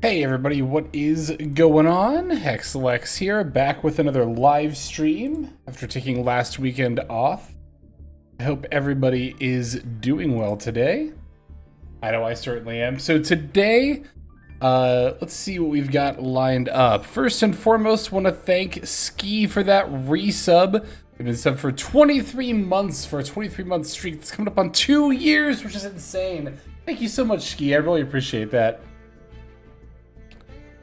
Hey everybody, what is going on? Hexalex here, back with another live stream after taking last weekend off. I hope everybody is doing well today. I know I certainly am. So today, let's see what we've got lined up. First and foremost, want to thank Ski for that resub. They've been subbed for 23 months for a 23-month streak. It's coming up on 2 years, which is insane. Thank you so much, Ski. I really appreciate that.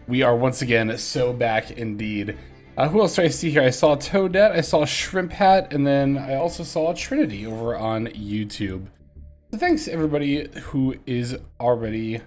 We are once again so back indeed. Who else do I see here? I saw Toadette, I saw Shrimp Hat, and then I also saw Trinity over on YouTube. So thanks everybody who is already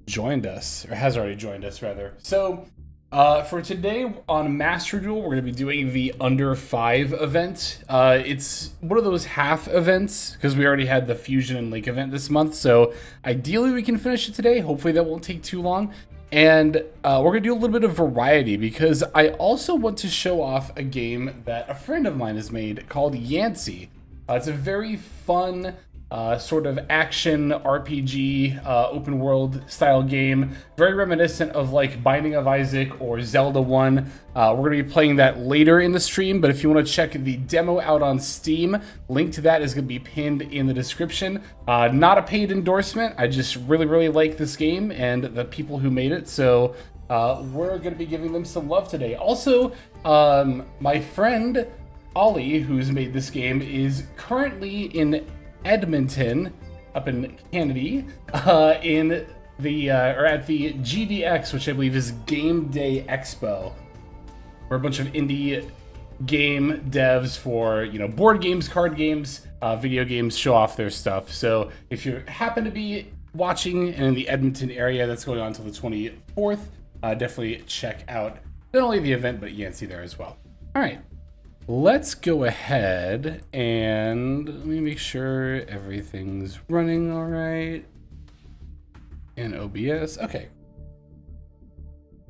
joined us, or has already joined us rather. So For today on Master Duel, we're going to be doing the Under 5 event. It's one of those half events, because we already had the Fusion and Link event this month, so ideally we can finish it today. Hopefully that won't take too long. And we're going to do a little bit of variety, because I also want to show off a game that a friend of mine has made called Yansy. It's a very fun sort of action RPG open world style game, very reminiscent of like Binding of Isaac or Zelda 1. We're going to be playing that later in the stream, but if you want to check the demo out on Steam, link to that is going to be pinned in the description. Not a paid endorsement, I just really like this game and the people who made it, so we're going to be giving them some love today. Also, my friend Ollie, who's made this game, is currently in Edmonton, up in Canada, in the or at the GDX, which I believe is Game Day Expo, where a bunch of indie game devs for board games, card games, video games show off their stuff. So if you happen to be watching and in the Edmonton area, that's going on until the 24th. Definitely check out not only the event but Yancey there as well. All right. Let's go ahead and let me make sure everything's running all right in OBS. Okay.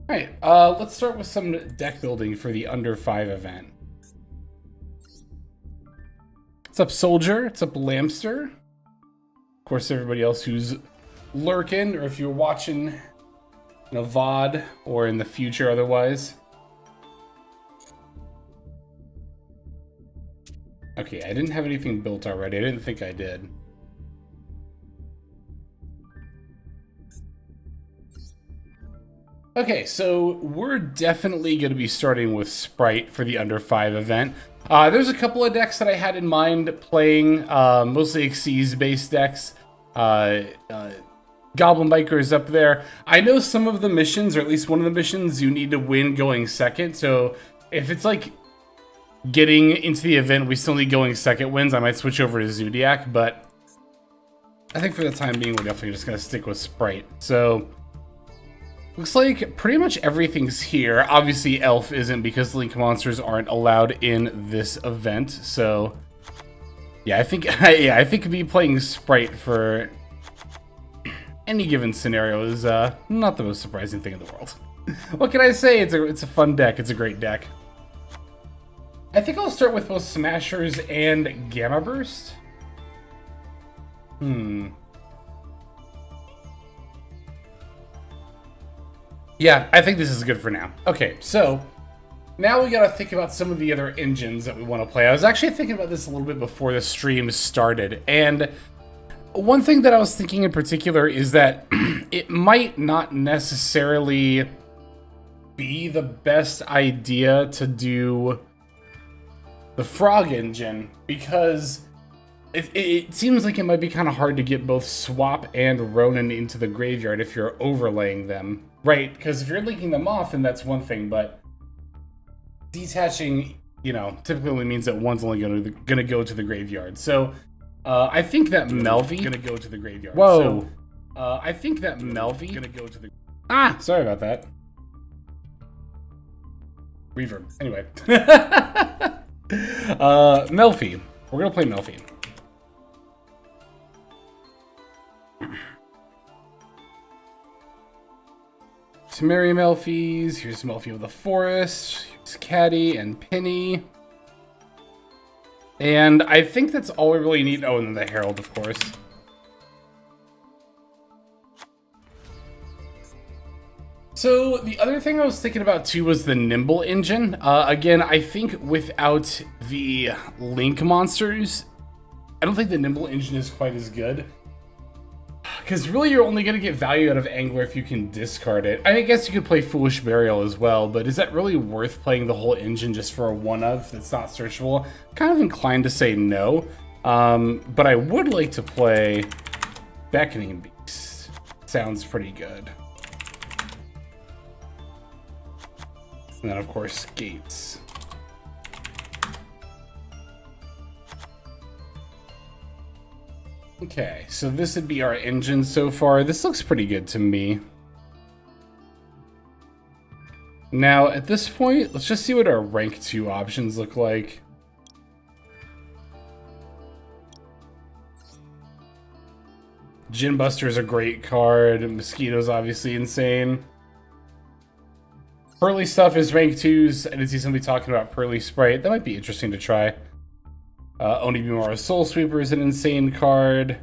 All right, let's start with some deck building for the Under 5 event. What's up, Soldier? What's up, Lamster? Of course, everybody else who's lurking, or if you're watching in a VOD or in the future otherwise. Okay, I didn't have anything built already. I didn't think I did. Okay, so we're definitely going to be starting with Sprite for the Under 5 event. There's a couple of decks that I had in mind playing, mostly Xyz-based decks. Goblin Biker is up there. I know some of the missions, or at least one of the missions, you need to win going second. So if it's like getting into the event, we still need going second wins, I might switch over to Zodiac, but I think for the time being, we're definitely just going to stick with Sprite. So, looks like pretty much everything's here. Obviously, Elf isn't because Link monsters aren't allowed in this event. So, yeah, I think me playing Sprite for any given scenario is not the most surprising thing in the world. What can I say? It's a fun deck. It's a great deck. I think I'll start with both Smashers and Gamma Burst. Yeah, I think this is good for now. Okay, so now we gotta think about some of the other engines that we want to play. I was actually thinking about this a little bit before the stream started, and one thing that I was thinking in particular is that it might not necessarily be the best idea to do the Frog engine, because it seems like it might be kind of hard to get both Swap and Ronin into the graveyard if you're overlaying them, right? Because if you're linking them off, then that's one thing, but detaching, typically only means that one's only gonna go to the graveyard. So I think that Melvi gonna go to the graveyard. Whoa. So, I think that Melvi gonna go to the. Sorry about that. Reverb. Anyway. Melfi. We're gonna play Melfi. Temeri Melfis. Here's Melfi of the Forest. Here's Caddy and Penny. And I think that's all we really need. Oh, and then the Herald, of course. So the other thing I was thinking about too was the Nimble engine. Again, I think without the Link monsters, I don't think the Nimble engine is quite as good. Because really you're only going to get value out of Angler if you can discard it. I guess you could play Foolish Burial as well, but is that really worth playing the whole engine just for a one-of that's not searchable? Kind of inclined to say no. But I would like to play Beckoning Beast. Sounds pretty good. And then, of course, Gates. Okay, so this would be our engine so far. This looks pretty good to me. Now, at this point, let's just see what our rank 2 options look like. Gin Buster is a great card. Mosquito's obviously insane. Pearly stuff is rank 2s. I did see somebody talking about Pearly Sprite. That might be interesting to try. Onibimaro Soul Sweeper is an insane card.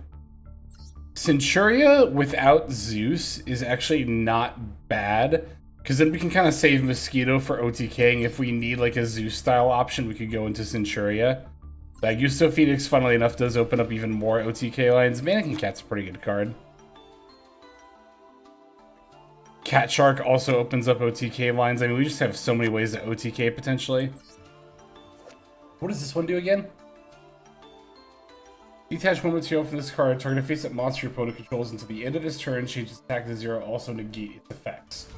Centuria without Zeus is actually not bad, because then we can kind of save Mosquito for OTKing. If we need like a Zeus style option, we could go into Centuria. Gusto Phoenix, funnily enough, does open up even more OTK lines. Mannequin Cat's a pretty good card. Cat Shark also opens up OTK lines. I mean, we just have so many ways to OTK potentially. What does this one do again? Detach one material from this card. Target a face-up monster your opponent controls until the end of his turn. Change its attack to 0. Also negate its effects.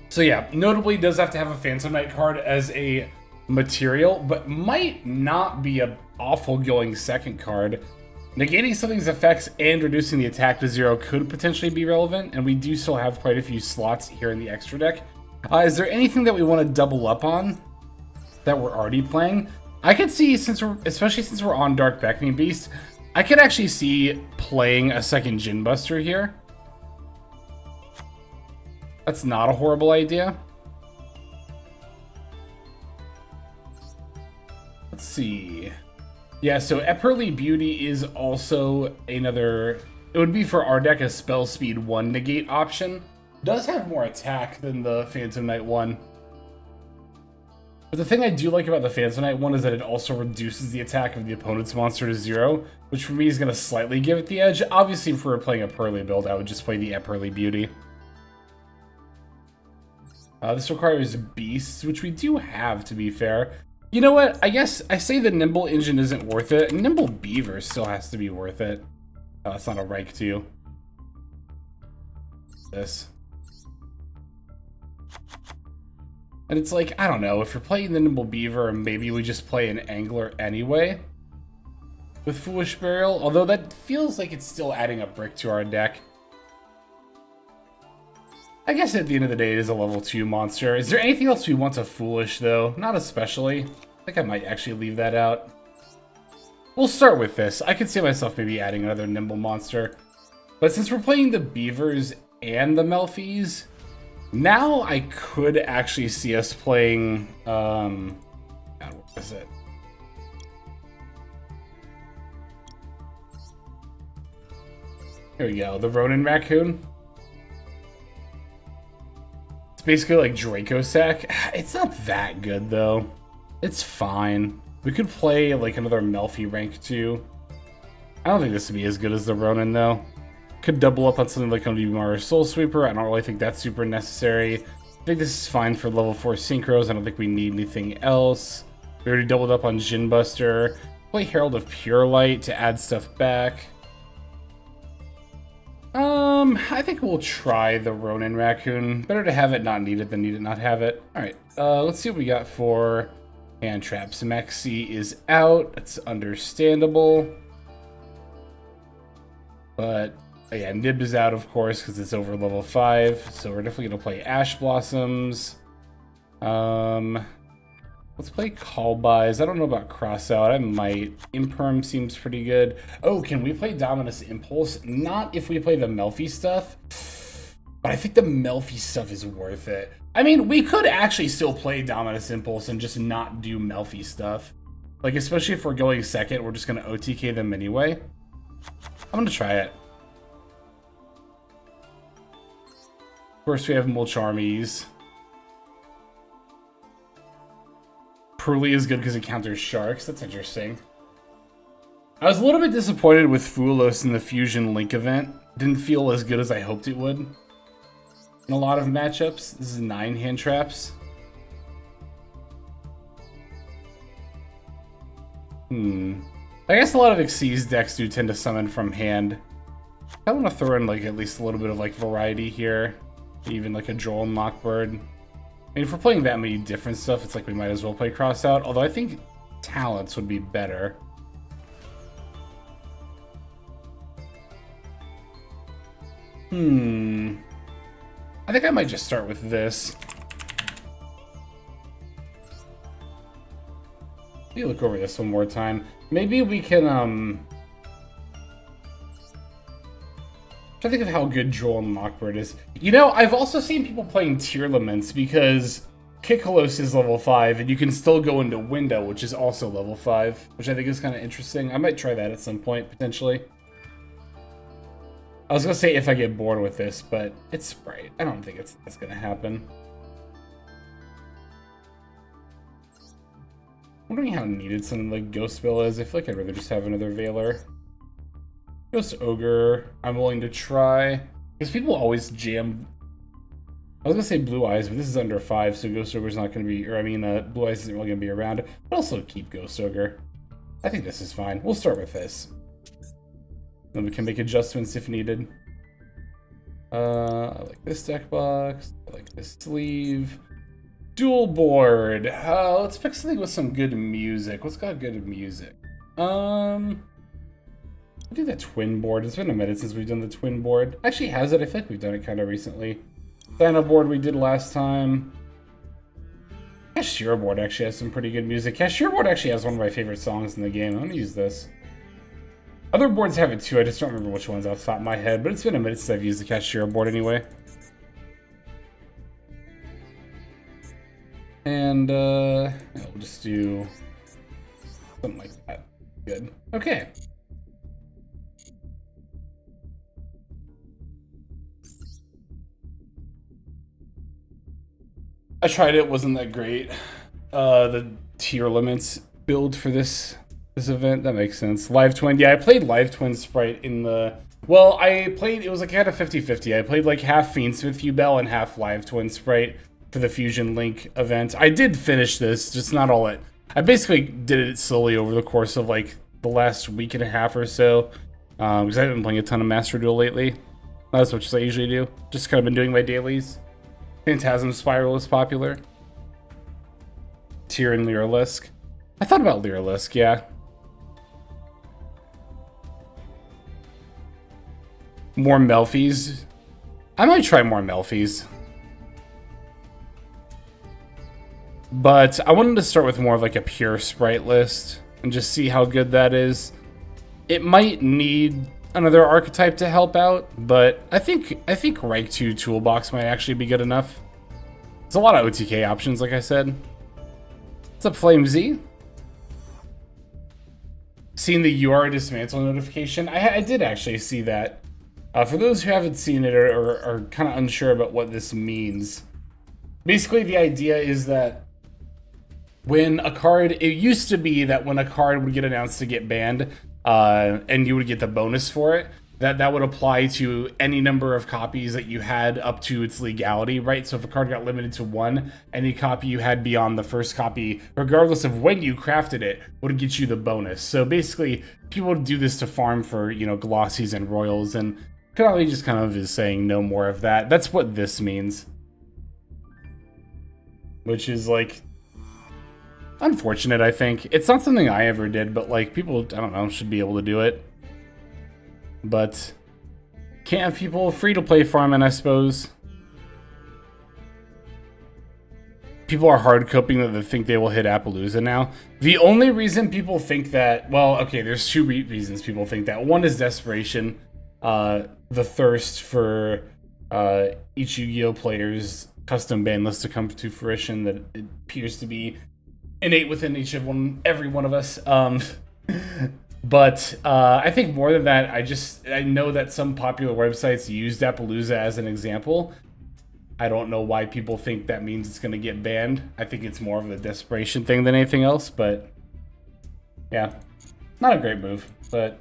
So yeah, notably does have to have a Phantom Knight card as a material, but might not be an awful going second card. Negating something's effects and reducing the attack to 0 could potentially be relevant, and we do still have quite a few slots here in the extra deck. Is there anything that we want to double up on that we're already playing? I could see, especially since we're on Dark Beckoning Beast, I could actually see playing a second Gin Buster here. That's not a horrible idea. Let's see. Yeah, so Epperly Beauty is also another... It would be for our deck a Spell Speed 1 negate option. Does have more attack than the Phantom Knight one. But the thing I do like about the Phantom Knight one is that it also reduces the attack of the opponent's monster to 0, which for me is going to slightly give it the edge. Obviously, if we were playing a Pearly build, I would just play the Epperly Beauty. This requires Beasts, which we do have, to be fair. You know what? I guess I say the Nimble Engine isn't worth it. Nimble Beaver still has to be worth it. It's not a rank 2. This. And it's like, I don't know, if you're playing the Nimble Beaver, maybe we just play an Angler anyway with Foolish Burial, although that feels like it's still adding a brick to our deck. I guess at the end of the day, it is a level 2 monster. Is there anything else we want to Foolish, though? Not especially. I think I might actually leave that out. We'll start with this. I could see myself maybe adding another Nimble monster. But since we're playing the Beavers and the Melfies, now I could actually see us playing, God, what is it? Here we go, the Ronin Raccoon. It's basically like Draco Sack. It's not that good, though. It's fine. We could play like another Melfi rank 2. I don't think this would be as good as the Ronin, though. Could double up on something like Onibimaro Soul Sweeper. I don't really think that's super necessary. I think this is fine for level 4 synchros. I don't think we need anything else. We already doubled up on Gin Buster. Play Herald of Pure Light to add stuff back. I think we'll try the Ronin Raccoon. Better to have it not need it than need it not have it. Alright, let's see what we got for hand traps. Mexi is out. That's understandable. But... yeah, Nib is out, of course, because it's over level 5. So we're definitely going to play Ash Blossoms. Let's play Call Buys. I don't know about Cross Out. I might. Imperm seems pretty good. Oh, can we play Dominus Impulse? Not if we play the Melfi stuff. But I think the Melfi stuff is worth it. I mean, we could actually still play Dominus Impulse and just not do Melfi stuff. Like, especially if we're going second, we're just going to OTK them anyway. I'm going to try it. Of course, we have Mulch Armies. Pearly is good because it counters sharks. That's interesting. I was a little bit disappointed with Fulos in the Fusion Link event. Didn't feel as good as I hoped it would in a lot of matchups. This is 9 hand traps. I guess a lot of Xyz decks do tend to summon from hand. I want to throw in like at least a little bit of like variety here. Even like a Droll and Mockbird. I mean, if we're playing that many different stuff, it's like we might as well play Cross Out. Although I think Talents would be better. I think I might just start with this. Let me look over this one more time. Maybe we can, I'm trying to think of how good Duel and Mockbird is. You know, I've also seen people playing tier laments because Kikolos is level 5, and you can still go into Window, which is also level 5, which I think is kind of interesting. I might try that at some point, potentially. I was going to say if I get bored with this, but it's Sprite. I don't think that's going to happen. I'm wondering how needed something like Ghost Bill is. I feel like I'd rather just have another Veiler. Ghost Ogre, I'm willing to try. Because people always jam... I was going to say Blue Eyes, but this is under 5, so Ghost Ogre's not going to be... Or, I mean, Blue Eyes isn't really going to be around. But also keep Ghost Ogre. I think this is fine. We'll start with this. Then we can make adjustments if needed. I like this deck box. I like this sleeve. Duel board. Let's pick something with some good music. What's got good music? We'll do the twin board. It's been a minute since we've done the twin board. Actually, has it? I think we've done it kind of recently. Santa board we did last time. Cashier board actually has some pretty good music. Cashier board actually has one of my favorite songs in the game. I'm gonna use this. Other boards have it too, I just don't remember which ones off the top of my head, but it's been a minute since I've used the Cashier board anyway. And, we'll just do something like that. Good. Okay. I tried it, wasn't that great. The tier limits build for this event, that makes sense. Live Twin, yeah, I played Live Twin Sprite in the... Well, I played, it was like kind of 50-50. I played like half Fiendsmith U-Bell and half Live Twin Sprite for the Fusion Link event. I did finish this, just not all it. I basically did it slowly over the course of like the last week and a half or so. Because I haven't been playing a ton of Master Duel lately. Not as much as I usually do. Just kind of been doing my dailies. Phantasm Spiral is popular. Tyr and Lyrilisk. I thought about Lyrilisk, yeah. More Melfies. I might try more Melfies. But I wanted to start with more of like a pure Sprite list and just see how good that is. It might need another archetype to help out, but I think Rank 2 Toolbox might actually be good enough. There's a lot of OTK options, like I said. What's up, Flame Z? Seen the UR dismantle notification? I did actually see that. For those who haven't seen it or are kind of unsure about what this means, basically the idea is that when a card, it used to be that when a card would get announced to get banned, and you would get the bonus for it, that would apply to any number of copies that you had up to its legality, right? So if a card got limited to 1, any copy you had beyond the first copy, regardless of when you crafted it, would get you the bonus. So basically, people would do this to farm for, you know, glossies and royals, and Konami just kind of is saying no more of that. That's what this means. Which is, like, unfortunate, I think. It's not something I ever did, but, like, people, I don't know, should be able to do it. But can't have people free-to-play farming, I suppose. People are hard coping that they think they will hit Appaloosa now. The only reason people think that, well, okay, there's two reasons people think that. One is desperation. The thirst for each Yu-Gi-Oh player's custom ban list to come to fruition that it appears to be innate within every one of us. But I think more than that, I know that some popular websites used Appaloosa as an example. I don't know why people think that means it's going to get banned. I think it's more of a desperation thing than anything else, but yeah, not a great move. But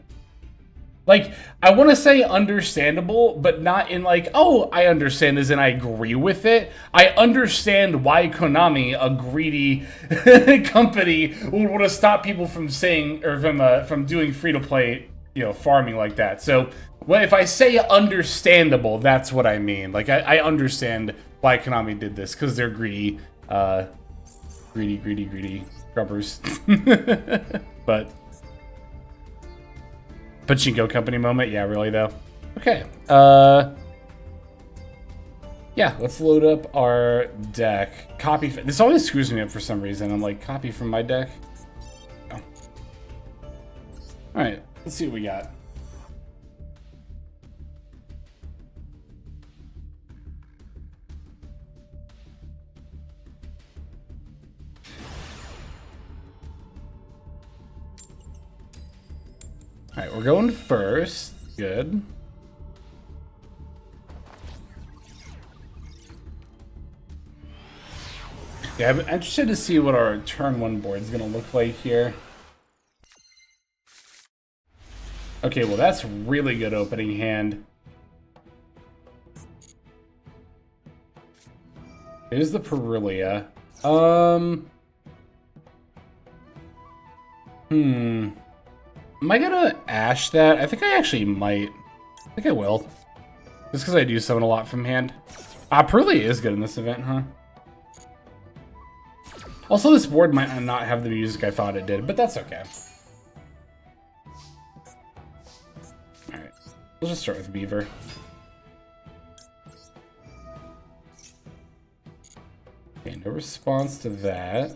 like, I want to say understandable, but not in like, oh, I understand as in I agree with it. I understand why Konami, a greedy company, would want to stop people from saying, or from doing free-to-play, you know, farming like that. So, well, if I say understandable, that's what I mean. Like, I understand why Konami did this, because they're greedy, greedy grubbers. But Pachinko Company moment? Yeah, really, though. Okay. Yeah, let's load up our deck. Copy. This always screws me up for some reason. I'm like, copy from my deck. Oh. Alright, let's see what we got. Alright, we're going first. Good. Yeah, I'm interested to see what our turn 1 board is going to look like here. Okay, well that's really good opening hand. Here's the Perulia. Am I gonna Ash that? I think I actually might. I think I will. Just because I do summon a lot from hand. Perulia is good in this event, huh? Also, this board might not have the music I thought it did, but that's okay. Alright, we'll just start with Beaver. Okay, no response to that.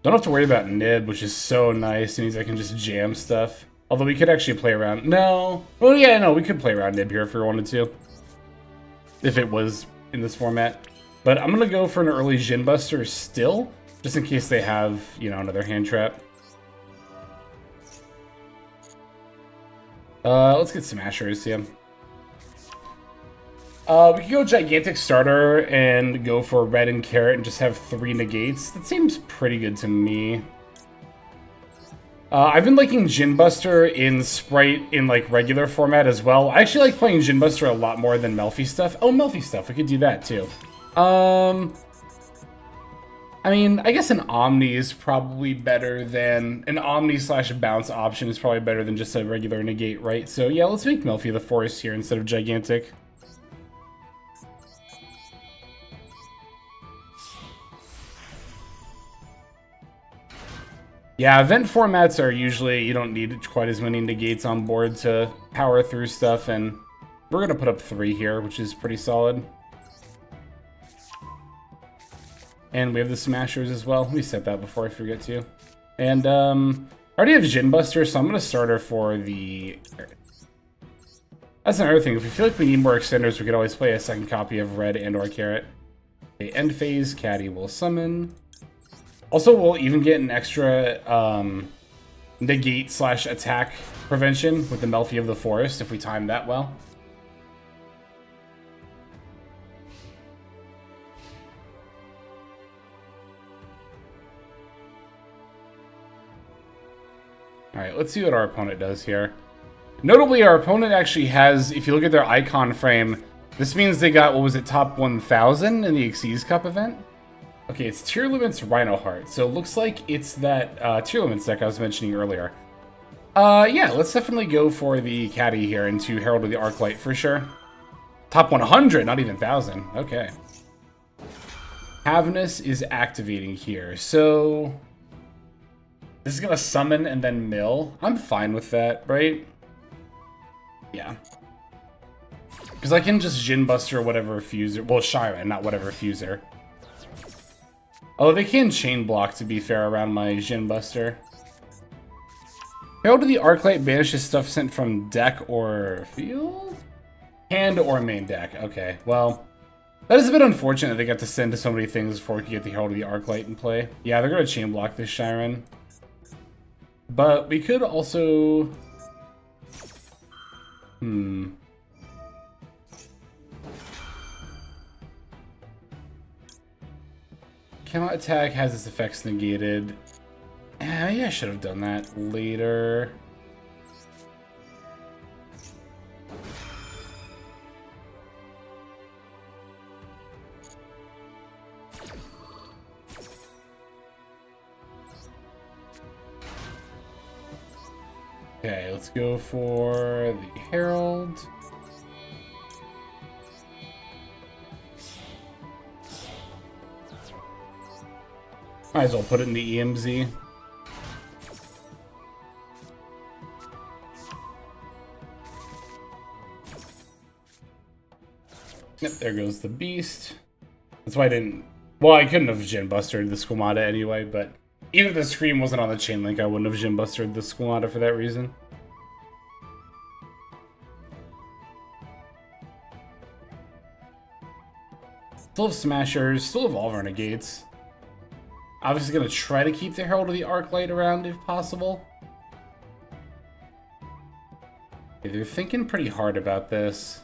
Don't have to worry about Nib, which is so nice. It means I can just jam stuff. Although we could actually play around. No. Well, yeah, no, we could play around Nib here if we wanted to. If it was in this format. But I'm going to go for an early Jin Buster still. Just in case they have, you know, another hand trap. Let's get Smashers, yeah. We could go Gigantic Starter and go for Red and Carrot and just have 3 negates. That seems pretty good to me. I've been liking Jin Buster in Sprite in like regular format as well. I actually like playing Jin Buster a lot more than Melfi stuff. Oh, Melfi stuff. We could do that too. I mean, I guess an Omni is probably better than... An Omni / bounce option is probably better than just a regular negate, right? So yeah, let's make Melfi the Forest here instead of Gigantic. Yeah, event formats are usually, you don't need quite as many negates on board to power through stuff, and we're going to put up 3 here, which is pretty solid. And we have the Smashers as well. Let me set that before I forget to. And I already have Jin Buster, so I'm going to start her for the... That's another thing. If we feel like we need more extenders, we could always play a second copy of Red and or Carrot. Okay, end phase, Caddy will summon. Also, we'll even get an extra negate / attack prevention with the Melfi of the Forest if we time that well. Alright, let's see what our opponent does here. Notably, our opponent actually has, if you look at their icon frame, this means they got, what was it, top 1000 in the Xyz Cup event? Okay, it's Tier Limits Rhino Heart, so it looks like it's that Tier Limits deck I was mentioning earlier. Yeah, let's definitely go for the Caddy here into Herald of the Arclight for sure. Top 100, not even 1000. Okay. Havness is activating here, so... This is gonna summon and then mill. I'm fine with that, right? Yeah. Because I can just Jin Buster whatever Fuser... Well, Shiren, not whatever Fuser. Oh, they can chain block, to be fair, around my Jin Buster. Herald of the Arclight banishes stuff sent from deck or field? Hand or main deck. Okay, well, that is a bit unfortunate they got to send to so many things before we could get the Herald of the Arclight in play. Yeah, they're going to chain block this Shiren. But we could also... Cannot attack, has its effects negated. Maybe I should have done that later. Okay, let's go for the Herald. Might as well put it in the EMZ. Yep, there goes the beast. That's why I didn't... Well, I couldn't have Jin Bustered the Squamata anyway, but even if the Scream wasn't on the chain link, I wouldn't have Jin Bustered the Squamata for that reason. Still have Smashers, still have all of our Negates. Obviously gonna try to keep the Herald of the Arclight around if possible. Okay, they're thinking pretty hard about this.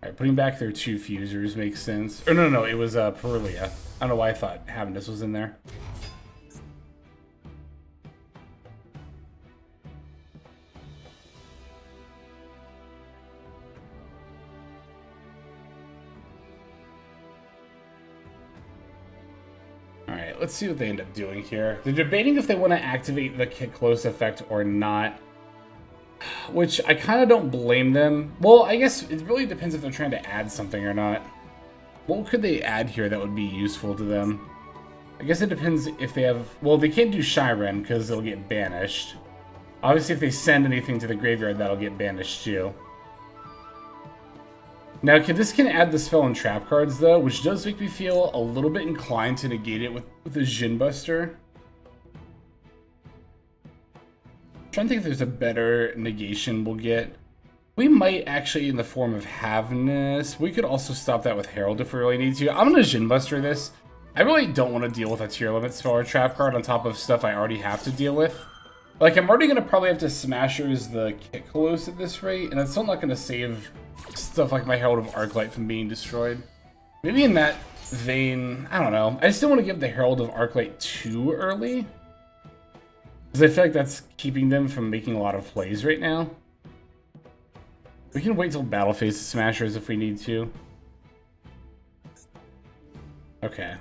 Alright, putting back their 2 Fusers makes sense. Or no, it was Perulia. I don't know why I thought Havnus was in there. Alright, let's see what they end up doing here. They're debating if they want to activate the Get Close effect or not. Which I kind of don't blame them. Well, I guess it really depends if they're trying to add something or not. What could they add here that would be useful to them? I guess it depends if they have... Well, they can't do Shyren because it'll get banished. Obviously, if they send anything to the graveyard, that'll get banished too. Now, this can add the spell and trap cards, though, which does make me feel a little bit inclined to negate it with the Jin Buster. I'm trying to think if there's a better negation we'll get. We might actually, in the form of Havnus. We could also stop that with Herald if we really need to. I'm going to Jin Buster this. I really don't want to deal with a tier limit spell or trap card on top of stuff I already have to deal with. Like, I'm already going to probably have to Smashers the Kick Close at this rate, and I'm still not going to save stuff like my Herald of Arclight from being destroyed. Maybe in that vein, I don't know. I just don't want to give the Herald of Arclight too early. Because I feel like that's keeping them from making a lot of plays right now. We can wait till battle phase Smashers if we need to. Okay.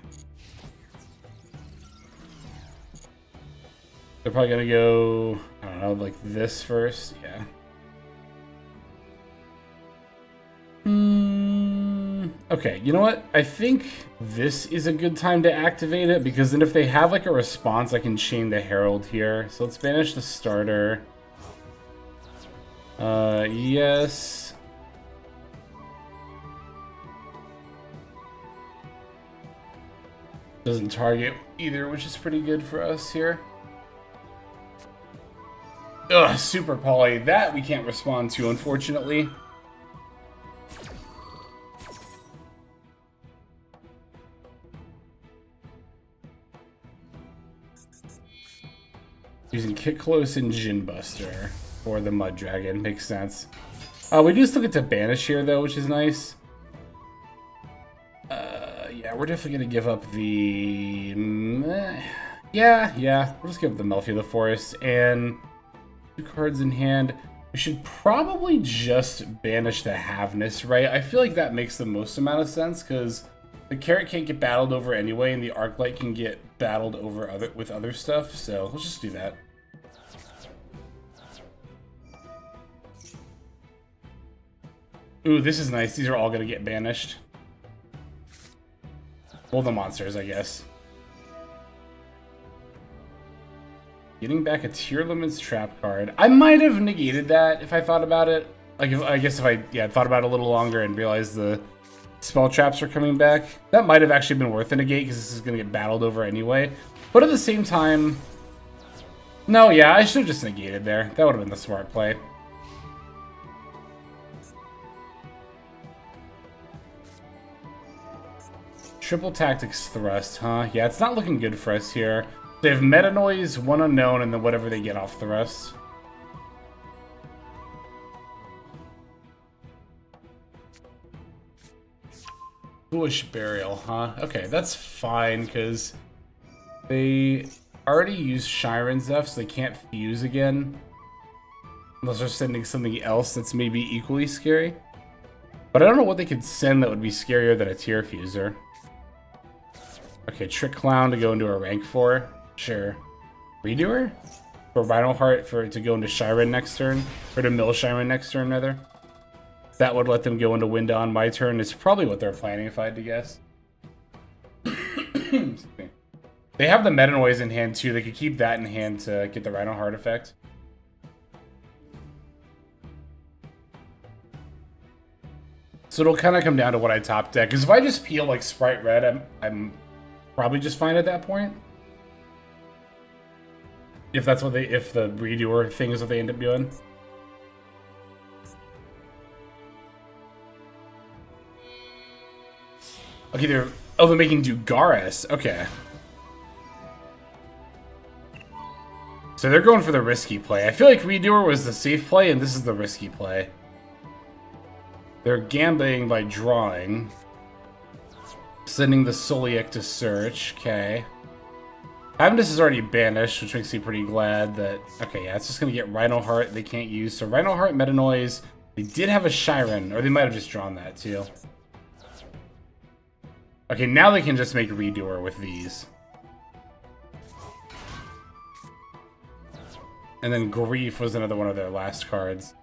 They're probably gonna go, I don't know, like this first. Yeah. Okay, you know what? I think this is a good time to activate it, because then if they have like a response, I can chain the Herald here. So let's banish the starter. Yes. Doesn't target either, which is pretty good for us here. Ugh, Super Poly. That we can't respond to, unfortunately. Using Kick Close and Jin Buster for the Mud Dragon. Makes sense. We do still get to banish here, though, which is nice. Yeah, we're definitely going to give up the... Yeah. We'll just give up the Melfi of the Forest. And 2 cards in hand. We should probably just banish the Havnus, right? I feel like that makes the most amount of sense, because the Carrot can't get battled over anyway, and the Arclight can get battled over with other stuff. So let's just do that. Ooh, this is nice. These are all going to get banished. Well, the monsters, I guess. Getting back a tier limits trap card. I might have negated that if I thought about it. Like, I guess if I thought about it a little longer and realized the spell traps are coming back. That might have actually been worth a negate, because this is going to get battled over anyway. But at the same time... No, yeah, I should have just negated there. That would have been the smart play. Triple Tactics Thrust, huh? Yeah, it's not looking good for us here. They have Meta Noise, 1 Unknown, and then whatever they get off Thrust. Foolish Burial, huh? Okay, that's fine, because they already used Shyren Zeph, so they can't fuse again. Unless they're sending something else that's maybe equally scary. But I don't know what they could send that would be scarier than a Tier Fuser. Okay, Trick Clown to go into a rank 4. Sure. Redoer? For Rhino Heart for it to go into Shyren next turn. Or to mill Shyren next turn, rather. That would let them go into Wind on my turn. It's probably what they're planning, if I had to guess. They have the Meta Noise in hand, too. They could keep that in hand to get the Rhino Heart effect. So it'll kind of come down to what I top deck. Because if I just peel like Sprite Red, I'm probably just fine at that point. If that's what if the redoer thing is what they end up doing. Okay, they're making Dugaris. Okay. So they're going for the risky play. I feel like redoer was the safe play, and this is the risky play. They're gambling by drawing. Sending the Soliek to search. Okay. Avendus is already banished, which makes me pretty glad that... Okay, yeah, it's just going to get Rhino Heart they can't use. So Rhino Heart, Meta Noise. They did have a Shiren, or they might have just drawn that too. Okay, now they can just make redoer with these. And then Grief was another one of their last cards.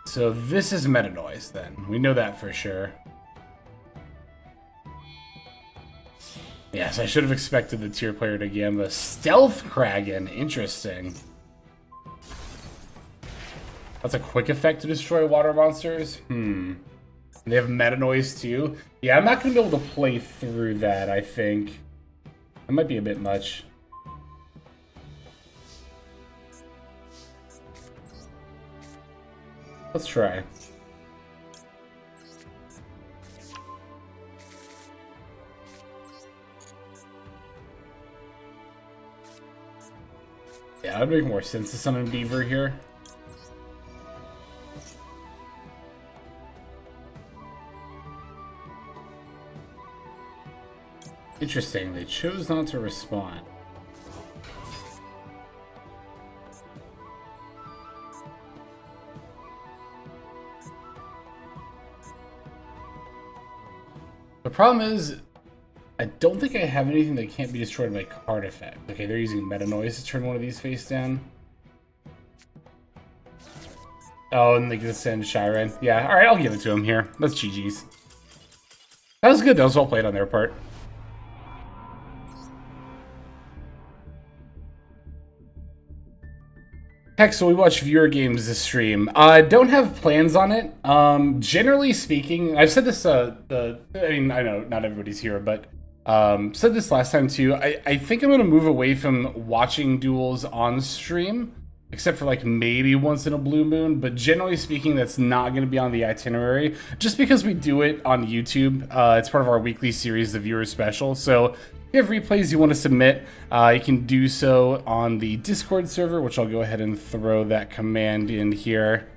So this is Meta Noise then. We know that for sure. Yes, I should have expected the tier player to gamba. Stealth Kraken, interesting. That's a quick effect to destroy water monsters? They have Meta Noise too? Yeah, I'm not going to be able to play through that, I think. That might be a bit much. Let's try. Yeah, that would make more sense to summon Beaver here. Interesting, they chose not to respond. The problem is, I don't think I have anything that can't be destroyed by card effect. Okay, they're using Meta Noise to turn one of these face down. Oh, and they can send Shiren. Yeah, alright, I'll give it to him here. That's GG's. That was good, that was well played on their part. Heck, so we watch viewer games this stream. I don't have plans on it. Generally speaking, I've said this, I mean, I know not everybody's here, but said this last time too. I think I'm going to move away from watching duels on stream, except for like maybe once in a blue moon. But generally speaking, that's not going to be on the itinerary, just because we do it on YouTube. It's part of our weekly series, the Viewer Special. So if you have replays you want to submit, you can do so on the Discord server, which I'll go ahead and throw that command in here.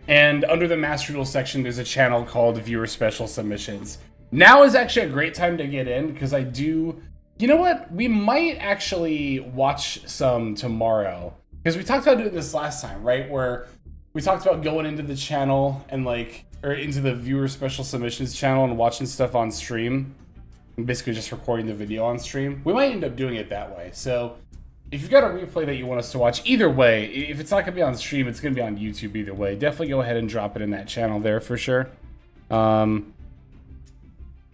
And under the Master Duel section, there's a channel called Viewer Special Submissions. Now is actually a great time to get in, because I do... You know what? We might actually watch some tomorrow. Because we talked about doing this last time, right? Where we talked about going into the channel and like... Or into the Viewer Special Submissions channel and watching stuff on stream. And basically just recording the video on stream. We might end up doing it that way. So if you've got a replay that you want us to watch, either way, if it's not going to be on stream, it's going to be on YouTube either way. Definitely go ahead and drop it in that channel there for sure. But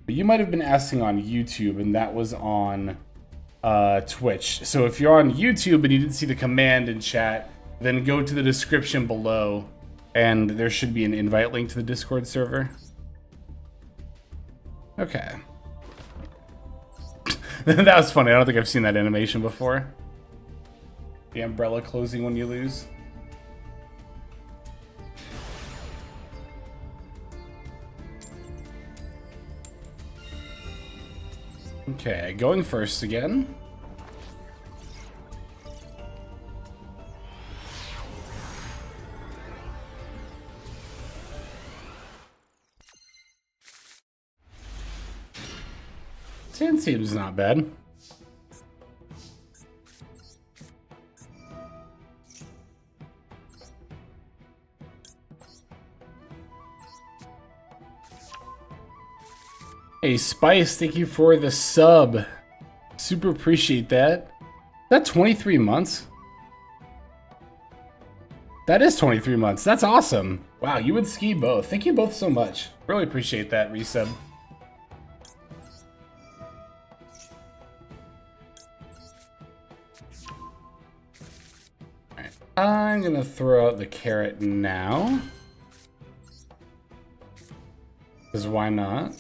you might have been asking on YouTube, and that was on Twitch. So if you're on YouTube and you didn't see the command in chat, then go to the description below. And there should be an invite link to the Discord server. Okay. That was funny. I don't think I've seen that animation before. The umbrella closing when you lose. Okay, going first again. Sand seems not bad. Hey Spice, thank you for the sub. Super appreciate that. Is that 23 months? That is 23 months. That's awesome. Wow, you would ski both. Thank you both so much. Really appreciate that resub. Alright, I'm gonna throw out the carrot now. Because why not?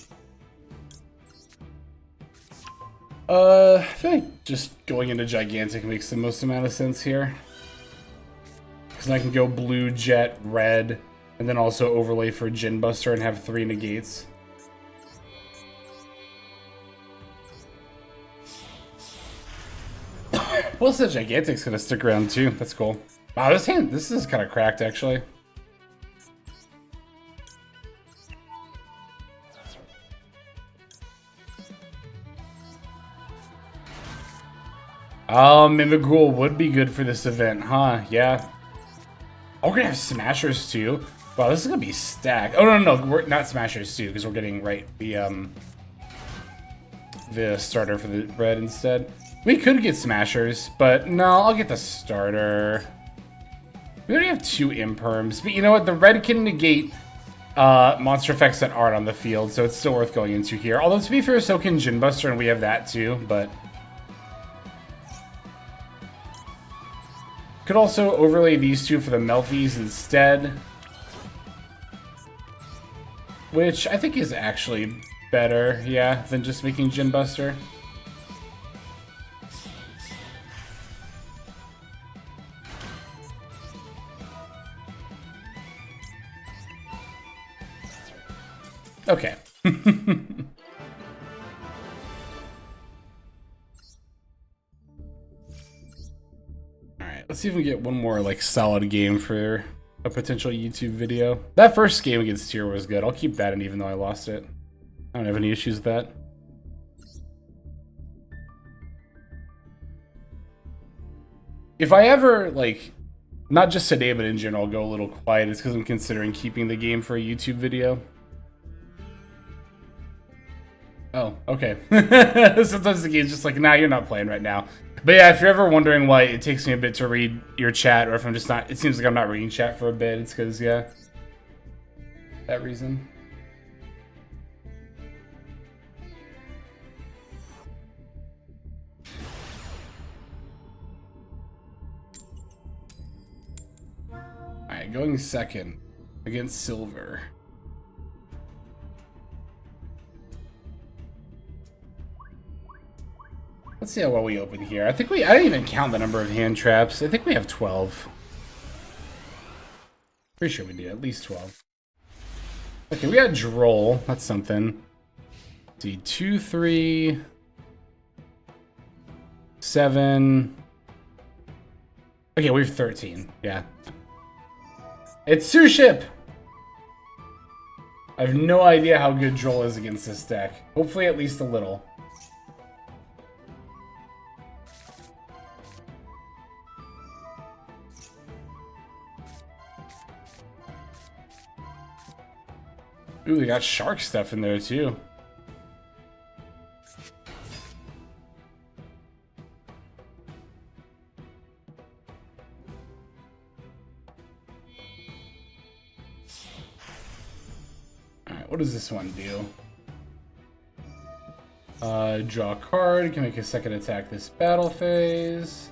I feel like just going into Gigantic makes the most amount of sense here. Because I can go blue, jet, red, and then also overlay for Gin Buster and have 3 negates. Plus the Gigantic's gonna stick around too. That's cool. Wow, this is kind of cracked actually. Mimighoul would be good for this event, huh? Yeah. Oh, we're gonna have Smashers too. Wow, this is gonna be stacked. Oh no, we're not Smashers too, because we're getting the starter for the red instead. We could get Smashers, but no, I'll get the starter. We already have 2 imperms, but you know what? The red can negate monster effects that aren't on the field, so it's still worth going into here. Although to be fair, so can Gin Buster, and we have that too, but could also overlay these 2 for the Melfies instead, which I think is actually better, yeah, than just making Gin Buster. Okay. Let's see if we can get one more like solid game for a potential YouTube video. That first game against Tier was good. I'll keep that in even though I lost it. I don't have any issues with that. If I ever, like, not just today but in general, go a little quiet, it's because I'm considering keeping the game for a YouTube video. Oh, okay. Sometimes the game's just like, nah, you're not playing right now. But yeah, if you're ever wondering why it takes me a bit to read your chat, or if I'm just not, it seems like I'm not reading chat for a bit, it's because, yeah, that reason. Alright, going second against Silver. Let's see how well we open here. I didn't even count the number of hand traps. I think we have 12. Pretty sure we do, at least 12. Okay, we got Droll. That's something. Let's see, 2, 3, 7. Okay, we have 13. Yeah. It's Suship! I have no idea how good Droll is against this deck. Hopefully at least a little. Ooh, they got shark stuff in there too. Alright, what does this one do? Draw a card, can make a second attack this battle phase.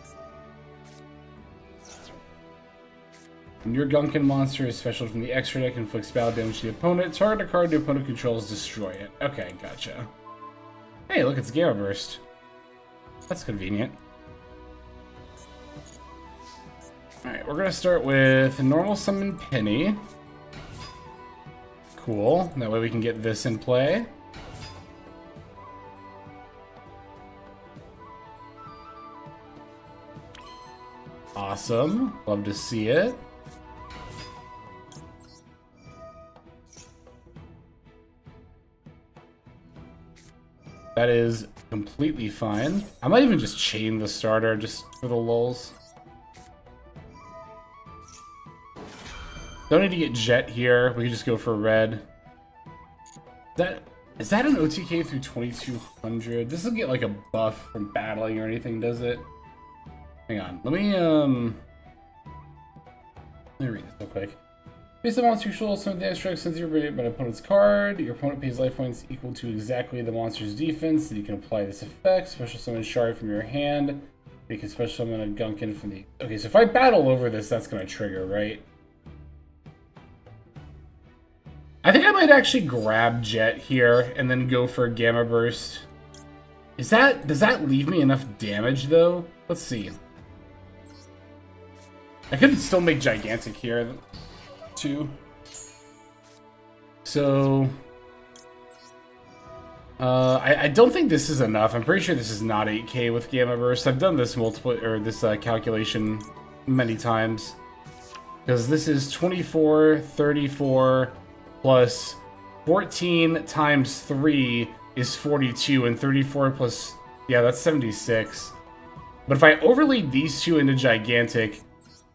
When your Gunkin monster is special from the extra deck, inflicts battle damage to the opponent. Target a card the opponent controls, destroy it. Okay, gotcha. Hey, look, it's Gamma Burst. That's convenient. Alright, we're gonna start with normal summon Penny. Cool. That way we can get this in play. Awesome. Love to see it. That is completely fine. I might even just chain the starter just for the lulz. Don't need to get Jet here. We can just go for red. Is that an OTK through 2200? This doesn't get like a buff from battling or anything, does it? Hang on. Let me read this real quick. Based on monster control, some of the extra since you're rated by an opponent's card, your opponent pays life points equal to exactly the monster's defense, so you can apply this effect. Special summon Shari from your hand. Because especially I'm gonna gunk in from the... Okay, so if I battle over this, that's gonna trigger, right? I think I might actually grab Jet here and then go for a Gamma Burst. Does that leave me enough damage though? Let's see. I could still make Gigantic here too. So I don't think this is enough. I'm pretty sure this is not 8K with Gamma Burst. I've done this calculation many times. Because this is 24, 34 plus 14 times 3 is 42, and 34 plus... Yeah, that's 76. But if I overlay these two into Gigantic...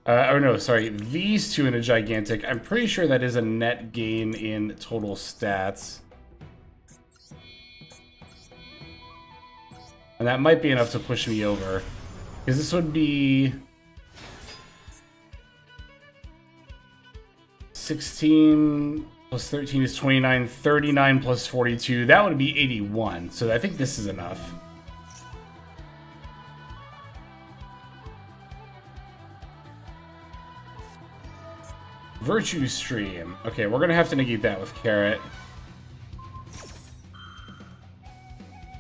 or no, sorry, these two into Gigantic, I'm pretty sure that is a net gain in total stats. And that might be enough to push me over. Because this would be... 16 plus 13 is 29, 39 plus 42, that would be 81. So I think this is enough. Virtue Stream. Okay, we're gonna have to negate that with Carrot.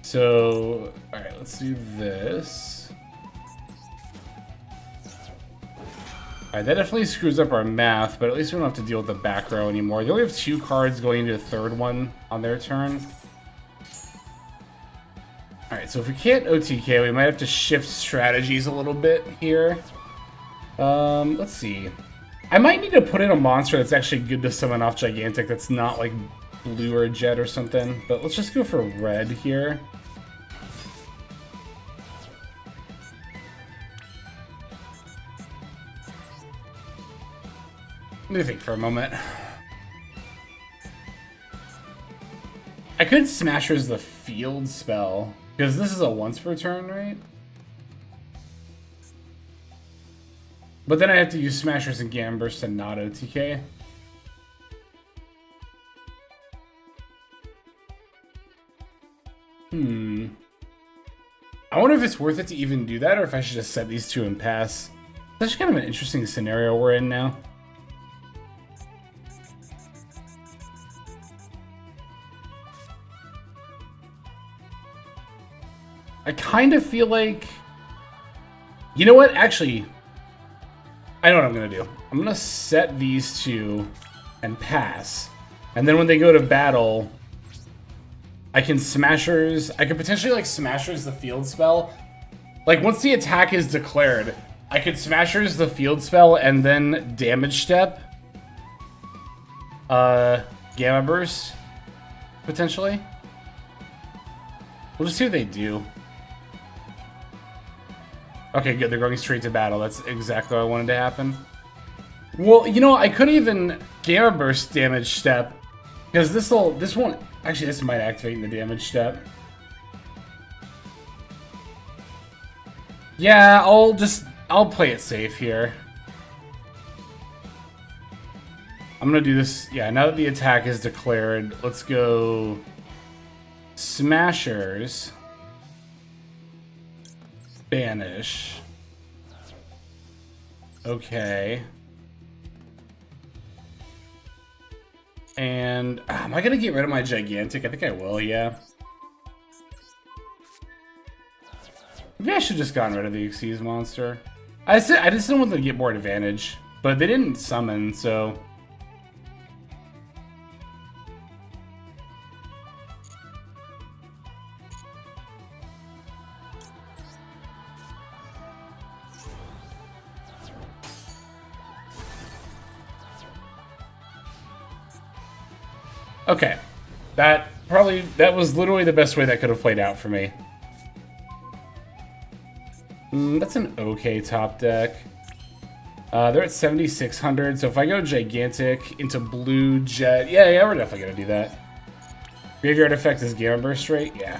So, alright, let's do this. Alright, that definitely screws up our math, but at least we don't have to deal with the back row anymore. They only have 2 cards going into the third one on their turn. Alright, so if we can't OTK, we might have to shift strategies a little bit here. Let's see. I might need to put in a monster that's actually good to summon off Gigantic that's not like blue or Jet or something. But let's just go for red here. Let me think for a moment. I could Smashers the field spell, because this is a once per turn, right? But then I have to use Smashers and Gamma Burst and not OTK. I wonder if it's worth it to even do that, or if I should just set these two and pass. That's kind of an interesting scenario we're in now. I kind of feel like... You know what? Actually, I know what I'm going to do. I'm going to set these two and pass. And then when they go to battle, I can Smashers... I could potentially, like, Smashers the field spell. Like, once the attack is declared, I could Smashers the field spell and then Damage Step. Gamma Burst, potentially. We'll just see what they do. Okay, good. They're going straight to battle. That's exactly what I wanted to happen. Well, you know, I could even Gamma Burst Damage Step, because this won't... Actually, this might activate the Damage Step. Yeah, I'll play it safe here. I'm gonna do this... Yeah, now that the attack is declared, let's go... Smashers... Banish. Okay. And am I gonna get rid of my Gigantic? I think I will, yeah. Maybe I should just gotten rid of the Xyz monster. I just didn't want them to get more advantage, but they didn't summon, so... Okay, that was literally the best way that could have played out for me. That's an okay top deck. They're at 7,600, so if I go Gigantic into blue Jet, yeah, we're definitely gonna do that. Graveyard effect is Gamma Burst, right? Yeah.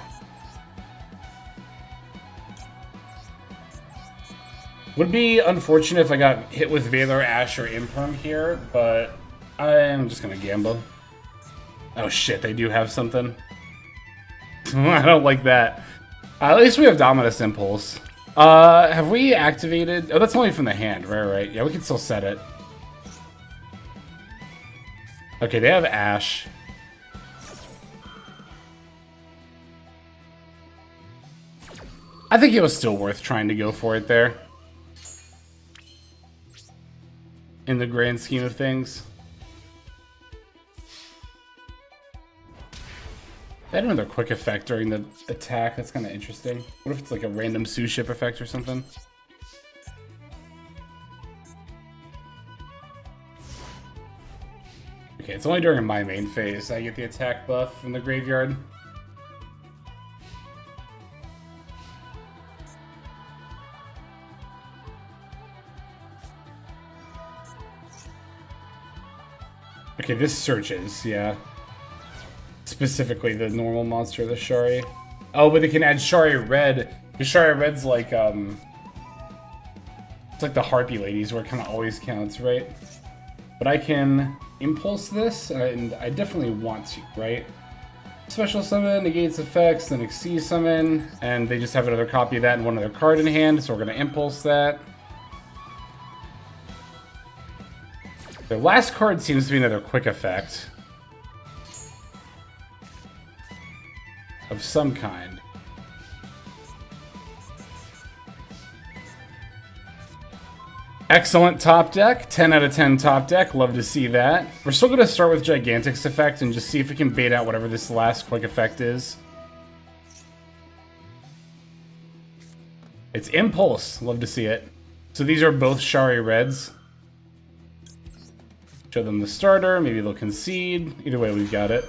Would be unfortunate if I got hit with Valor, Ash, or Imperm here, but I'm just gonna gamble. Oh shit, they do have something. I don't like that. At least we have Dominus Impulse. Have we activated? Oh, that's only from the hand, right? Yeah, we can still set it. Okay, they have Ash. I think it was still worth trying to go for it there. In the grand scheme of things. They had another quick effect during the attack. That's kind of interesting. What if it's like a random Su-ship effect or something? Okay, it's only during my main phase I get the attack buff in the graveyard. Okay, this searches, yeah. Specifically the normal monster, the Shari. Oh, but they can add Shari Red. Because Shari Red's like, it's like the Harpy ladies where it kind of always counts, right? But I can impulse this, and I definitely want to, right? Special summon, negates effects, then Xyz summon, and they just have another copy of that and one other card in hand, so we're going to impulse that. Their last card seems to be another quick effect. Of some kind. Excellent top deck. 10 out of 10 top deck. Love to see that. We're still going to start with Gigantic's effect and just see if we can bait out whatever this last quick effect is. It's Impulse. Love to see it. So these are both Shari Reds. Show them the starter. Maybe they'll concede. Either way, we've got it.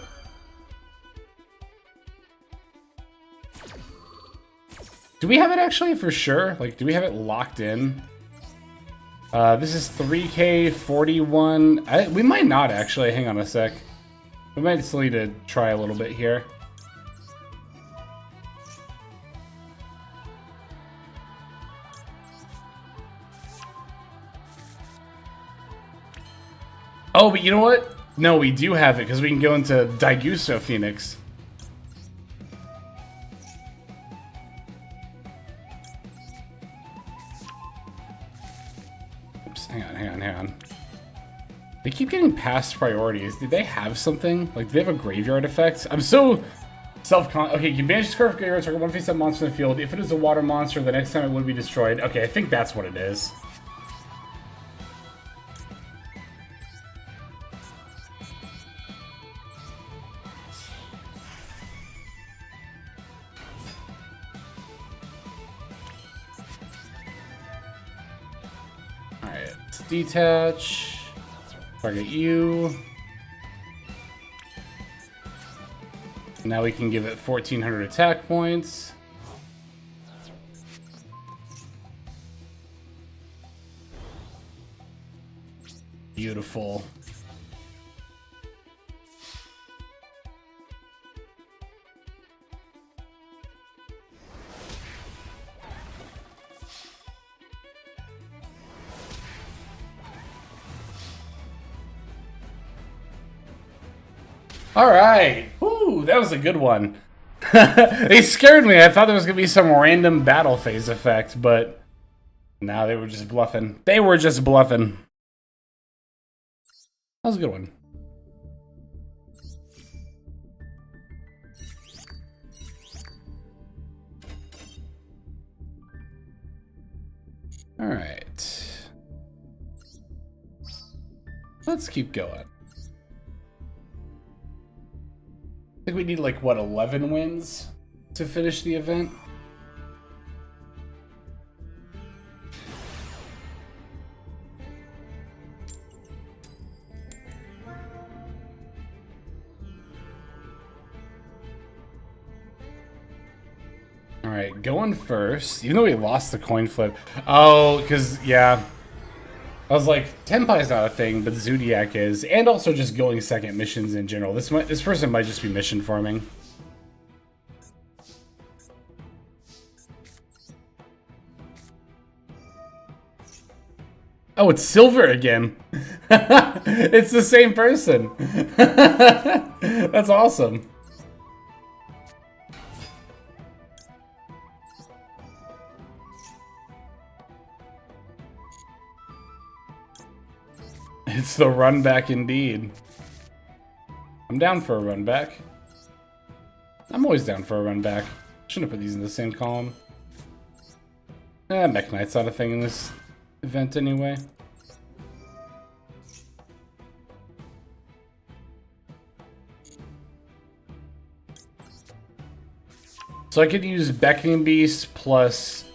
Do we have it actually for sure? Like, do we have it locked in? This is 3K 41. We might not actually. Hang on a sec. We might still need to try a little bit here. Oh, but you know what? No, we do have it because we can go into Daigusto Phoenix. Hang on. They keep getting past priorities. Did they have something? Like, do they have a graveyard effect? I'm so okay, you banish this card from graveyard, target one face-up monster in the field. If it is a water monster, the next time it would be destroyed. Okay, I think that's what it is. Detach. Target you. Now we can give it 1,400 attack points. Beautiful. Alright. Ooh, that was a good one. They scared me. I thought there was going to be some random battle phase effect, but no, they were just bluffing. They were just bluffing. That was a good one. Alright. Let's keep going. I think we need like, what, 11 wins to finish the event? Alright, going first. Even though we lost the coin flip. Oh, because, yeah. I was like, Tenpai's not a thing, but Zodiac is. And also just going second missions in general. This person might just be mission farming. Oh, it's Silver again. It's the same person. That's awesome. It's the run back indeed. I'm down for a run back. I'm always down for a run back. Shouldn't have put these in the same column. Mech Knight's not a thing in this event anyway. So I could use Beckoning Beast plus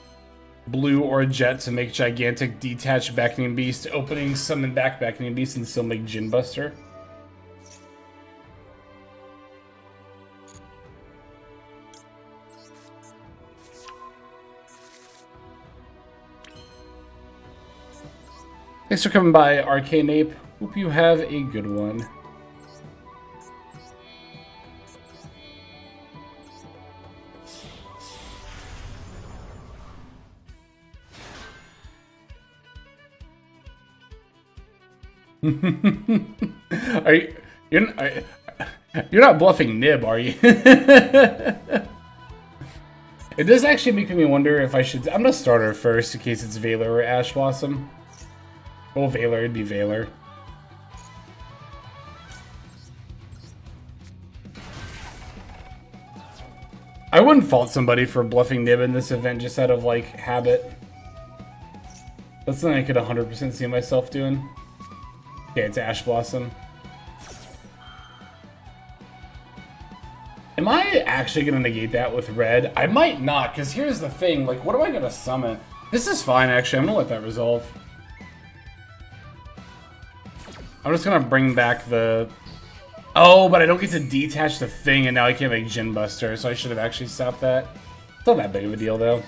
Blue or Jet to make gigantic detached Beckoning Beast, opening summon back Beckoning Beast, and still make Djinn Buster. Thanks for coming by, Arcane Ape. Hope you have a good one. You're not bluffing Nib, are you? It does actually make me wonder if I should. I'm gonna start her first in case it's Valor or Ash Blossom. Oh, Valor, it'd be Valor. I wouldn't fault somebody for bluffing Nib in this event just out of, like, habit. That's something I could 100% see myself doing. Okay, it's Ash Blossom. Am I actually going to negate that with red? I might not, because here's the thing. Like, what am I going to summon? This is fine, actually. I'm going to let that resolve. I'm just going to bring back the... Oh, but I don't get to detach the thing, and now I can't make Djinn Buster, so I should have actually stopped that. It's not that big of a deal, though.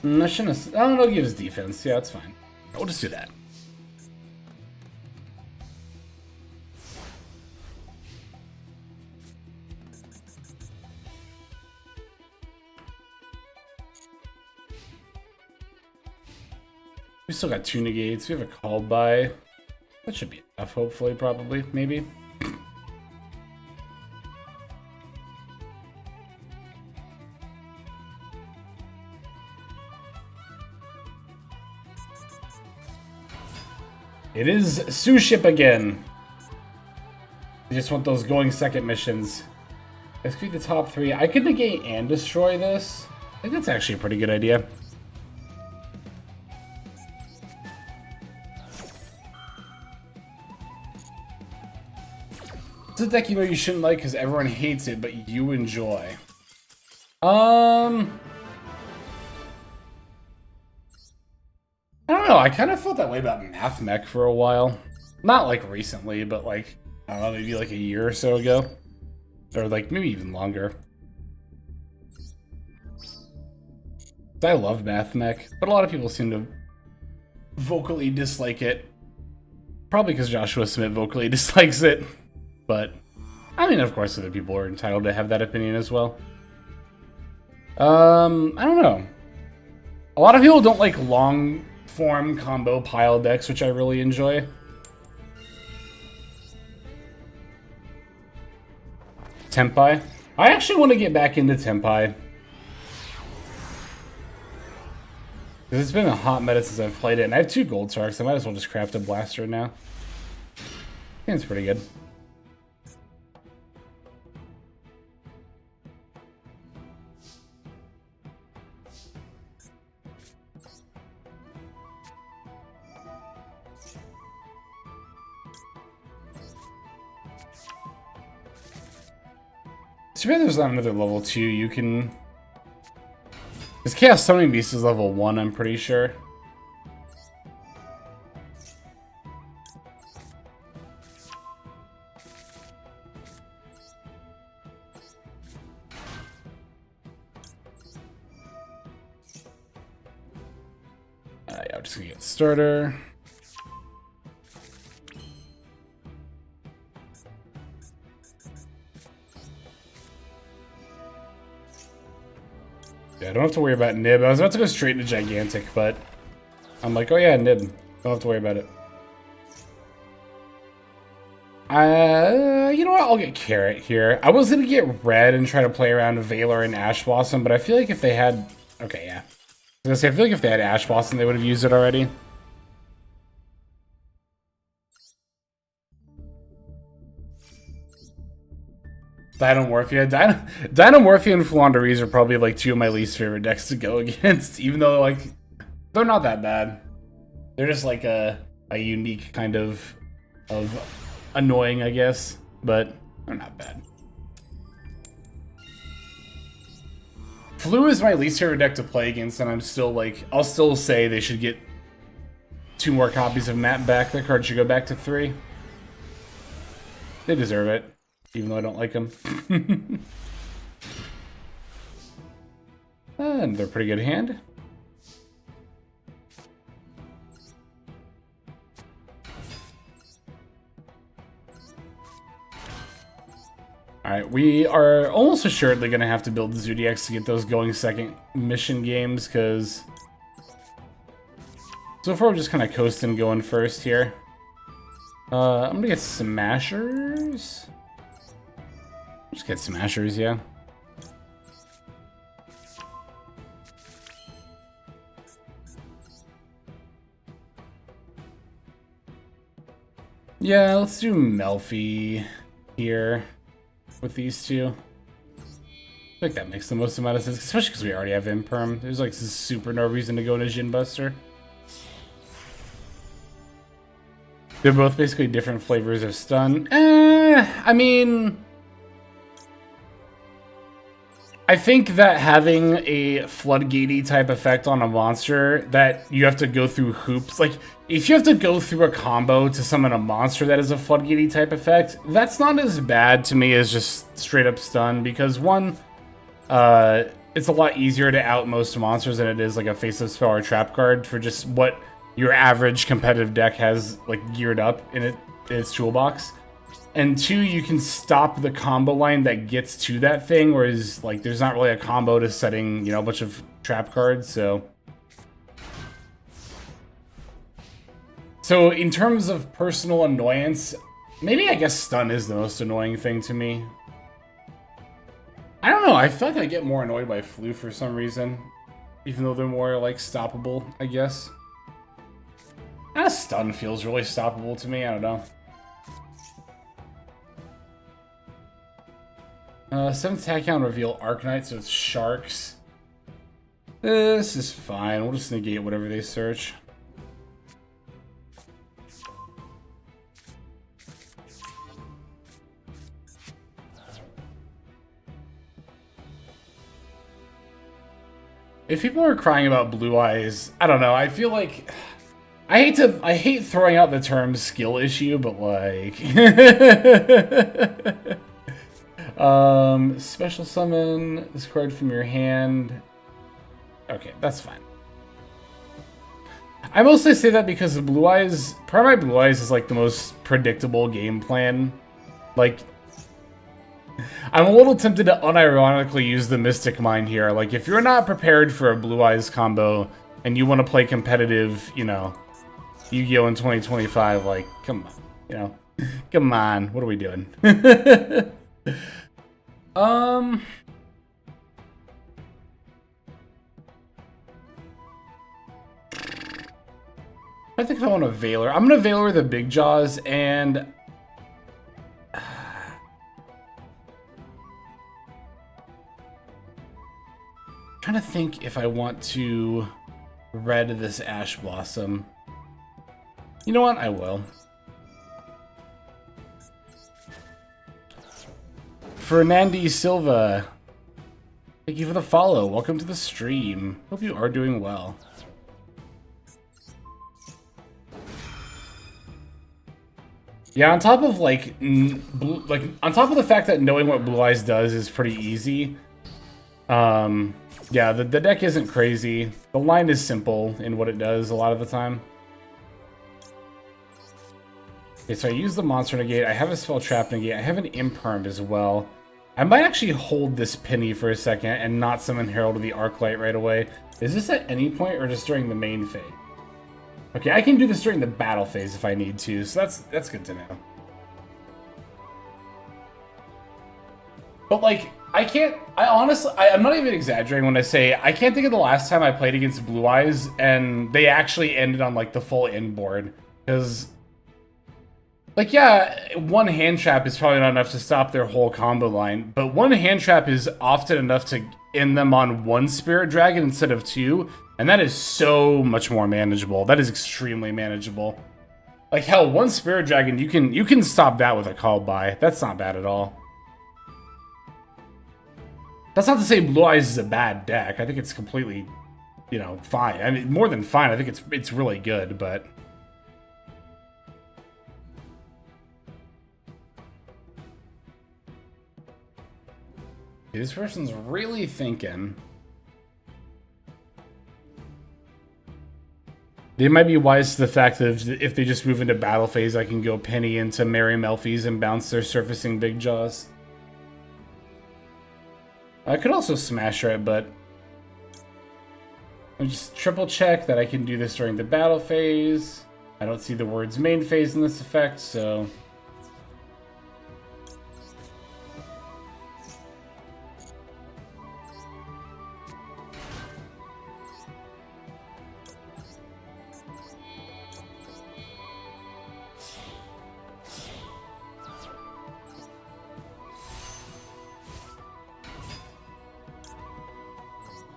I shouldn't have... I don't know, gives defense. Yeah, that's fine. We'll just do that. We still got 2 negates. We have a call by. That should be enough, hopefully, probably, maybe. It is Sue Ship again. I just want those going second missions. Execute the top 3. I could negate and destroy this. I think that's actually a pretty good idea. It's a deck you know you shouldn't like because everyone hates it, but you enjoy. I don't know, I kind of felt that way about Math Mech for a while. Not like recently, but like, I don't know, maybe like a year or so ago. Or like, maybe even longer. I love Math Mech, but a lot of people seem to vocally dislike it. Probably because Joshua Smith vocally dislikes it. But, I mean, of course other people are entitled to have that opinion as well. I don't know. A lot of people don't like long form combo pile decks, which I really enjoy. Tempai. I actually want to get back into Tempai. Because it's been a hot meta since I've played it, and I have 2 gold sharks, I might as well just craft a blaster now. I think it's pretty good. Too bad there's not another level 2 you can... This Chaos Summoning Beast is level 1, I'm pretty sure. Yeah, I'm just gonna get starter. Yeah, I don't have to worry about Nib. I was about to go straight into Gigantic, but I'm like, oh yeah, Nib. Don't have to worry about it. You know what? I'll get Carrot here. I was gonna get Red and try to play around Valor and Ash Blossom, but I feel like if they had... Okay, yeah. I was gonna say, I feel like if they had Ash Blossom, they would have used it already. Dinomorphia. Dinomorphia and Flandreese are probably like two of my least favorite decks to go against, even though like they're not that bad. They're just like a unique kind of annoying, I guess, but they're not bad. Flu is my least favorite deck to play against, and I'm still like, I'll still say they should get 2 more copies of Matt back. That card should go back to 3. They deserve it. Even though I don't like them. And they're a pretty good hand. Alright, we are almost assuredly going to have to build the Zodiacs to get those going second mission games, because so far we're just kind of coasting going first here. I'm going to get Smashers. Just get Smashers, yeah. Yeah, let's do Melfi here with these two. I think that makes the most amount of sense, especially because we already have Imperm. There's like super no reason to go into Jin Buster. They're both basically different flavors of stun. I mean... I think that having a floodgatey type effect on a monster that you have to go through hoops, like if you have to go through a combo to summon a monster that is a floodgatey type effect, that's not as bad to me as just straight up stun, because one, it's a lot easier to out most monsters than it is like a face-up spell or trap card for just what your average competitive deck has like geared up in its toolbox. And 2, you can stop the combo line that gets to that thing, whereas like there's not really a combo to setting, you know, a bunch of trap cards, so in terms of personal annoyance, maybe I guess stun is the most annoying thing to me. I don't know, I feel like I get more annoyed by Flu for some reason, even though they're more like stoppable, I guess. Stun feels really stoppable to me, I don't know. 7th attack count reveal Arknight, so it's Sharks. This is fine. We'll just negate whatever they search. If people are crying about blue eyes, I don't know. I feel like I hate throwing out the term skill issue, but like special summon this card from your hand. Okay, that's fine. I mostly say that because of Blue Eyes. Part of my Blue Eyes is like the most predictable game plan. Like, I'm a little tempted to unironically use the Mystic Mind here. Like, if you're not prepared for a Blue Eyes combo and you want to play competitive, you know, Yu-Gi-Oh! In 2025, like, come on, you know, come on, what are we doing? I think I want a Valor. I'm gonna Valor the Big Jaws and trying to think if I want to red this Ash Blossom. You know what? I will. Fernandy Silva, thank you for the follow. Welcome to the stream. Hope you are doing well. Yeah, on top of on top of the fact that knowing what Blue Eyes does is pretty easy. Yeah, the deck isn't crazy. The line is simple in what it does a lot of the time. Okay, so I use the Monster Negate. I have a Spell Trap Negate. I have an Imperm as well. I might actually hold this Penny for a second and not summon Herald of the Arclight right away. Is this at any point or just during the main phase? Okay, I can do this during the battle phase if I need to, so that's good to know. But like, I'm not even exaggerating when I say I can't think of the last time I played against Blue Eyes and they actually ended on like the full end board. Because, like, yeah, one hand trap is probably not enough to stop their whole combo line, but one hand trap is often enough to end them on one Spirit Dragon instead of two, and that is so much more manageable. That is extremely manageable. Like, hell, one Spirit Dragon, you can stop that with a call by. That's not bad at all. That's not to say Blue Eyes is a bad deck. I think it's completely, you know, fine. I mean, more than fine. I think it's really good, but... This person's really thinking. They might be wise to the fact that if they just move into battle phase, I can go Penny into Merry Melfies and bounce their surfacing Big Jaws. I could also smash it, but I'll just triple check that I can do this during the battle phase. I don't see the words main phase in this effect, so...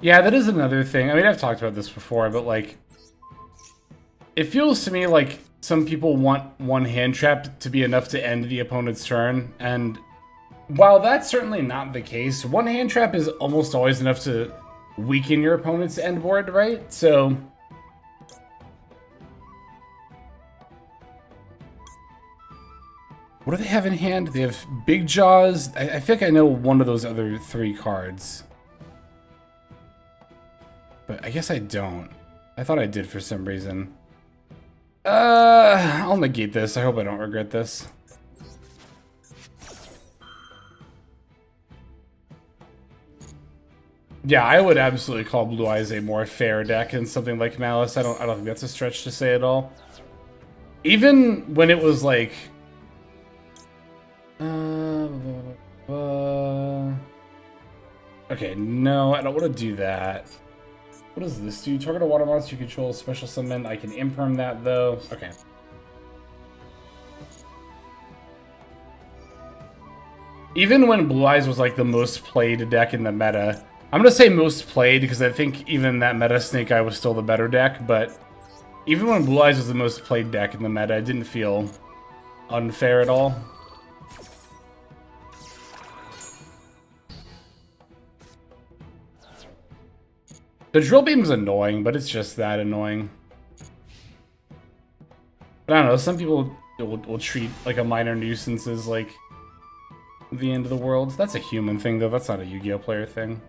Yeah, that is another thing. I mean, I've talked about this before, but like, it feels to me like some people want one hand trap to be enough to end the opponent's turn, and while that's certainly not the case, one hand trap is almost always enough to weaken your opponent's end board, right? So... What do they have in hand? They have Big Jaws. I think I know one of those other three cards. But I guess I don't. I thought I did for some reason. I'll negate this. I hope I don't regret this. Yeah, I would absolutely call Blue Eyes a more fair deck than something like Malice. I don't think that's a stretch to say at all. Even when it was like... Okay, no, I don't want to do that. What does this do? Target a water monster you control, special summon. I can imperm that, though. Okay. Even when Blue Eyes was, like, the most played deck in the meta, I'm gonna say most played, because I think even that meta Snake Eye was still the better deck, but even when Blue Eyes was the most played deck in the meta, it didn't feel unfair at all. The drill beam's annoying, but it's just that annoying. But I don't know, some people will treat like a minor nuisance as like the end of the world. That's a human thing though, that's not a Yu-Gi-Oh player thing.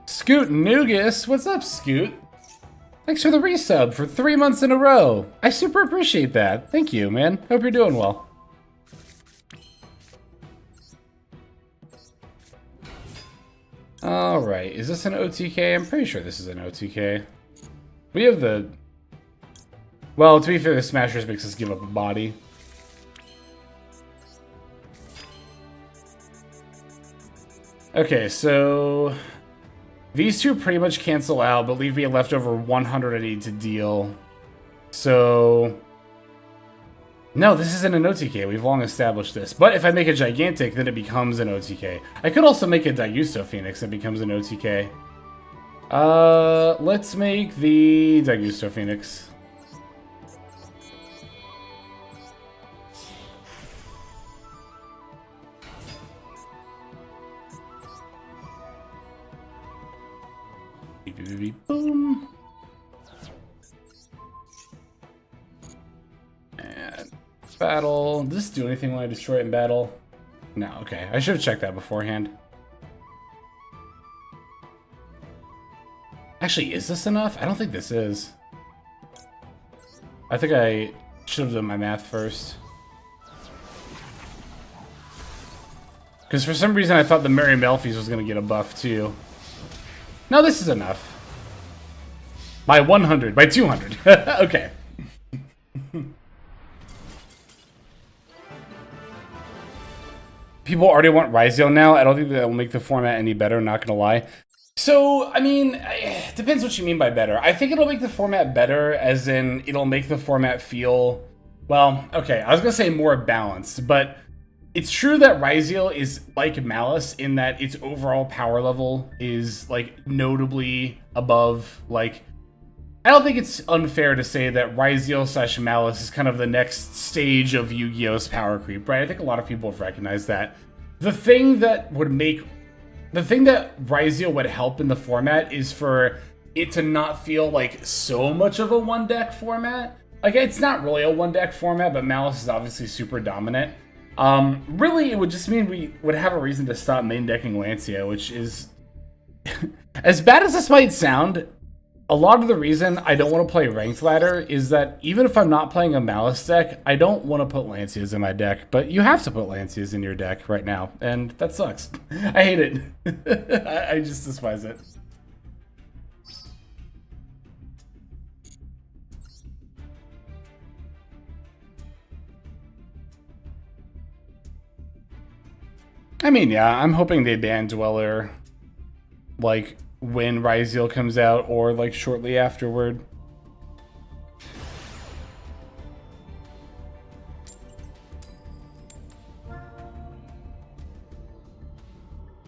Scoot Nugus, what's up, Scoot? Thanks for the resub for 3 months in a row. I super appreciate that. Thank you, man. Hope you're doing well. Alright, is this an OTK? I'm pretty sure this is an OTK. We have the... Well, to be fair, the Smashers makes us give up a body. Okay, so... These two pretty much cancel out, but leave me a leftover 100 I need to deal. So... No, this isn't an OTK. We've long established this. But if I make a Gigantic, then it becomes an OTK. I could also make a Daigusto Phoenix that becomes an OTK. Let's make the Daigusto Phoenix. Boom. And battle. Does this do anything when I destroy it in battle? No, okay. I should have checked that beforehand. Actually, is this enough? I don't think this is. I think I should have done my math first. Because for some reason I thought the Merry Melfies was going to get a buff too. No, this is enough. By 100, by 200. Okay. People already want Ryzeo now. I don't think that will make the format any better, not gonna lie. So, I mean, it depends what you mean by better. I think it'll make the format better, as in, it'll make the format feel, well, okay, I was gonna say more balanced, but it's true that Ryzeo is like Malice in that its overall power level is, like, notably above, like, I don't think it's unfair to say that Ryzeo / Malice is kind of the next stage of Yu-Gi-Oh's power creep, right? I think a lot of people have recognized that. The thing that Ryzeo would help in the format is for it to not feel like so much of a one-deck format. Like, it's not really a one-deck format, but Malice is obviously super dominant. Really, it would just mean we would have a reason to stop main decking Lancia, which is... as bad as this might sound, a lot of the reason I don't want to play Ranked Ladder is that even if I'm not playing a Malice deck, I don't want to put Lancias in my deck, but you have to put Lancias in your deck right now, and that sucks. I hate it. I just despise it. I mean, yeah, I'm hoping they ban Dweller, like, when Ryzeo comes out, or like shortly afterward.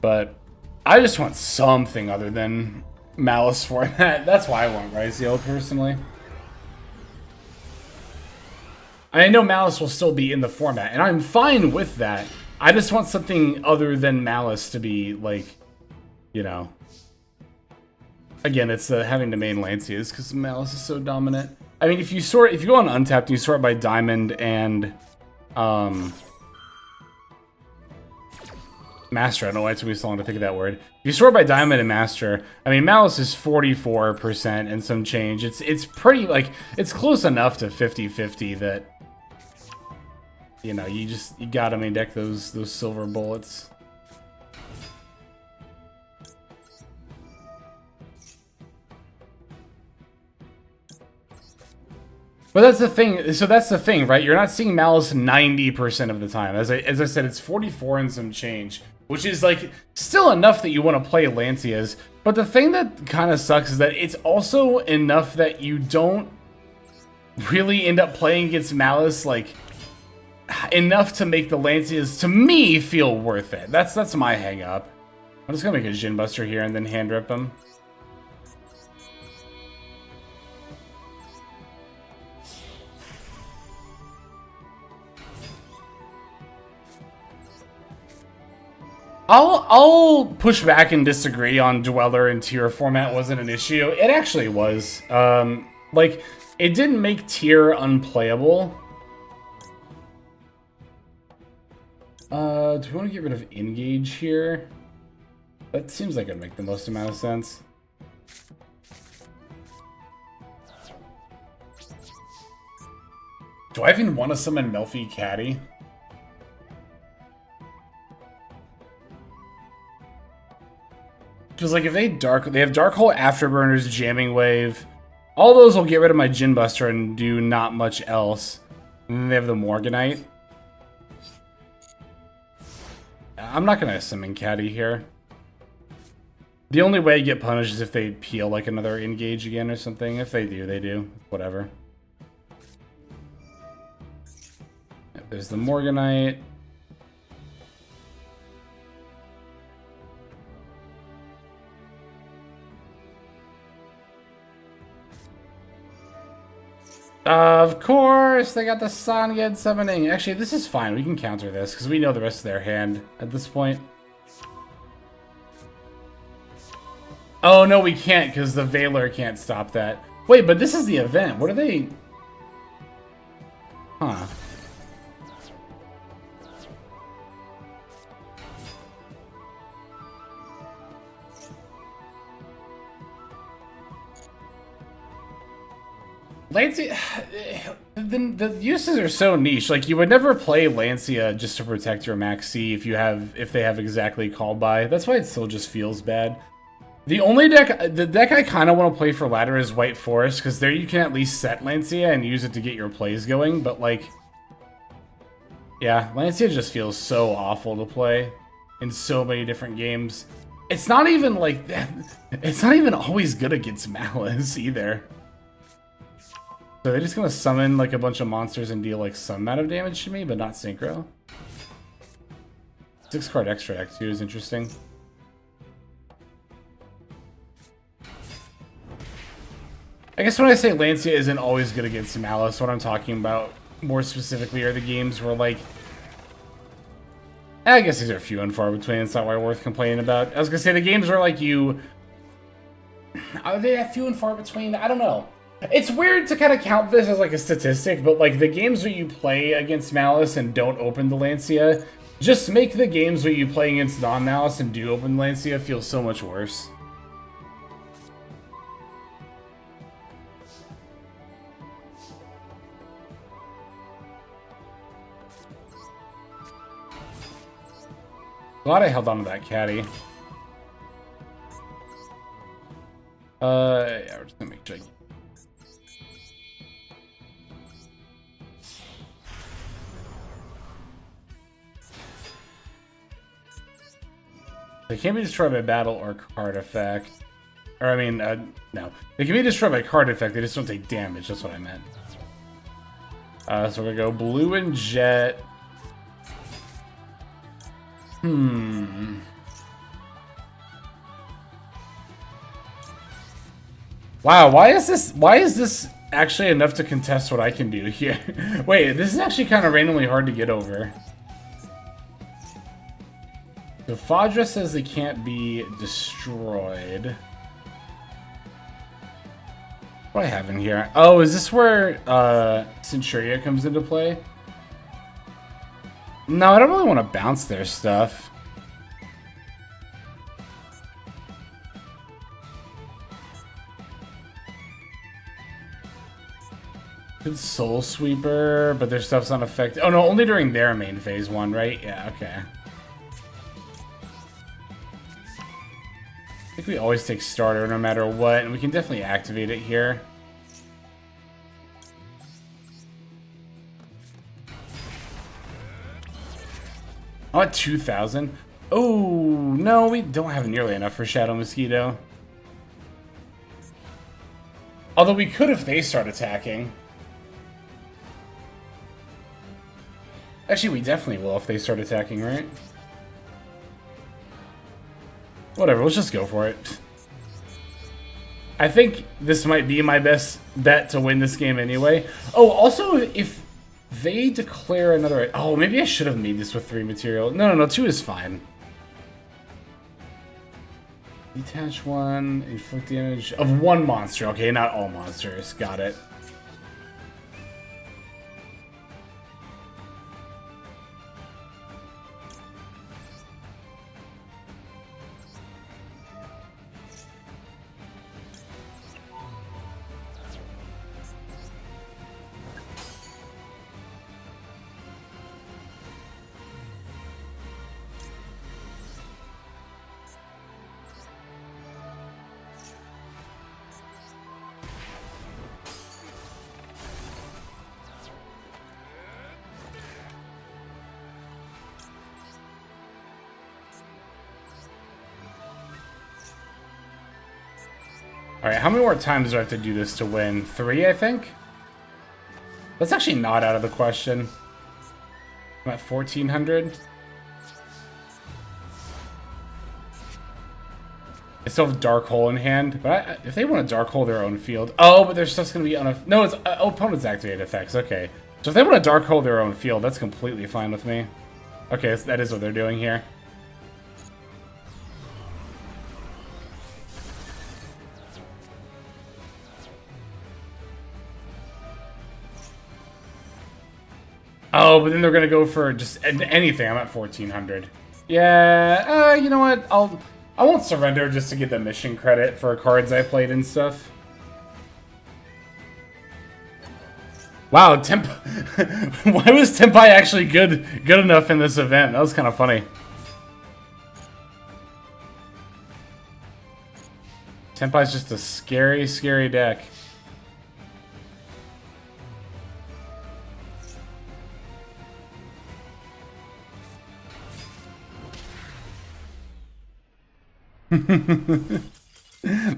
But I just want something other than Malice format. That's why I want Ryzeo personally. I know Malice will still be in the format, and I'm fine with that. I just want something other than Malice to be, like, you know. Again, it's having to main Lancias because Malice is so dominant. I mean, if you go on Untapped and you sort by Diamond and Master, I don't know why it took me so long to think of that word. If you sort by Diamond and Master, I mean, Malice is 44% and some change. It's pretty, like, it's close enough to 50-50 that, you know, you gotta main deck those silver bullets. But that's the thing. So that's the thing, right? You're not seeing Malice 90% of the time. As I said, it's 44 and some change, which is, like, still enough that you want to play Lancias. But the thing that kind of sucks is that it's also enough that you don't really end up playing against Malice, like, enough to make the Lancias, to me, feel worth it. That's my hang up. I'm just gonna make a Jin Buster here and then hand rip him. I'll push back and disagree on Dweller and Tier format wasn't an issue. It actually was. Like, it didn't make Tier unplayable. Do we want to get rid of Engage here? That seems like it'd make the most amount of sense. Do I even want to summon Melfi Caddy? Because, like, if they have Dark Hole, Afterburners, Jamming Wave, all those will get rid of my Jin Buster and do not much else. And then they have the Morganite. I'm not gonna summon Caddy here. The only way you get punished is if they peel, like, another Engage again or something. If they do, they do. Whatever. There's the Morganite. Of course, they got the Sanged summoning. Actually, this is fine. We can counter this, because we know the rest of their hand at this point. Oh, no, we can't, because the Valor can't stop that. Wait, but this is the event. What are they... Huh. Lancia, the uses are so niche. Like, you would never play Lancia just to protect your Max C if they have exactly called by. That's why it still just feels bad. The deck I kind of want to play for ladder is White Forest, because there you can at least set Lancia and use it to get your plays going, but like... Yeah, Lancia just feels so awful to play in so many different games. It's not even like... It's not even always good against Malice, either. So they're just gonna summon like a bunch of monsters and deal like some amount of damage to me, but not synchro. 6-card extract too is interesting. I guess when I say Lancia isn't always good against Malice, what I'm talking about more specifically are the games where like... I guess these are few and far between, it's not why worth complaining about. I was gonna say the games where like you... Are they few and far between? I don't know. It's weird to kind of count this as like a statistic, but like the games where you play against Malice and don't open the Lancia, just make the games where you play against non-Malice and do open Lancia feel so much worse. Glad I held on to that caddy. Yeah, we're just gonna make sure. They can't be destroyed by battle or card effect. Or, I mean, no. They can be destroyed by card effect, they just don't take damage, that's what I meant. So we're gonna go blue and jet. Wow, why is this actually enough to contest what I can do here? Wait, this is actually kind of randomly hard to get over. So Fadra says they can't be destroyed. What do I have in here? Oh, is this where Centuria comes into play? No, I don't really want to bounce their stuff. Good Soul Sweeper, but their stuff's not affected. Oh no, only during their main phase one, right? Yeah, okay. I think we always take starter no matter what, and we can definitely activate it here. I'm at 2,000. Oh, no, we don't have nearly enough for Shadow Mosquito. Although we could if they start attacking. Actually, we definitely will if they start attacking, right? Whatever, let's just go for it. I think this might be my best bet to win this game anyway. Oh, also, if they declare another... Oh, maybe I should have made this with 3 material. No, 2 is fine. Detach 1, inflict damage of 1 monster. Okay, not all monsters. Got it. Alright, how many more times do I have to do this to win? 3, I think? That's actually not out of the question. I'm at 1,400. I still have Dark Hole in hand, but if they want to Dark Hole their own field... Oh, but their stuff's going to be... No, it's opponent's activated effects, okay. So if they want to Dark Hole their own field, that's completely fine with me. Okay, that is what they're doing here. Oh, but then they're gonna go for just anything. I'm at 1,400. Yeah, you know what? I won't surrender just to get the mission credit for cards I played and stuff. Wow, why was Tempai actually good enough in this event? That was kind of funny. Tenpai's just a scary, scary deck. That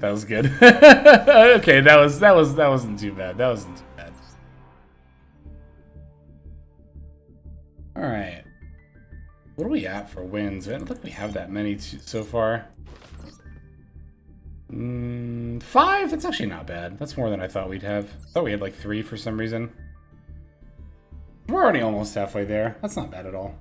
was good. Okay, that wasn't too bad. That wasn't too bad. All right. What are we at for wins? I don't think we have that many so far. 5? That's actually not bad. That's more than I thought we'd have. I thought we had like 3 for some reason. We're already almost halfway there. That's not bad at all.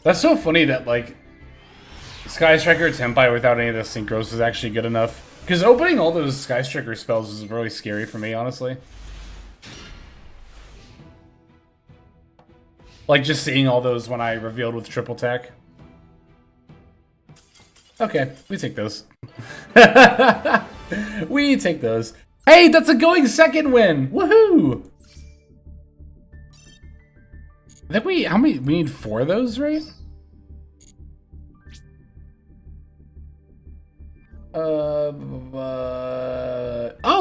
That's so funny that, like, Sky Striker Tenpai without any of the synchros is actually good enough. Because opening all those Sky Striker spells is really scary for me, honestly. Like, just seeing all those when I revealed with triple tech. Okay, we take those. We take those. Hey, that's a going second win! Woohoo! I think we need 4 of those, right? Oh,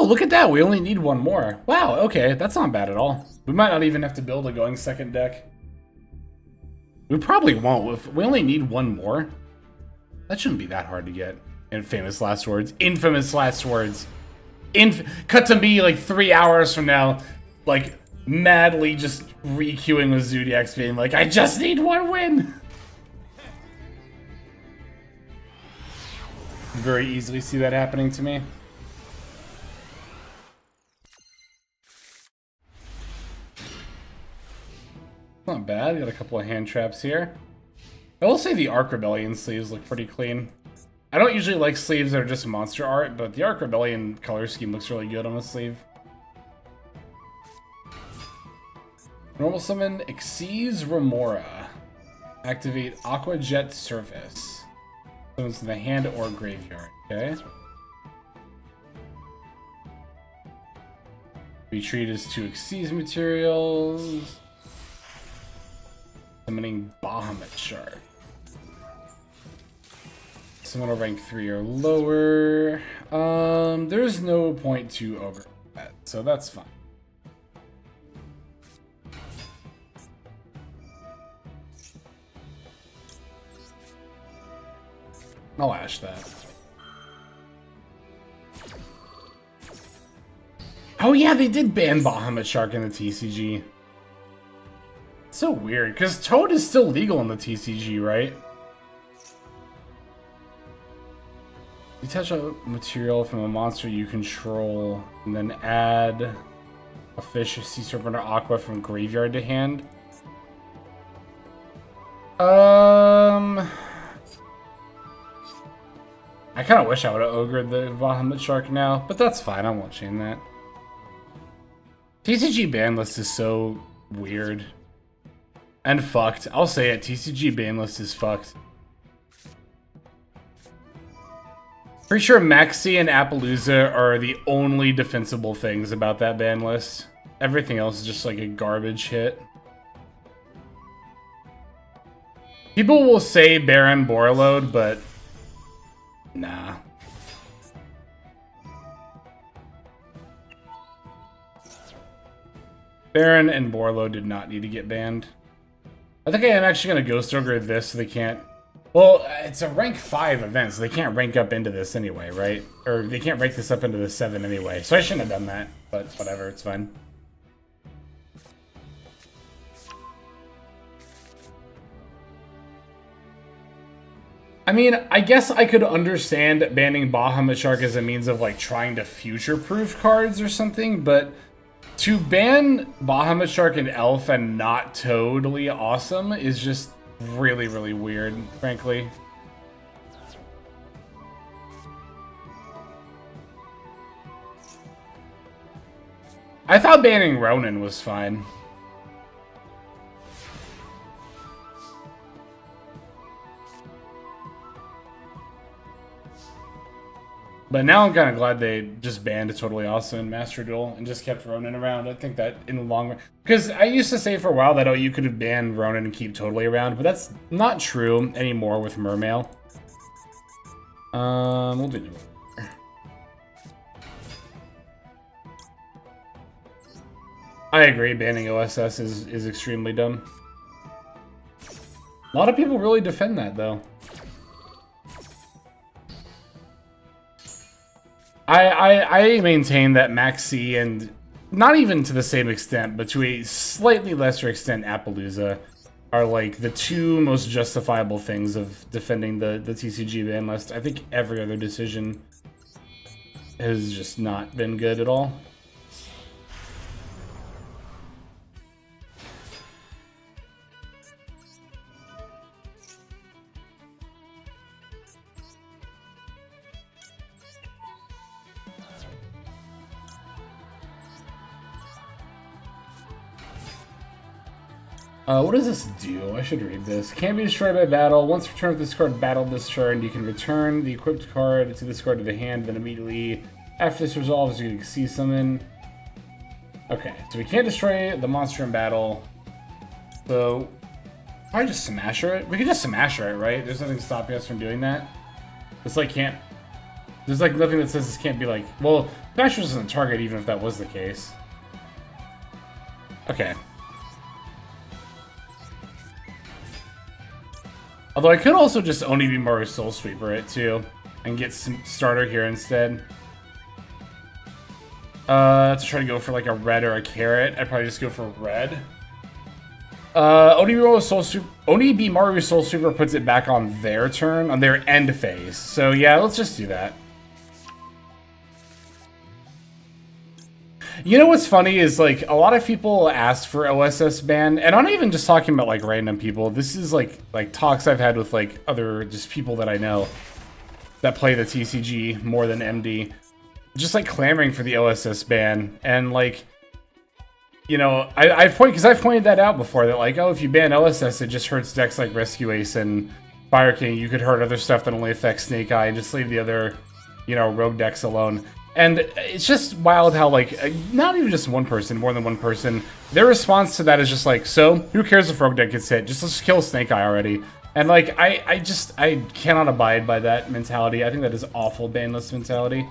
look at that. We only need 1 more. Wow, okay. That's not bad at all. We might not even have to build a going second deck. We probably won't. If we only need 1 more. That shouldn't be that hard to get. Infamous last words. Infamous last words. Cut to me like 3 hours from now, like madly just re-queuing with Zodiacs being like, I just need 1 win. Very easily see that happening to me. Not bad. Got a couple of hand traps here. I will say the Arc Rebellion sleeves look pretty clean. I don't usually like sleeves that are just monster art, but the Arc Rebellion color scheme looks really good on the sleeve. Normal summon Xyz Remora. Activate Aqua Jet Surface. Summons in the hand or graveyard, okay? Retreat is 2 Xyz materials. Summoning Bahamut Shark. Summon a rank 3 or lower. There's no point to over that, so that's fine. I'll ash that. Oh yeah, they did ban Bahamut Shark in the TCG. It's so weird, because Toad is still legal in the TCG, right? You touch a material from a monster you control, and then add a fish, sea serpent, or aqua from graveyard to hand. I kind of wish I would have ogred the Bahamut Shark now, but that's fine. I won't chain that. TCG ban list is so weird. And fucked. I'll say it. TCG ban list is fucked. Pretty sure Maxi and Appaloosa are the only defensible things about that ban list. Everything else is just like a garbage hit. People will say Baron Borreload, but nah. Baron and Borreload did not need to get banned. I think I am actually going to Ghost Ogre this so they can't... Well, it's a rank 5 event, so they can't rank up into this anyway, right? Or they can't rank this up into the 7 anyway. So I shouldn't have done that, but whatever, it's fine. I mean, I guess I could understand banning Bahamut Shark as a means of, like, trying to future-proof cards or something, but to ban Bahamut Shark and Elf and not totally awesome is just really, really weird, frankly. I thought banning Ronin was fine. But now I'm kind of glad they just banned Totally Awesome and Master Duel and just kept Ronin around. I think that in the long run, because I used to say for a while that, oh, you could have banned Ronin and keep Totally around, but that's not true anymore with Mermail. We'll do I agree, banning OSS is extremely dumb. A lot of people really defend that, though. I maintain that Maxi and, not even to the same extent, but to a slightly lesser extent, Appaloosa, are like the two most justifiable things of defending the TCG ban list. I think every other decision has just not been good at all. What does this do? I should read this. Can't be destroyed by battle. Once returned with this card battled this turn, you can return the equipped card to this card to the hand, then immediately after this resolves, you can see summon. Okay, so we can't destroy the monster in battle. So, probably just Smasher it. We can just Smasher it, right? There's nothing stopping us from doing that. It's like can't... There's like nothing that says this can't be like... Well, Smasher isn't a target even if that was the case. Okay. Although I could also just Onibimaru Soul Sweeper it too, and get some starter here instead. To try to go for like a red or a carrot, I'd probably just go for red. Onibimaru Soul Sweeper puts it back on their turn, on their end phase. So yeah, let's just do that. You know what's funny is, like, a lot of people ask for OSS ban, and I'm not even just talking about, like, random people. This is, like talks I've had with, like, other just people that I know that play the TCG more than MD. Just, like, clamoring for the OSS ban, and, like, you know, I've pointed that out before, that, like, oh, if you ban OSS, it just hurts decks like Rescue Ace and Fire King. You could hurt other stuff that only affects Snake Eye, and just leave the other, you know, rogue decks alone. And it's just wild how, like, not even just one person, more than one person, their response to that is just like, so, who cares if Rogue Deck gets hit? Just let's kill Snake Eye already. And, like, I cannot abide by that mentality. I think that is awful ban list mentality.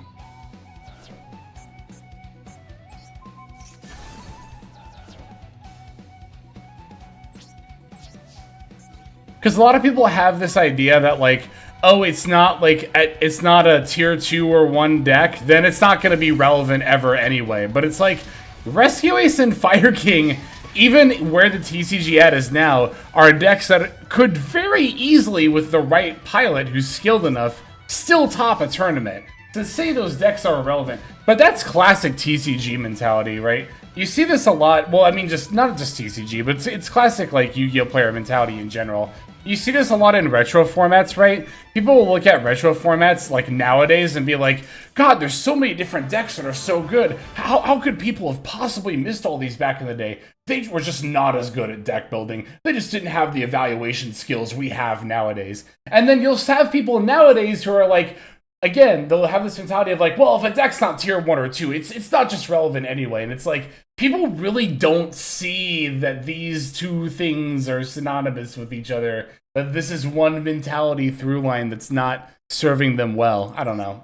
Because a lot of people have this idea that, like, oh, it's not a tier 2 or 1 deck, then it's not going to be relevant ever anyway. But it's like, Rescue Ace and Fire King, even where the TCG at is now, are decks that could very easily, with the right pilot who's skilled enough, still top a tournament. To say those decks are irrelevant. But that's classic TCG mentality, right? You see this a lot, well, I mean, not just TCG, but it's classic, like, Yu-Gi-Oh! Player mentality in general. You see this a lot in retro formats, right? People will look at retro formats, like, nowadays and be like, God, there's so many different decks that are so good. How could people have possibly missed all these back in the day? They were just not as good at deck building. They just didn't have the evaluation skills we have nowadays. And then you'll have people nowadays who are like, again, they'll have this mentality of like, well, if a deck's not tier 1 or 2, it's not just relevant anyway. And it's like, people really don't see that these two things are synonymous with each other. That this is one mentality through line that's not serving them well. I don't know.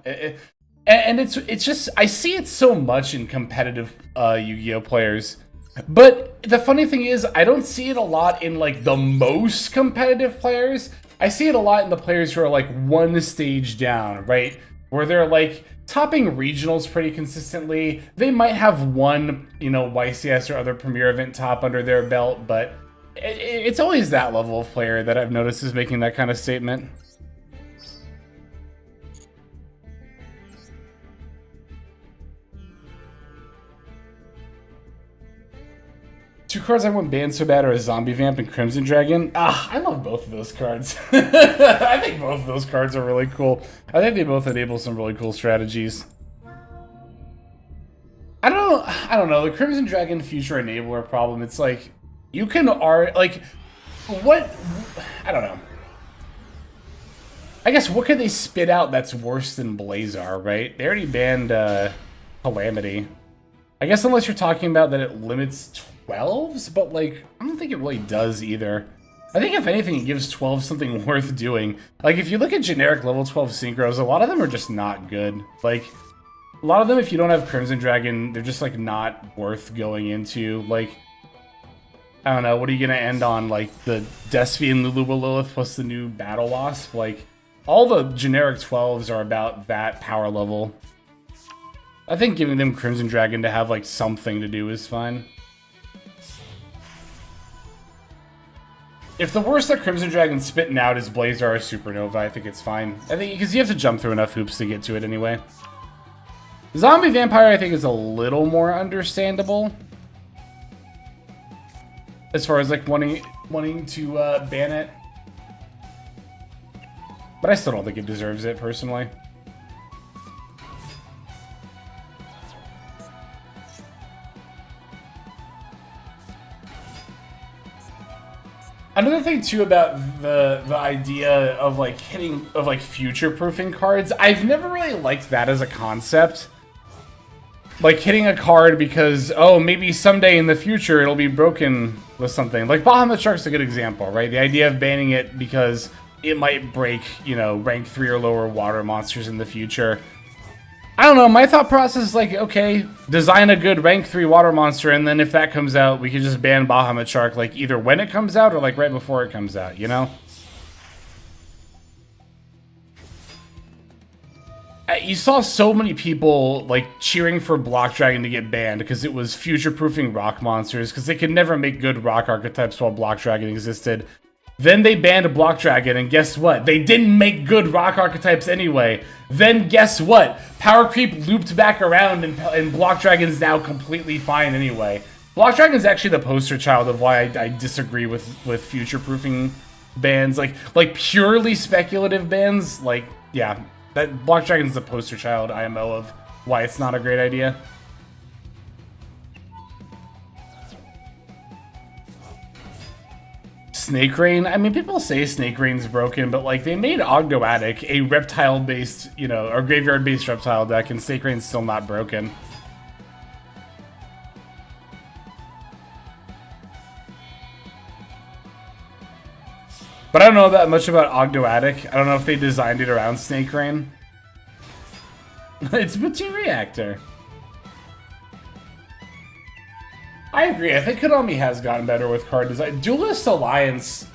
And it's just, I see it so much in competitive Yu-Gi-Oh! Players. But the funny thing is, I don't see it a lot in, like, the most competitive players. I see it a lot in the players who are, like, one stage down, right? Where they're, like, topping regionals pretty consistently. They might have one, you know, YCS or other premier event top under their belt, but it's always that level of player that I've noticed is making that kind of statement. Two cards I want banned so bad are a Zombie Vamp and Crimson Dragon. I love both of those cards. I think both of those cards are really cool. I think they both enable some really cool strategies. I don't know. The Crimson Dragon Future Enabler problem, it's like, you can like, what? I don't know. I guess what could they spit out that's worse than Blazar, right? They already banned Calamity. I guess unless you're talking about that it limits 12s, but like, I don't think it really does either. I think if anything, it gives 12 something worth doing. Like, if you look at generic level 12 synchros, a lot of them are just not good. Like, a lot of them, if you don't have Crimson Dragon, they're just, like, not worth going into. Like, I don't know, what are you gonna end on? Like, the Desphy and Lulu Lilith plus the new Battle Wasp? Like, all the generic 12s are about that power level. I think giving them Crimson Dragon to have, like, something to do is fine. If the worst that Crimson Dragon's spitting out is Blazar or Supernova, I think it's fine. I think because you have to jump through enough hoops to get to it anyway. Zombie Vampire, I think, is a little more understandable. As far as like wanting to ban it. But I still don't think it deserves it, personally. Another thing too about the idea of like future-proofing cards, I've never really liked that as a concept. Like hitting a card because, oh, maybe someday in the future it'll be broken with something. Like Bahamut Shark's a good example, right? The idea of banning it because it might break, you know, rank 3 or lower water monsters in the future. I don't know, my thought process is like, okay, design a good rank 3 water monster, and then if that comes out, we can just ban Bahamut Shark, like, either when it comes out or, like, right before it comes out, you know? You saw so many people, like, cheering for Block Dragon to get banned because it was future-proofing rock monsters, because they could never make good rock archetypes while Block Dragon existed. Then they banned Block Dragon, and guess what? They didn't make good rock archetypes anyway. Then guess what? Power Creep looped back around, and Block Dragon's now completely fine anyway. Block Dragon's actually the poster child of why I disagree with future-proofing bans. Like purely speculative bans, like, yeah. That Block Dragon's the poster child, IMO, of why it's not a great idea. Snake Rain? I mean, people say Snake Rain's broken, but, like, they made Ogdoadic a reptile-based, you know, or graveyard-based reptile deck, and Snake Rain's still not broken. But I don't know that much about Ogdoadic. I don't know if they designed it around Snake Rain. It's Matereactor. I agree. I think Konami has gotten better with card design. Duelist Alliance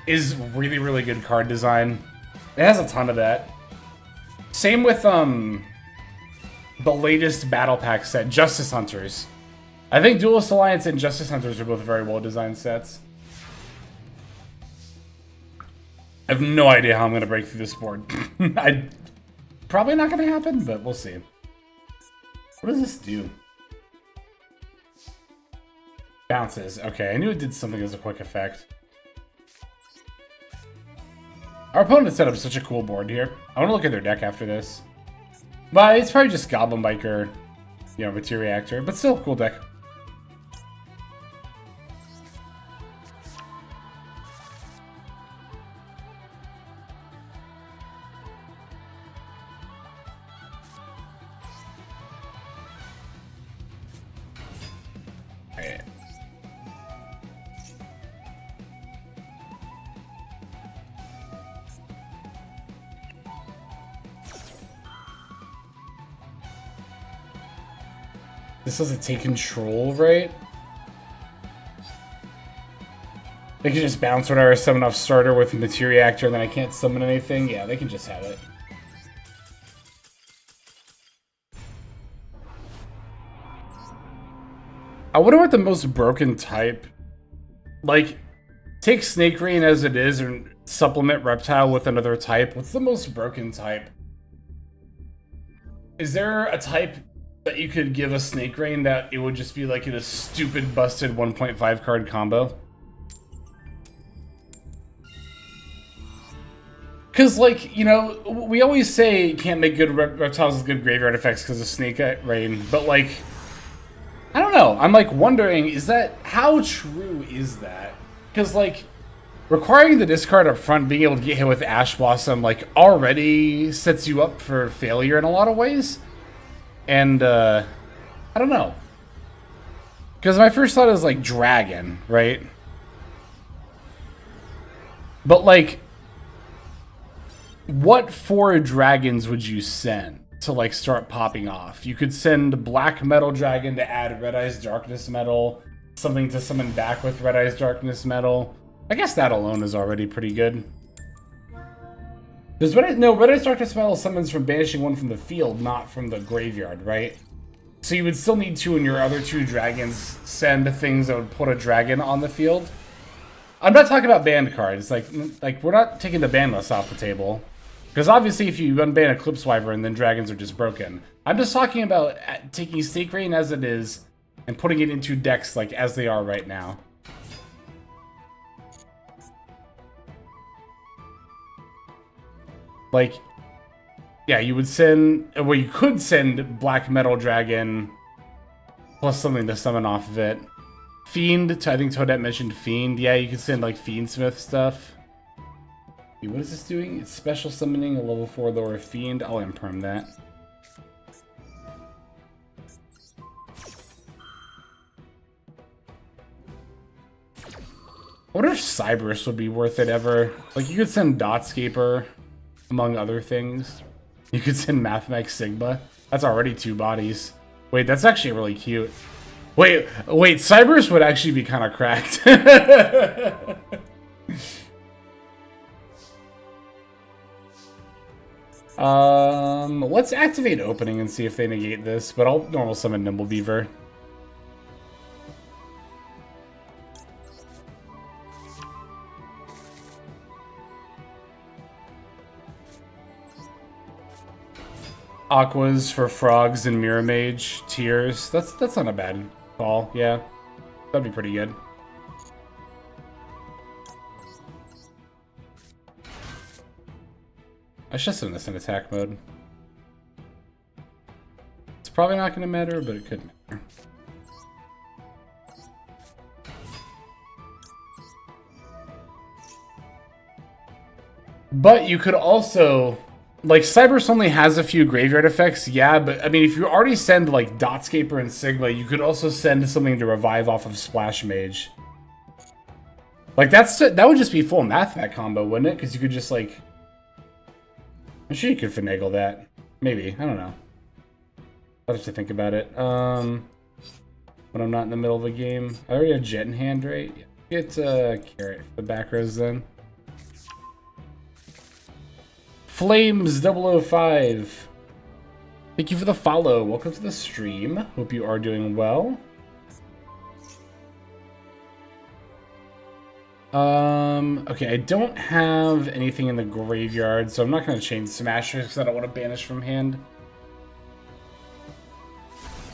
is really, really good card design. It has a ton of that. Same with the latest Battle Pack set, Justice Hunters. I think Duelist Alliance and Justice Hunters are both very well designed sets. I have no idea how I'm going to break through this board. Probably not going to happen, but we'll see. What does this do? Bounces. Okay, I knew it did something as a quick effect. Our opponent set up such a cool board here. I want to look at their deck after this. But it's probably just Goblin Biker, you know, Matereactor, but still, cool deck. This doesn't take control, right? They can just bounce whenever I summon off starter with Matereactor and then I can't summon anything? Yeah, they can just have it. I wonder what the most broken type... Like, take Snake Rain as it is and supplement Reptile with another type. What's the most broken type? Is there a type that you could give a Snake Rain that it would just be like in a stupid busted 1.5 card combo? Because, like, you know, we always say you can't make good reptiles with good graveyard effects because of Snake Rain, but, like, I don't know. I'm, like, wondering, is that, how true is that? Because, like, requiring the discard up front, being able to get hit with Ash Blossom, like, already sets you up for failure in a lot of ways. And, I don't know. Because my first thought is, like, Dragon, right? But, like, what 4 dragons would you send to, like, start popping off? You could send Black Metal Dragon to add Red Eyes Darkness Metal, something to summon back with Red Eyes Darkness Metal. I guess that alone is already pretty good. Does Red Eyes Darkness Metal summons from banishing one from the field, not from the graveyard, right? So you would still need 2 in your other 2 dragons send things that would put a dragon on the field. I'm not talking about banned cards. Like we're not taking the ban list off the table. Because obviously if you unban Eclipse Wyvern, then dragons are just broken. I'm just talking about taking Stake Rain as it is and putting it into decks like as they are right now. Like, yeah, you would send, well, you could send Black Metal Dragon plus something to summon off of it. Fiend, I think Toadette mentioned Fiend. Yeah, you could send like Fiendsmith stuff. Wait, what is this doing? It's special summoning a level 4 lower Fiend. I'll imperm that. I wonder if Cyberus would be worth it ever. Like, you could send Dotscaper, among other things. You could send Mathmech Sigma. That's already 2 bodies. Wait, that's actually really cute. Wait, Cyberus would actually be kind of cracked. Let's activate opening and see if they negate this, but I'll normal summon Nimble Beaver. Aquas for Frogs and Mirror Mage, Tears. That's not a bad call, yeah. That'd be pretty good. I should send this in attack mode. It's probably not going to matter, but it could matter. But you could also... Like, Cyberus only has a few graveyard effects, yeah, but, I mean, if you already send, like, Dotscaper and Sigma, you could also send something to revive off of Splash Mage. Like, that would just be full math, that combo, wouldn't it? Because you could just, like... I'm sure you could finagle that. Maybe. I don't know. I'll have to think about it. When I'm not in the middle of a game. I already have Jet in hand, right? Get, Carrot for the back rows, then. Flames 005. Thank you for the follow. Welcome to the stream. Hope you are doing well. Okay, I don't have anything in the graveyard, so I'm not going to change Smashers because I don't want to banish from hand.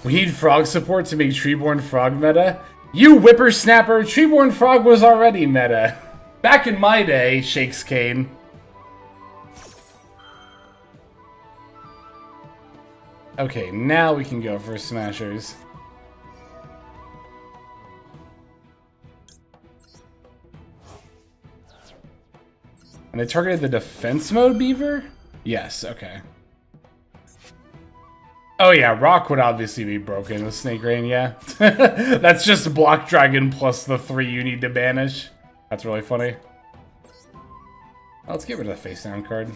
We need frog support to make Treeborn Frog meta. You whippersnapper! Treeborn Frog was already meta. Back in my day, Shakes Kane. Okay, now we can go for Smashers. And they targeted the defense mode Beaver? Yes, okay. Oh yeah, Rock would obviously be broken with Snake Rain, yeah. That's just Block Dragon plus the 3 you need to banish. That's really funny. Let's get rid of the face down card.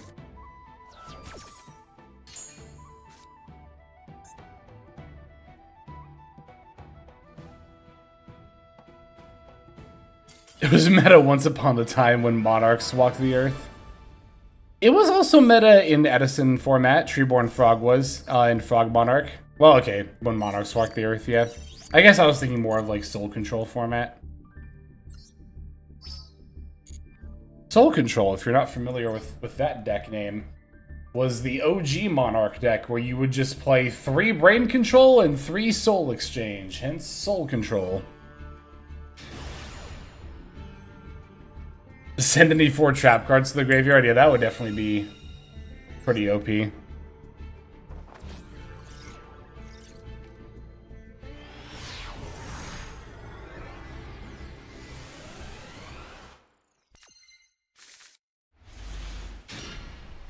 It was meta once upon a time when Monarchs walked the earth. It was also meta in Edison format. Treeborn Frog was in Frog Monarch. Well, okay, when Monarchs walked the earth, yeah. I guess I was thinking more of like Soul Control format. Soul Control, if you're not familiar with that deck name, was the OG Monarch deck where you would just play 3 Brain Control and 3 Soul Exchange, hence Soul Control. Send any 4 trap cards to the graveyard? Yeah, that would definitely be pretty OP.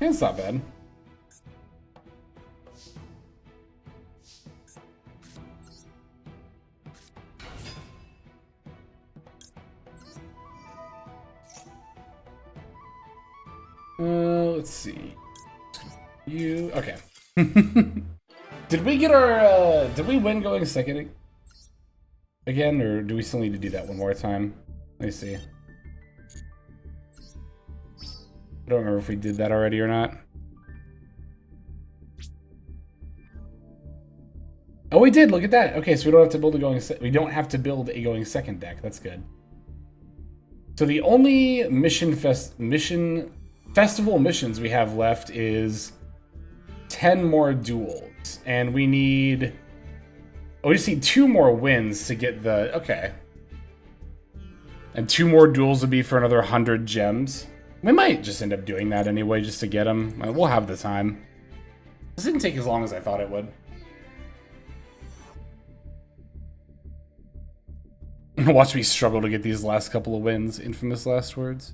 It's not bad. Let's see. You okay? Did we get our? Did we win going second again, or do we still need to do that one more time? Let me see. I don't remember if we did that already or not. Oh, we did. Look at that. Okay, so we don't have to build a going. We don't have to build a going second deck. That's good. So the only festival missions we have left is 10 more duels, and we need. Oh, we just need 2 more wins to get the okay. And 2 more duels would be for another 100 gems. We might just end up doing that anyway, just to get them. We'll have the time. This didn't take as long as I thought it would. Watch me struggle to get these last couple of wins. Infamous last words.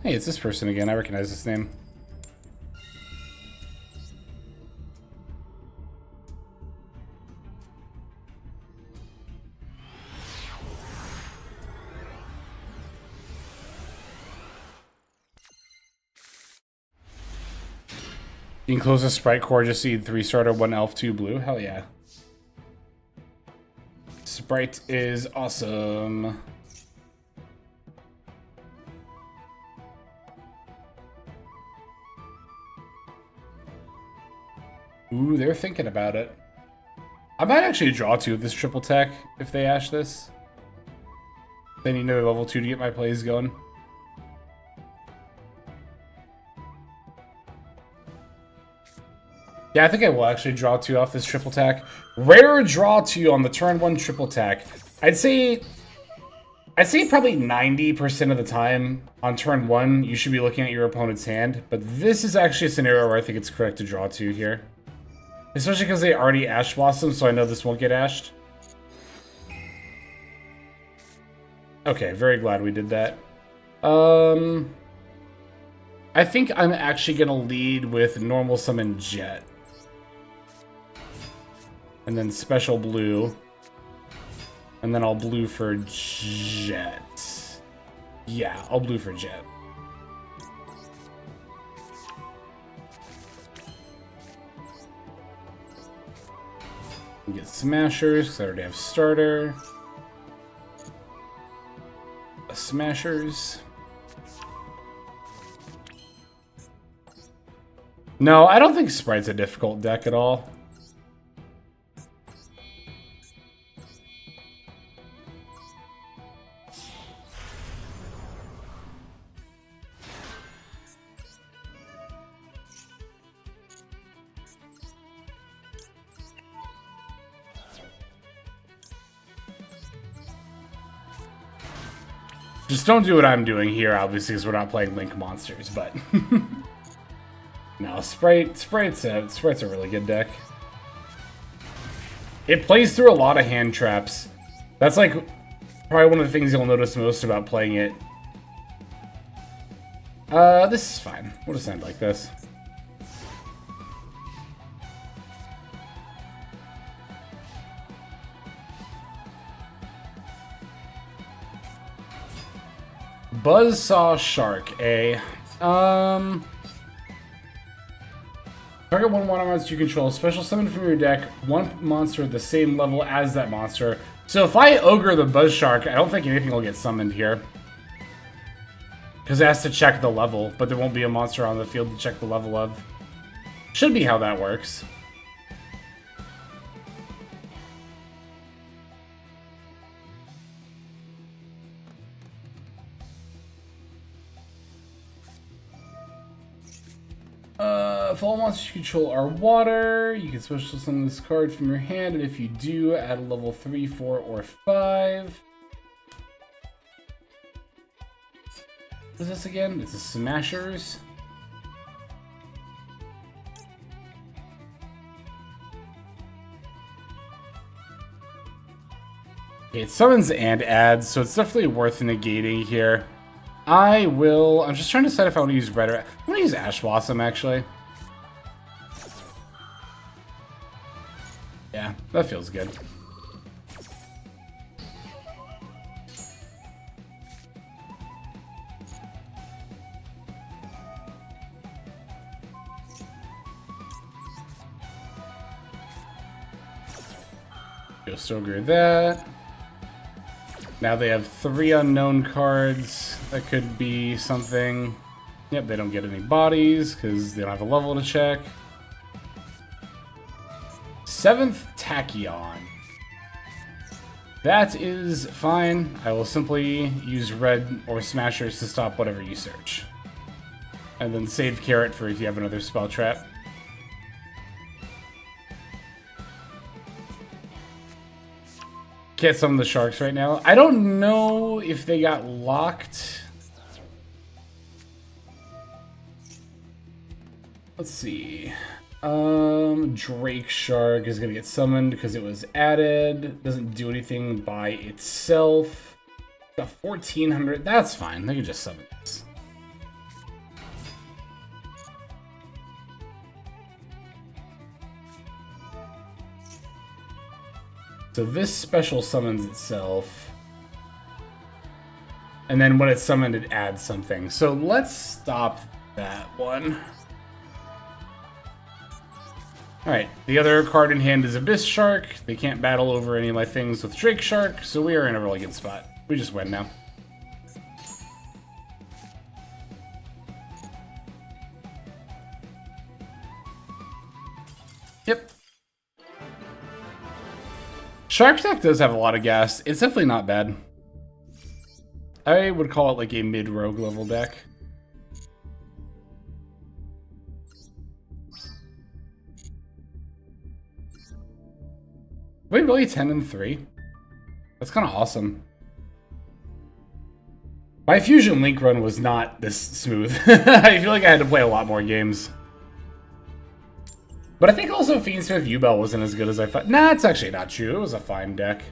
Hey, it's this person again. I recognize this name. You can close the sprite core, just see 3 starter, 1 elf, 2 blue. Hell yeah. Sprite is awesome. Ooh, they're thinking about it. I might actually draw 2 of this triple tech if they ash this. They need another level 2 to get my plays going. Yeah, I think I will actually draw 2 off this triple tack. Rare draw 2 on the turn 1 triple tack. I'd say probably 90% of the time on turn 1 you should be looking at your opponent's hand, but this is actually a scenario where I think it's correct to draw 2 here. Especially because they already Ash Blossom, so I know this won't get ashed. Okay, very glad we did that. I think I'm actually gonna lead with normal summon Jet. And then special blue. And then I'll blue for Jet. Yeah, I'll blue for Jet. Get Smashers, because I already have Starter. Smashers. No, I don't think Sprite's a difficult deck at all. Just don't do what I'm doing here, obviously, because we're not playing Link monsters, but... No, Sprite's a really good deck. It plays through a lot of hand traps. That's like probably one of the things you'll notice most about playing it. This is fine. We'll just end like this. Buzzsaw Shark, target one monster you control, special summon from your deck one monster at the same level as that monster. So if I ogre the Buzz Shark, I don't think anything will get summoned here. Because it has to check the level, but there won't be a monster on the field to check the level of. Should be how that works. If all monsters you control are water, you can special summon this card from your hand, and if you do, add a level 3, 4, or 5. What is this again? It's a Smashers. Okay, it summons and adds, so it's definitely worth negating here. I will... I'm just trying to decide if I want to use red or... I want to use Ash Blossom, actually. Yeah, that feels good. You'll still agree with that. Now they have 3 unknown cards. That could be something. Yep, they don't get any bodies because they don't have a level to check. 7th Tachyon. That is fine. I will simply use red or smashers to stop whatever you search. And then save carrot for if you have another spell trap. Can't summon the sharks right now. I don't know if they got locked. Let's see. Drake Shark is gonna get summoned because it was added. Doesn't do anything by itself. Got 1400. That's fine. They can just summon this. So this special summons itself. And then when it's summoned, it adds something. So let's stop that one. Alright, the other card in hand is Abyss Shark. They can't battle over any of my things with Drake Shark, so we are in a really good spot. We just win now. Yep. Shark deck does have a lot of gas. It's definitely not bad. I would call it like a mid-rogue level deck. Wait, really? 10-3? That's kind of awesome. My Fusion Link run was not this smooth. I feel like I had to play a lot more games. But I think also Fiendsmith Yubel wasn't as good as I thought. Nah, it's actually not true. It was a fine deck.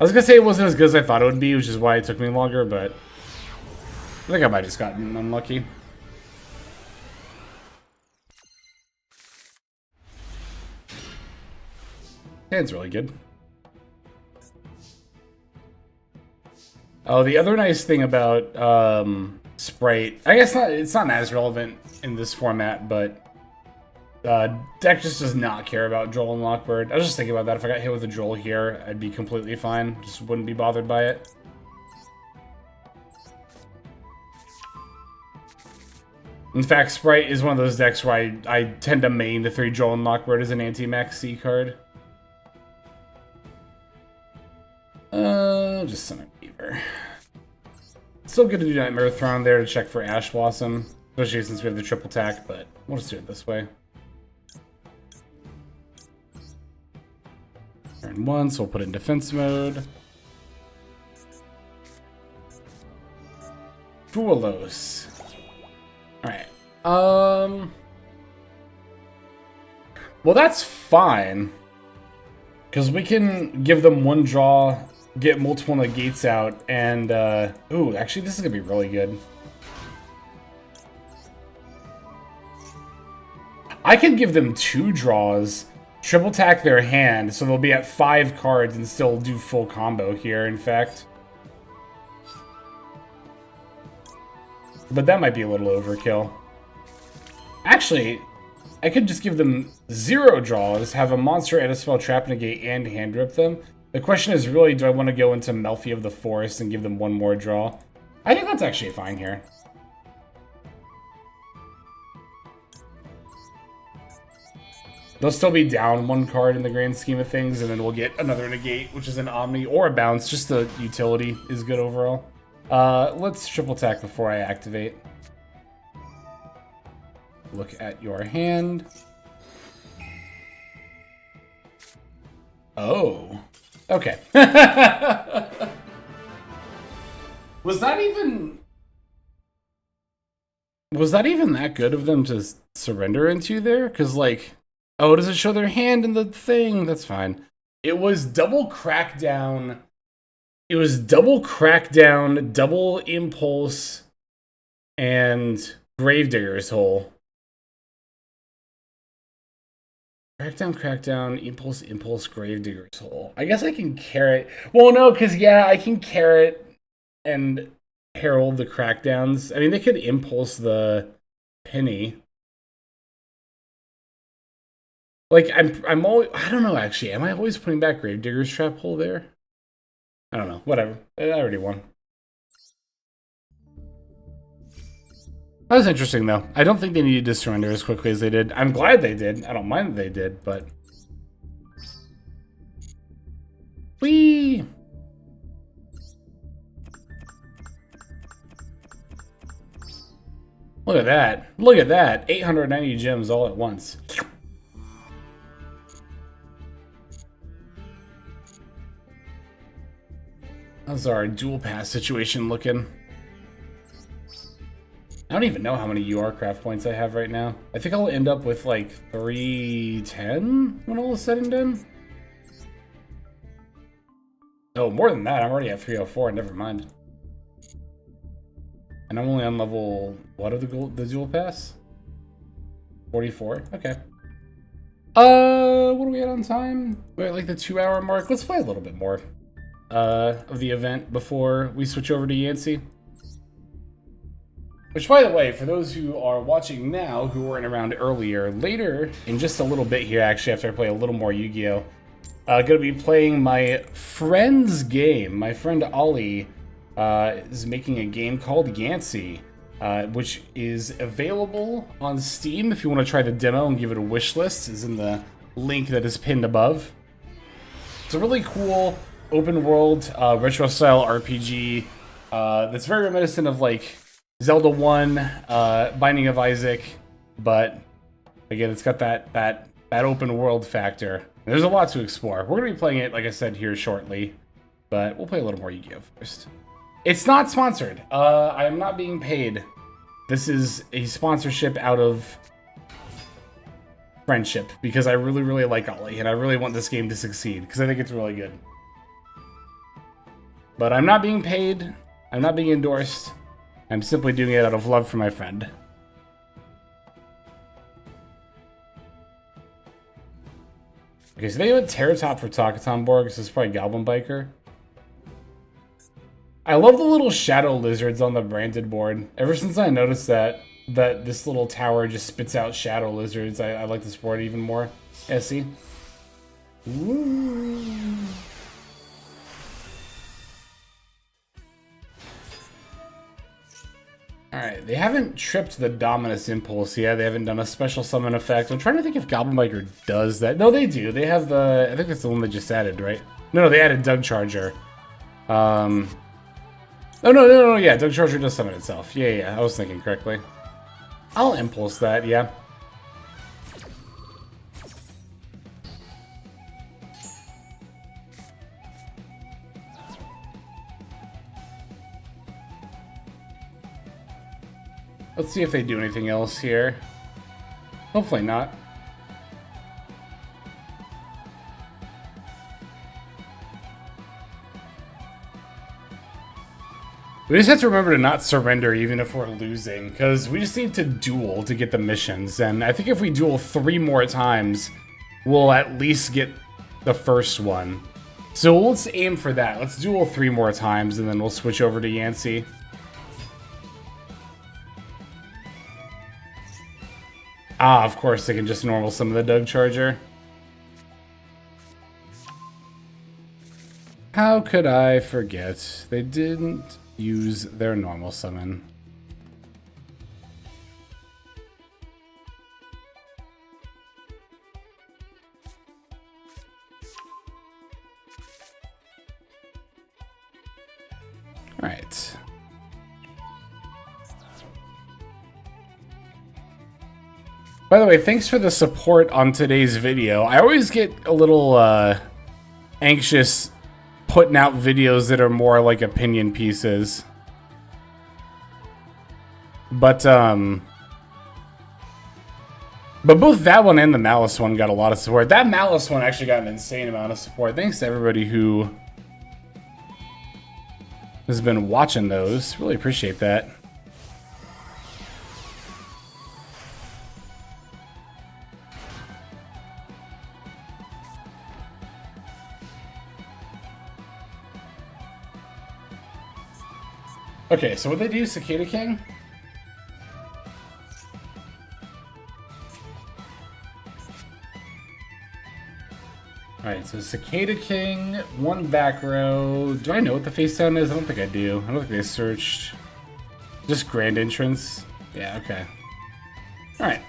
I was gonna say it wasn't as good as I thought it would be, which is why it took me longer, but I think I might have just gotten unlucky. It's really good. Oh, the other nice thing about Sprite, I guess it's not as relevant in this format, but deck just does not care about Joel and Lockbird. I was just thinking about that. If I got hit with a Joel here, I'd be completely fine. Just wouldn't be bothered by it. In fact, Sprite is one of those decks where I tend to main the 3 Joel and Lockbird as an anti-max C card. Just summon Beaver. Still good to do Nightmare Throne there to check for Ash Blossom, especially since we have the triple attack, but we'll just do it this way. Turn 1, so we'll put it in defense mode. Fuelos. Alright. Well, that's fine. Because we can give them 1 draw, get multiple negates out, and, ooh, actually, this is going to be really good. I could give them 2 draws, triple attack their hand, so they'll be at 5 cards and still do full combo here, in fact. But that might be a little overkill. Actually, I could just give them 0 draws, have a monster and a spell trap negate, and hand rip them. The question is really, do I want to go into Melfi of the Forest and give them 1 more draw? I think that's actually fine here. They'll still be down 1 card in the grand scheme of things, and then we'll get another negate, which is an Omni or a bounce. Just the utility is good overall. Let's triple attack before I activate. Look at your hand. Oh. Okay. Was that even that good of them to surrender into there? Because, like, oh, does it show their hand in the thing? That's fine. It was double crackdown It was double Crackdown, double Impulse, and Gravedigger's Hole. Crackdown, Impulse, Gravedigger's Hole. I guess I can carrot. Well, no, because, yeah, I can carrot and herald the Crackdowns. I mean, they could Impulse the Penny. Like, I'm always... I don't know, actually. Am I always putting back Gravedigger's Trap Hole there? I don't know. Whatever. I already won. That was interesting, though. I don't think they needed to surrender as quickly as they did. I'm glad they did. I don't mind that they did, but... Whee! Look at that. Look at that. 890 gems all at once. How's our dual pass situation looking? I don't even know how many UR craft points I have right now. I think I'll end up with like 310 when all is said and done. Oh, more than that. I'm already at 304. Never mind. And I'm only on level, what of the dual pass? 44. Okay. What are we at on time? We're at like the 2-hour mark. Let's play a little bit more of the event before we switch over to Yancey. Which, by the way, for those who are watching now who weren't around earlier, later, in just a little bit here, actually, after I play a little more Yu-Gi-Oh! Gonna be playing my friend's game. My friend Ollie is making a game called Yansy, which is available on Steam if you want to try the demo and give it a wish list. It's in the link that is pinned above. It's a really cool open-world, retro-style RPG that's very reminiscent of, like, Zelda 1, Binding of Isaac, but again, it's got that open world factor. There's a lot to explore. We're gonna be playing it, like I said, here shortly, but we'll play a little more Yu-Gi-Oh! First. It's not sponsored. I am not being paid. This is a sponsorship out of friendship because I really, really like Ollie, and I really want this game to succeed because I think it's really good. But I'm not being paid. I'm not being endorsed. I'm simply doing it out of love for my friend. Okay, so they have a Terratop for Takatomborg. This is probably Goblin Biker. I love the little shadow lizards on the branded board. Ever since I noticed that this little tower just spits out shadow lizards, I like this board even more. Yeah, see? Woo. Alright, they haven't tripped the Dominus Impulse yet. They haven't done a special summon effect. I'm trying to think if Goblin Biker does that. No, they do. They have the... I think that's the one they just added, right? No, they added Doug Charger. Oh, no, yeah. Doug Charger does summon itself. Yeah, I was thinking correctly. I'll Impulse that, yeah. Let's see if they do anything else here. Hopefully not. We just have to remember to not surrender even if we're losing, because we just need to duel to get the missions, and I think if we duel 3 more times, we'll at least get the first one. So let's aim for that. Let's duel 3 more times, and then we'll switch over to Yancey. Ah, of course, they can just normal summon the Doug Charger. How could I forget? They didn't use their normal summon. All right. By the way, thanks for the support on today's video. I always get a little anxious putting out videos that are more like opinion pieces. But both that one and the Malice one got a lot of support. That Malice one actually got an insane amount of support. Thanks to everybody who has been watching those. Really appreciate that. Okay, so what they do, Cicada King? Alright, so Cicada King, one back row. Do I know what the face down is? I don't think I do. I don't think they searched. Just grand entrance. Yeah, okay. Alright.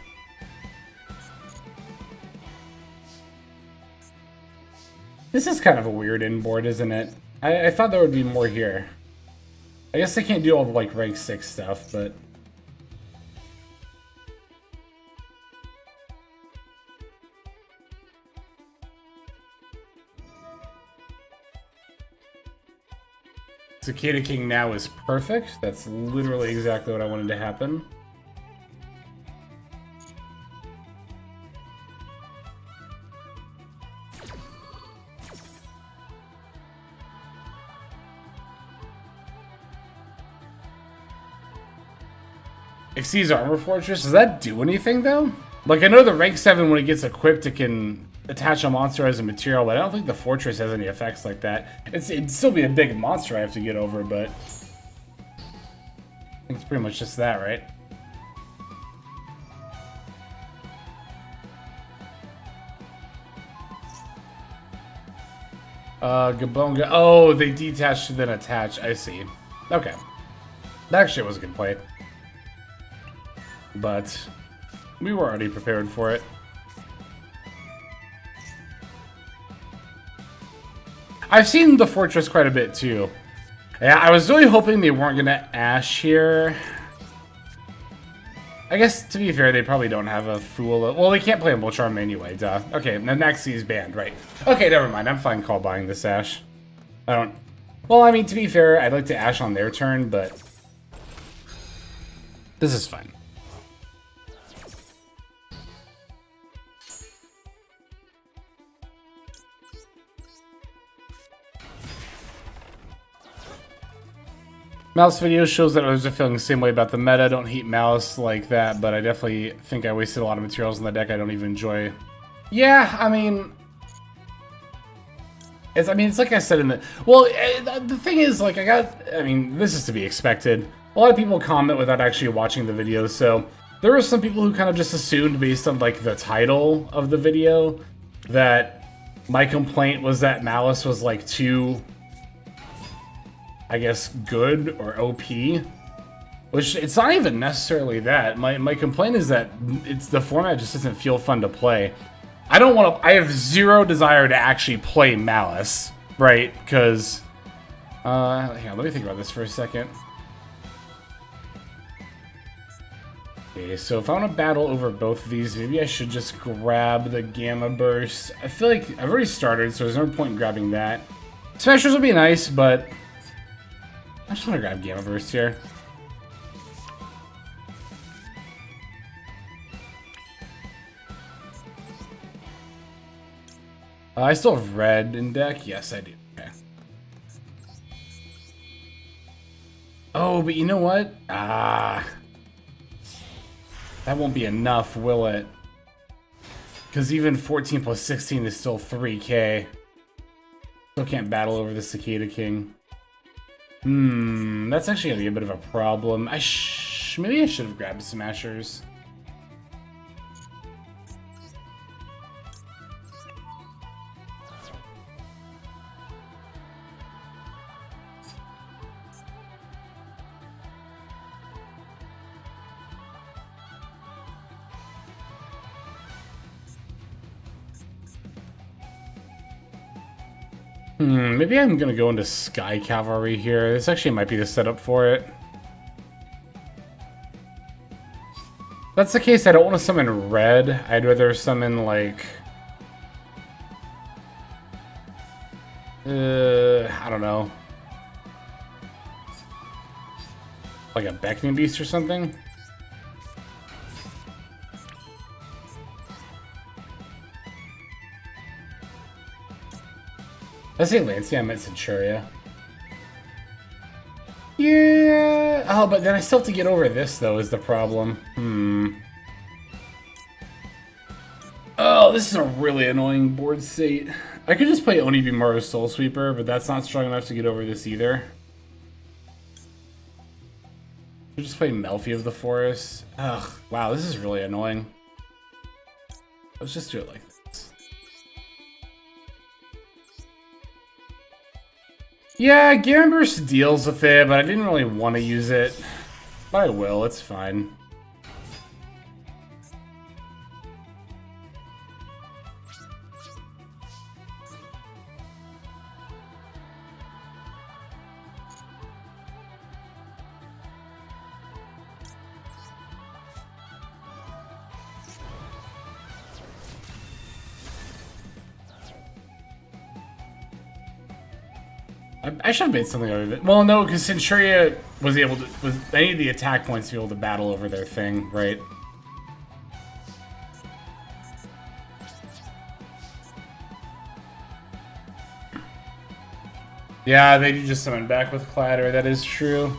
This is kind of a weird inboard, isn't it? I thought there would be more here. I guess they can't do all the, like, rank 6 stuff, but... Cicada King now is perfect. That's literally exactly what I wanted to happen. Exceeds Armor Fortress. Does that do anything, though? Like, I know the rank 7, when it gets equipped, it can attach a monster as a material, but I don't think the Fortress has any effects like that. It'd still be a big monster I have to get over, but... I think it's pretty much just that, right? Gabonga. Oh, they detach to then attach. I see. Okay. That actually was a good play. But we were already prepared for it. I've seen the Fortress quite a bit too. Yeah, I was really hoping they weren't gonna Ash here. I guess, to be fair, they probably don't have a Fool. Well, they can't play a Molcharm anyway, duh. Okay, and Naxi's banned, right. Okay, never mind. I'm fine call buying this Ash. I don't... Well, I mean, to be fair, I'd like to Ash on their turn, but... This is fine. Mouse video shows that others are feeling the same way about the meta. Don't hate Mouse like that, but I definitely think I wasted a lot of materials on the deck I don't even enjoy. Yeah, I mean... It's like I said in the... Well, the thing is, like, I mean, this is to be expected. A lot of people comment without actually watching the video, so... There were some people who kind of just assumed, based on, like, the title of the video, that my complaint was that Malice was, like, too... I guess, good or OP, which it's not even necessarily that. My complaint is that the format just doesn't feel fun to play. I have zero desire to actually play Malice, right? Because, hang on, let me think about this for a second. Okay, so if I want to battle over both of these, maybe I should just grab the Gamma Burst. I feel like I've already started, so there's no point in grabbing that. Smashers would be nice, but... I just want to grab Gamma Burst here. I still have red in deck. Yes, I do. Okay. Oh, but you know what? That won't be enough, will it? Because even 14 plus 16 is still 3k. Still can't battle over the Cicada King. That's actually gonna be a bit of a problem. Maybe I should have grabbed Smashers. Maybe I'm gonna go into Sky Cavalry here. This actually might be the setup for it. If that's the case, I don't want to summon red. I'd rather summon, like... I don't know. Like a Beckoning Beast or something? I say Yancey, I meant Centuria. Yeah. Oh, but then I still have to get over this, though, is the problem. Oh, this is a really annoying board state. I could just play Onibimaru Soul Sweeper, but that's not strong enough to get over this either. I could just play Melfi of the Forest. Ugh, wow, this is really annoying. Let's just do it like this. Yeah, Garen Burst deals with it, but I didn't really want to use it. But I will, it's fine. I should have made something out of it. Well, no, because Centuria was able to... They need the attack points to be able to battle over their thing, right? Yeah, they do just summon back with Clatter, that is true.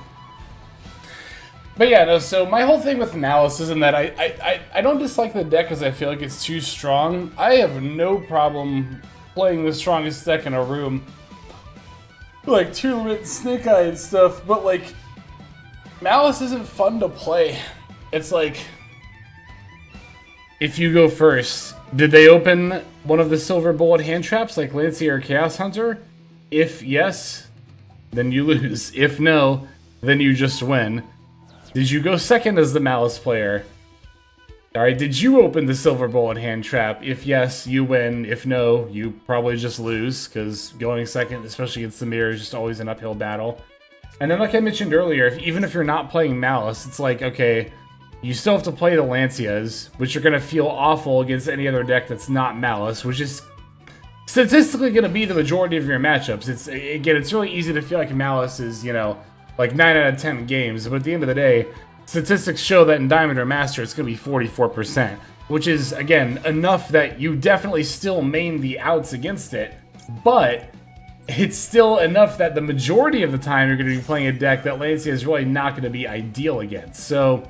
But yeah, no, so my whole thing with Malice isn't that I don't dislike the deck because I feel like it's too strong. I have no problem playing the strongest deck in a room. Like Tournament, Snake Eye and stuff, but like, Malice isn't fun to play. It's like, if you go first, did they open one of the Silver Bullet hand traps like Yansy or Chaos Hunter? If yes, then you lose. If no, then you just win. Did you go second as the Malice player? Alright, did you open the Silver Bullet hand trap? If yes, you win. If no, you probably just lose, because going second, especially against the mirror, is just always an uphill battle. And then like I mentioned earlier, even if you're not playing Malice, it's like, okay, you still have to play the Lancias, which are going to feel awful against any other deck that's not Malice, which is statistically going to be the majority of your matchups. It's really easy to feel like Malice is, you know, like 9 out of 10 games, but at the end of the day, statistics show that in Diamond or Master, it's going to be 44%, which is, again, enough that you definitely still main the outs against it, but it's still enough that the majority of the time you're going to be playing a deck that Lancia is really not going to be ideal against. So,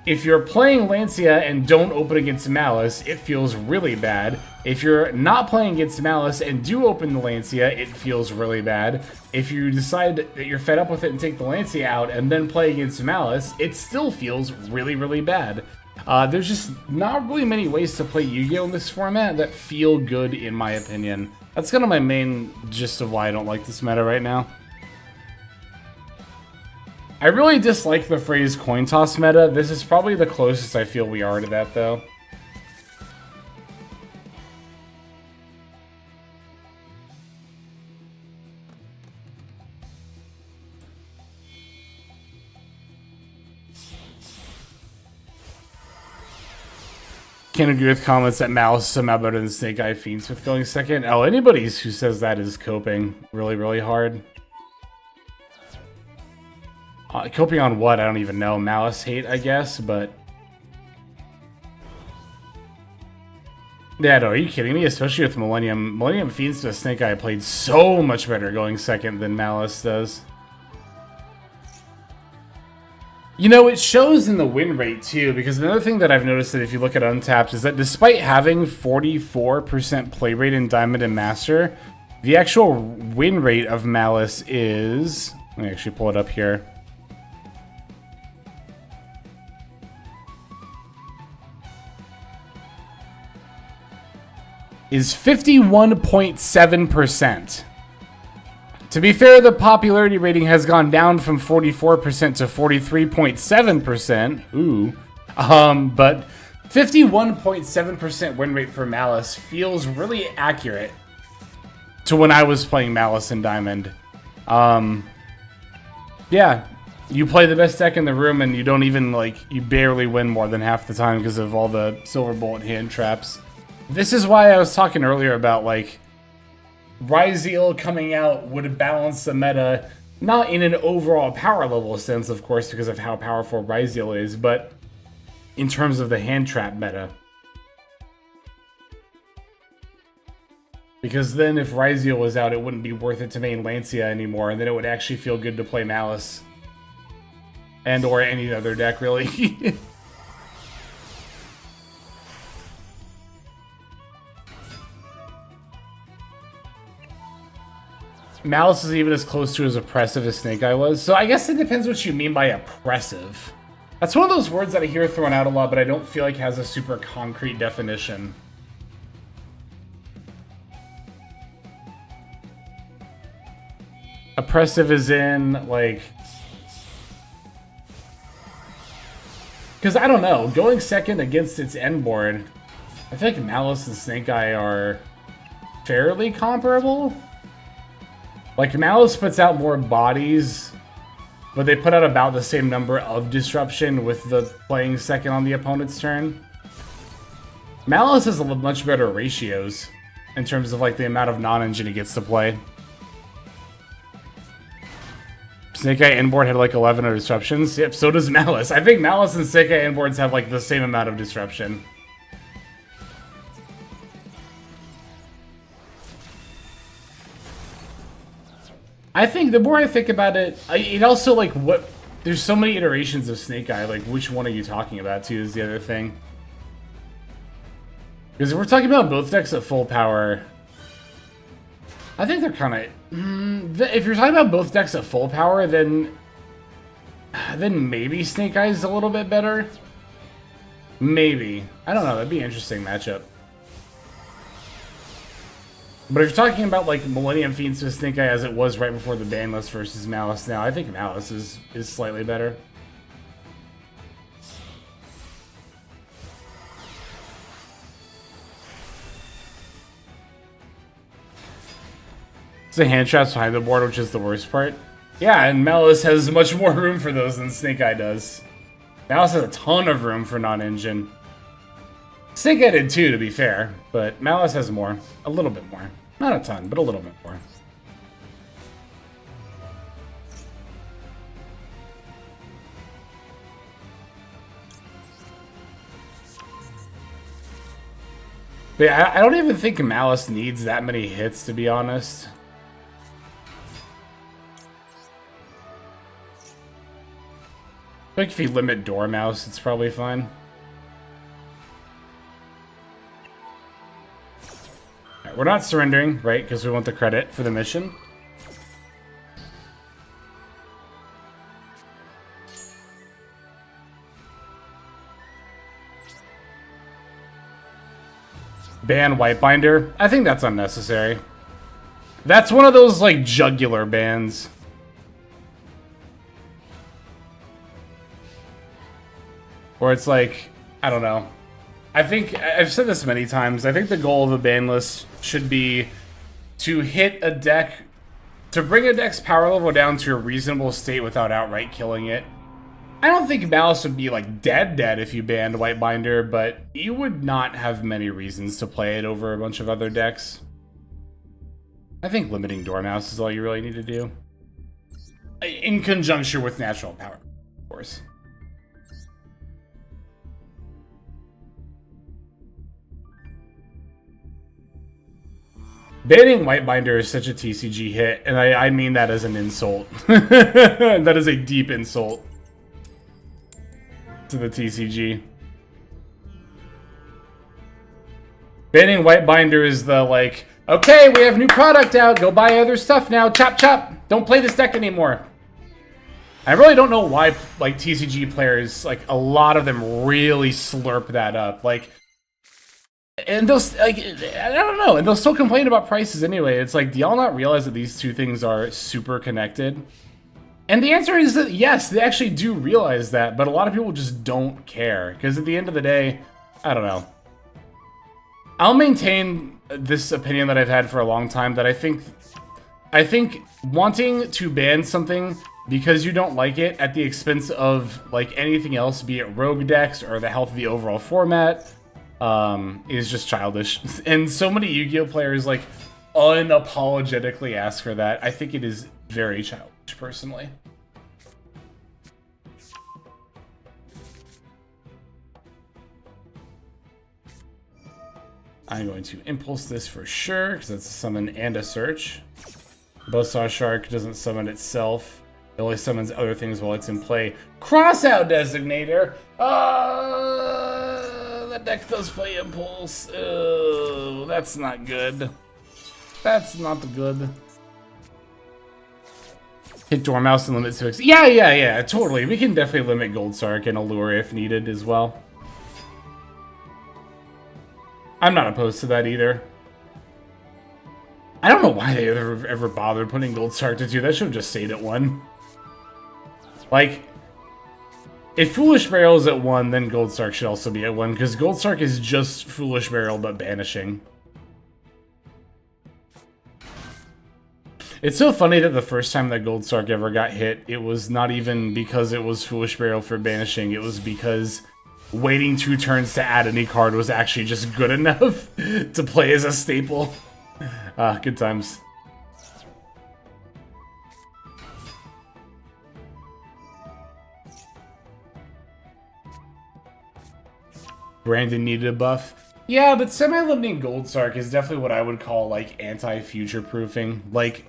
if you're playing Lancia and don't open against Malice, it feels really bad. If you're not playing against Malice and do open the Lancia, it feels really bad. If you decide that you're fed up with it and take the Lancia out and then play against Malice, it still feels really, really bad. There's just not really many ways to play Yu-Gi-Oh! In this format that feel good, in my opinion. That's kind of my main gist of why I don't like this meta right now. I really dislike the phrase coin toss meta. This is probably the closest I feel we are to that, though. Can't agree with comments that Malice is somehow better than Snake Eye Fiends with going second. Oh, anybody who says that is coping really, really hard. Coping on what? I don't even know. Malice hate, I guess, but... Yeah, no, are you kidding me? Especially with Millennium. Millennium Fiends to Snake Eye played so much better going second than Malice does. You know, it shows in the win rate, too, because another thing that I've noticed that if you look at Untapped is that despite having 44% play rate in Diamond and Master, the actual win rate of Malice is... Let me actually pull it up here. Is 51.7%. To be fair, the popularity rating has gone down from 44% to 43.7%. Ooh. But 51.7% win rate for Malice feels really accurate to when I was playing Malice in Diamond. Yeah. You play the best deck in the room and you don't even, like, you barely win more than half the time because of all the Silver Bullet hand traps. This is why I was talking earlier about, like, Ryzeal coming out would balance the meta, not in an overall power level sense, of course, because of how powerful Ryzeal is, but in terms of the hand trap meta. Because then if Ryziel was out, it wouldn't be worth it to main Lancia anymore, and then it would actually feel good to play Malice. And or any other deck, really. Malice is even as close to as oppressive as Snake Eye was. So I guess it depends what you mean by oppressive. That's one of those words that I hear thrown out a lot, but I don't feel like has a super concrete definition. Oppressive is in, like... Because, I don't know, going second against its end board, I feel like Malice and Snake Eye are fairly comparable. Like, Malice puts out more bodies, but they put out about the same number of disruption with the playing second on the opponent's turn. Malice has much better ratios in terms of, like, the amount of non-engine he gets to play. Snake Eye inboard had like 11 disruptions. Yep, so does Malice. I think Malice and Snake Eye inboards have like the same amount of disruption. I think the more I think about it, it also like what... There's so many iterations of Snake Eye, like which one are you talking about too is the other thing. Because if we're talking about both decks at full power, I think they're kind of... if you're talking about both decks at full power, then maybe Snake Eye is a little bit better. Maybe. I don't know. That'd be an interesting matchup. But if you're talking about like Millennium Fiends with Snake Eye as it was right before the ban list versus Malice now, I think Malice is slightly better. It's the hand traps behind the board, which is the worst part. Yeah, and Malice has much more room for those than Snake Eye does. Malice has a ton of room for non-engine. Snake Eye did too, to be fair, but Malice has more. A little bit more. Not a ton, but a little bit more. But yeah, I don't even think Malice needs that many hits, to be honest. I think if you limit Dormouse, it's probably fine. Right, we're not surrendering, right? Because we want the credit for the mission. Ban Whitebinder. I think that's unnecessary. That's one of those, like, jugular bans. Where it's like, I don't know. I think, I've said this many times, I think the goal of a ban list should be to hit a deck, to bring a deck's power level down to a reasonable state without outright killing it. I don't think Malice would be like dead if you banned Whitebinder, but you would not have many reasons to play it over a bunch of other decks. I think limiting Dormouse is all you really need to do. In conjunction with natural power, of course. Banning Whitebinder is such a TCG hit, and I mean that as an insult. That is a deep insult to the TCG. Banning Whitebinder is the, like, okay, we have new product out, go buy other stuff now, chop chop, don't play this deck anymore. I really don't know why, like, TCG players, like, a lot of them really slurp that up, like... And those, like, I don't know, and they'll still complain about prices anyway. It's like, do y'all not realize that these two things are super connected? And the answer is that, yes, they actually do realize that, but a lot of people just don't care. Because at the end of the day, I don't know. I'll maintain this opinion that I've had for a long time, that I think wanting to ban something because you don't like it at the expense of, like, anything else, be it rogue decks or the health of the overall format, is just childish. And so many Yu-Gi-Oh players, like, unapologetically ask for that. I think it is very childish, personally. I'm going to impulse this for sure, because that's a summon and a search. Buzzsaw Shark doesn't summon itself. It only summons other things while it's in play. Crossout Designator! That deck does play Impulse. Oh, that's not good. That's not good. Hit Dormouse and limit 6. Yeah, totally. We can definitely limit Goldsark and Allure if needed as well. I'm not opposed to that either. I don't know why they ever bothered putting Goldsark to 2. That should have just stayed at 1. Like, if Foolish Burial is at 1, then Goldsark should also be at 1, because Goldsark is just Foolish Burial but banishing. It's so funny that the first time that Goldsark ever got hit, it was not even because it was Foolish Burial for banishing, it was because waiting 2 turns to add any card was actually just good enough to play as a staple. Good times. Brandon needed a buff. Yeah, but semi-limiting Goldsark is definitely what I would call, like, anti-future proofing. Like,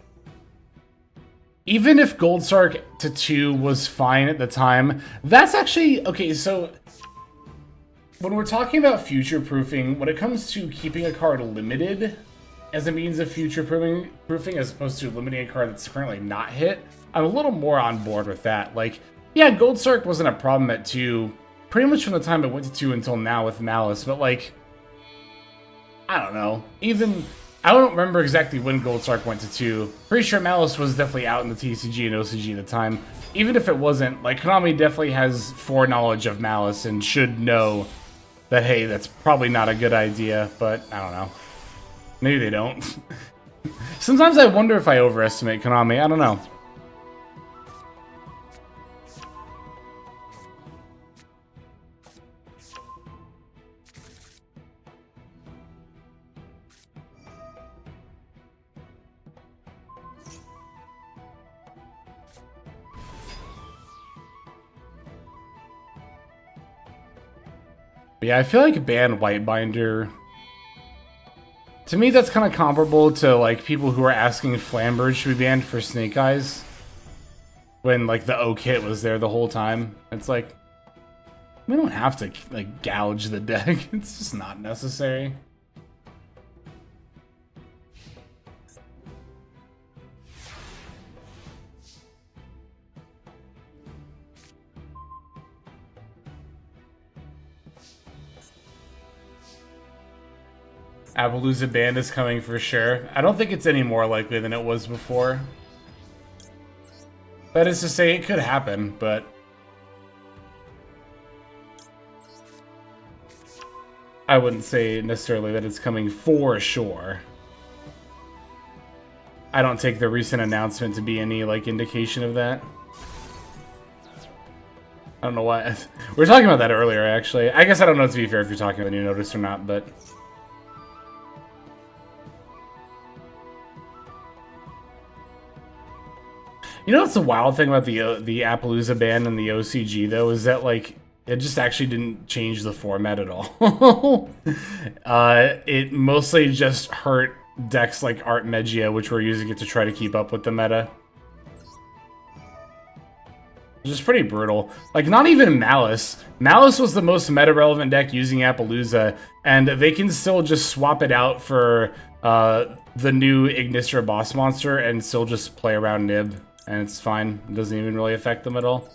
even if Goldsark to 2 was fine at the time, that's actually... Okay, so... When we're talking about future proofing, when it comes to keeping a card limited as a means of future proofing as opposed to limiting a card that's currently not hit, I'm a little more on board with that. Like, yeah, Goldsark wasn't a problem at 2, pretty much from the time it went to 2 until now with Malice, but like, I don't know. Even, I don't remember exactly when Goldsark went to 2. Pretty sure Malice was definitely out in the TCG and OCG at the time. Even if it wasn't, like, Konami definitely has foreknowledge of Malice and should know that, hey, that's probably not a good idea, but I don't know. Maybe they don't. Sometimes I wonder if I overestimate Konami. I don't know. But yeah, I feel like ban Whitebinder. To me, that's kind of comparable to, like, people who are asking Flamberge should be banned for Snake Eyes. When, like, the O-Kit was there the whole time. It's like, we don't have to, like, gouge the deck. It's just not necessary. Appaloosa ban is coming for sure. I don't think it's any more likely than it was before. That is to say, it could happen, but I wouldn't say necessarily that it's coming for sure. I don't take the recent announcement to be any, like, indication of that. I don't know why. We were talking about that earlier, actually. I guess I don't know, to be fair, if you're talking about the new notice or not, but... You know what's the wild thing about the Appaloosa ban and the OCG, though, is that, like, it just actually didn't change the format at all. It mostly just hurt decks like Art Megia, which were using it to try to keep up with the meta. Which is pretty brutal. Like, not even Malice. Malice was the most meta-relevant deck using Appaloosa, and they can still just swap it out for the new Ignister boss monster and still just play around Nib. And it's fine. It doesn't even really affect them at all.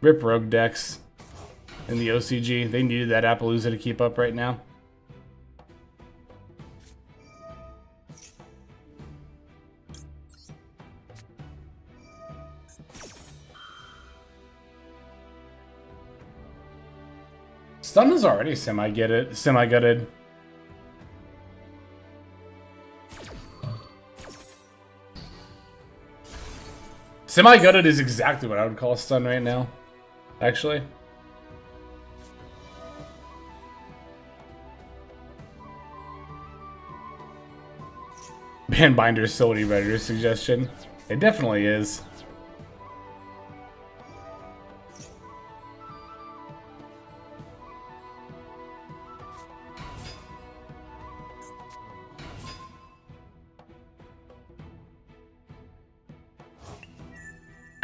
Rip Rogue decks in the OCG. They needed that Appaloosa to keep up right now. Stun is already semi-gutted. Semi-gutted is exactly what I would call stun right now, actually. Bandbinder is so many Redditor's suggestion. It definitely is.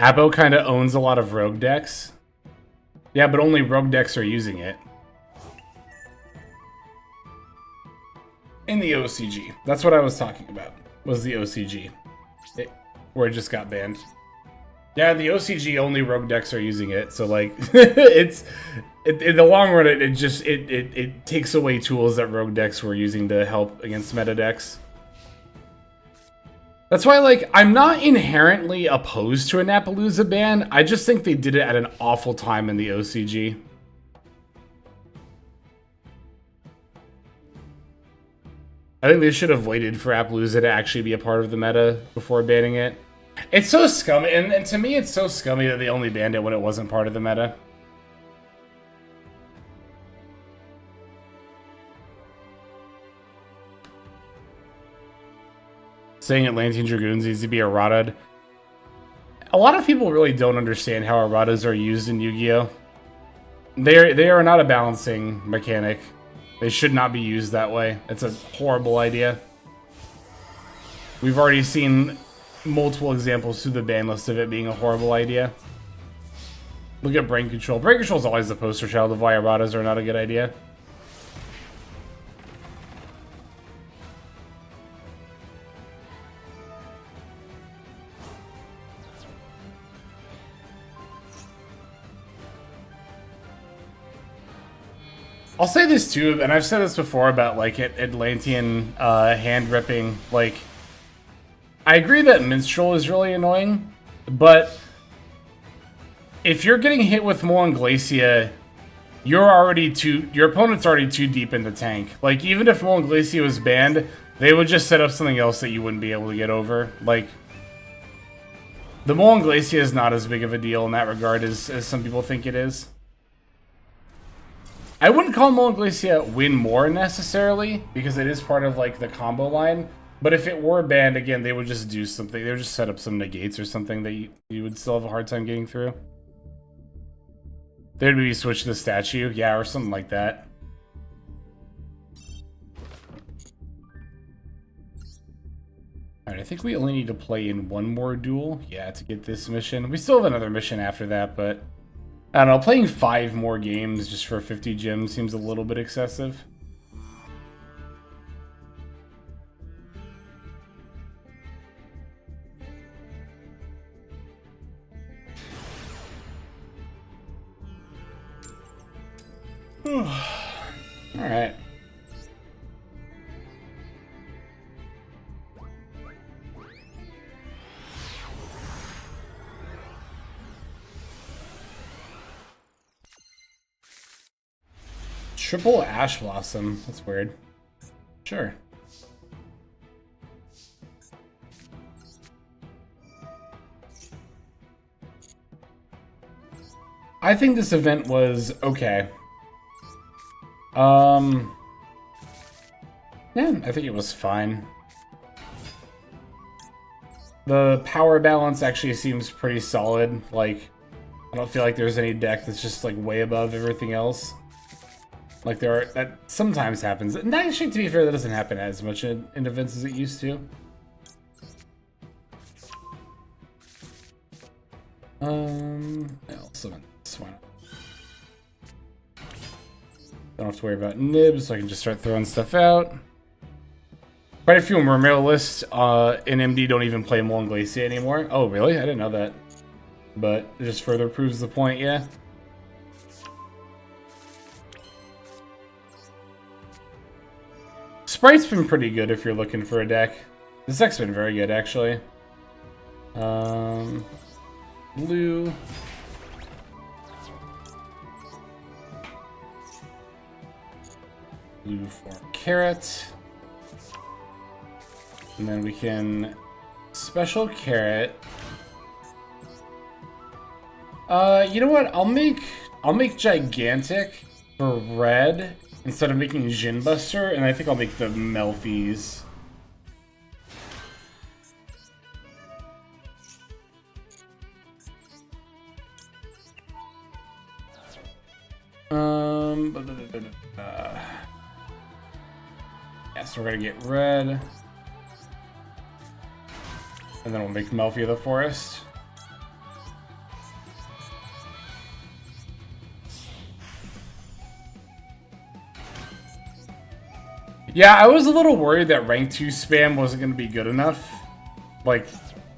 Abo kind of owns a lot of rogue decks. Yeah, but only rogue decks are using it. In the OCG. That's what I was talking about, was the OCG. Where it just got banned. Yeah, the OCG only rogue decks are using it, so like, in the long run, it takes away tools that rogue decks were using to help against meta decks. That's why, like, I'm not inherently opposed to a Napalooza ban. I just think they did it at an awful time in the OCG. I think they should have waited for Appaloosa to actually be a part of the meta before banning it. It's so scummy, and to me it's so scummy that they only banned it when it wasn't part of the meta. Saying Atlantean Dragoons needs to be errata'd. A lot of people really don't understand how erratas are used in Yu-Gi-Oh! They are not a balancing mechanic. They should not be used that way. It's a horrible idea. We've already seen multiple examples through the ban list of it being a horrible idea. Look at Brain Control. Brain Control is always the poster child of why erratas are not a good idea. I'll say this too, and I've said this before about like Atlantean hand ripping. Like, I agree that Minstrel is really annoying, but if you're getting hit with Molon Glacia, your opponent's already too deep in the tank. Like, even if Molon Glacia was banned, they would just set up something else that you wouldn't be able to get over. Like, the Molon Glacia is not as big of a deal in that regard as some people think it is. I wouldn't call Molon Glacia win more necessarily, because it is part of like the combo line. But if it were banned, again, they would just do something. They would just set up some negates or something that you would still have a hard time getting through. They'd maybe switch the statue, yeah, or something like that. Alright, I think we only need to play in one more duel, yeah, to get this mission. We still have another mission after that, but I don't know, playing 5 more games just for 50 gems seems a little bit excessive. Alright. Triple Ash Blossom. That's weird. Sure. I think this event was okay. Yeah, I think it was fine. The power balance actually seems pretty solid. Like, I don't feel like there's any deck that's just like way above everything else. Like that sometimes happens. And actually, to be fair, that doesn't happen as much in events as it used to. I'll summon this one. Don't have to worry about nibs, so I can just start throwing stuff out. Quite a few Mermaillists in MD don't even play Molon Glacia anymore. Oh, really? I didn't know that. But it just further proves the point, yeah. Sprite's been pretty good if you're looking for a deck. This deck's been very good, actually. Blue. Blue for carrot. And then we can special carrot. You know what? I'll make gigantic for red instead of making Jin Buster, and I think I'll make the Melfies. Yeah, so we're gonna get red. And then we'll make Melfi of the Forest. Yeah, I was a little worried that rank 2 spam wasn't going to be good enough. Like,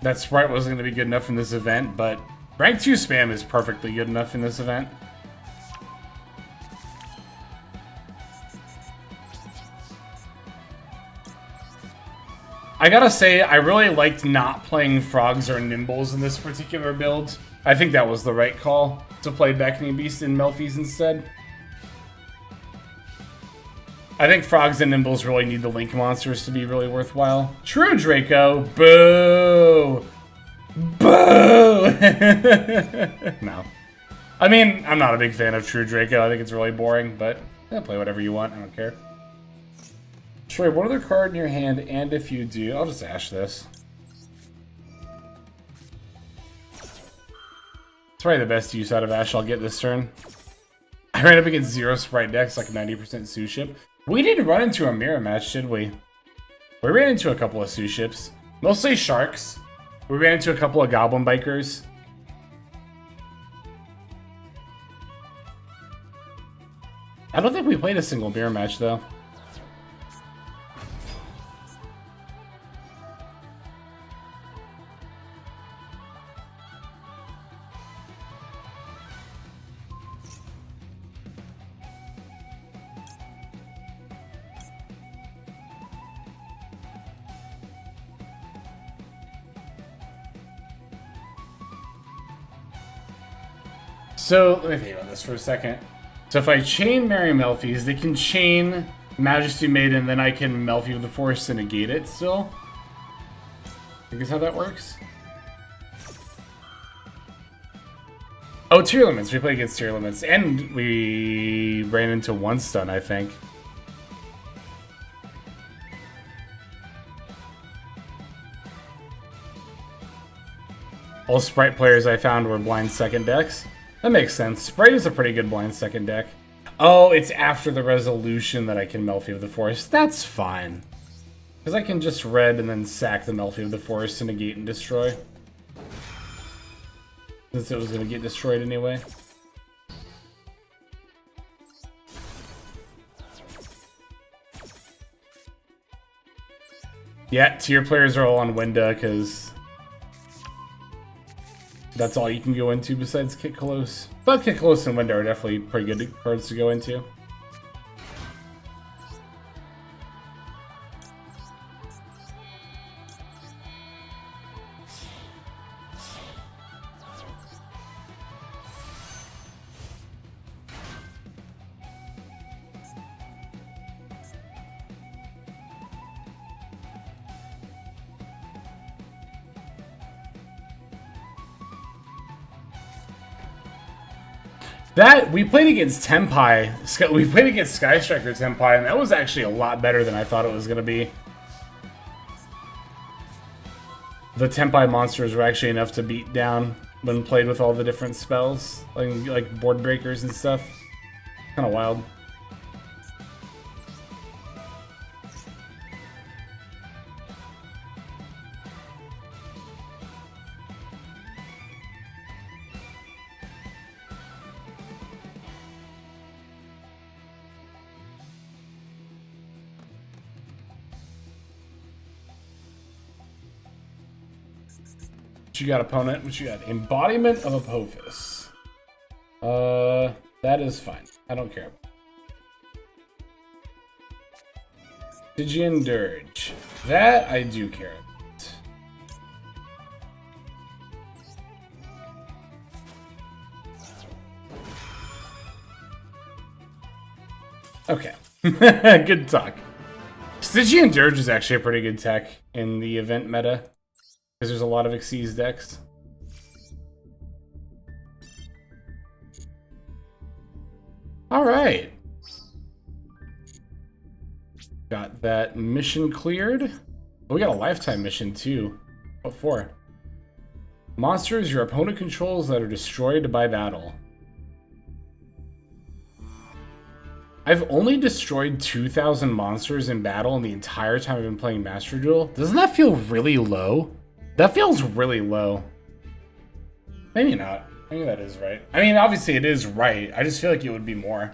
that sprite wasn't going to be good enough in this event, but rank 2 spam is perfectly good enough in this event. I gotta say, I really liked not playing frogs or nimbles in this particular build. I think that was the right call, to play Beckoning Beast and Melfies instead. I think frogs and nimbles really need the link monsters to be really worthwhile. True, Draco. Boo! Boo! No. I mean, I'm not a big fan of True Draco. I think it's really boring, but play whatever you want. I don't care. Troy, what other card in your hand, and if you do, I'll just ash this. It's probably the best use out of ash I'll get this turn. I ran up against 0 sprite decks, like 90% Sue ship. We didn't run into a mirror match, did we? We ran into a couple of Sue ships. Mostly sharks. We ran into a couple of goblin bikers. I don't think we played a single mirror match, though. So, let me think about this for a second. So if I chain Mary Melfies, they can chain Majesty Maiden, then I can Melfie of the Forest to negate it still. I think is how that works. Oh, tier limits. We play against tier limits. And we ran into one stun, I think. All Sprite players I found were blind second decks. That makes sense. Sprite is a pretty good blind second deck. Oh, it's after the resolution that I can Melfie of the Forest. That's fine. Because I can just red and then sack the Melfie of the Forest to negate and destroy. Since it was going to get destroyed anyway. Yeah, tier players are all on Winda because that's all you can go into besides Kick Close. But Kick Close and Winda are definitely pretty good cards to go into. That, we played against Tenpai. We played against Sky Striker Tenpai, and that was actually a lot better than I thought it was going to be. The Tenpai monsters were actually enough to beat down when played with all the different spells, like board breakers and stuff. Kind of wild. What you got, opponent? What you got? Embodiment of Apophis. That is fine. I don't care. Stygian Dirge. That I do care about. Okay. Good talk. Stygian Dirge is actually a pretty good tech in the event meta. Because there's a lot of Xyz decks. Alright. Got that mission cleared. Oh, we got a lifetime mission too. What for? Monsters your opponent controls that are destroyed by battle. I've only destroyed 2,000 monsters in battle in the entire time I've been playing Master Duel. Doesn't that feel really low? That feels really low. Maybe not. Maybe that is right. I mean, obviously it is right. I just feel like it would be more.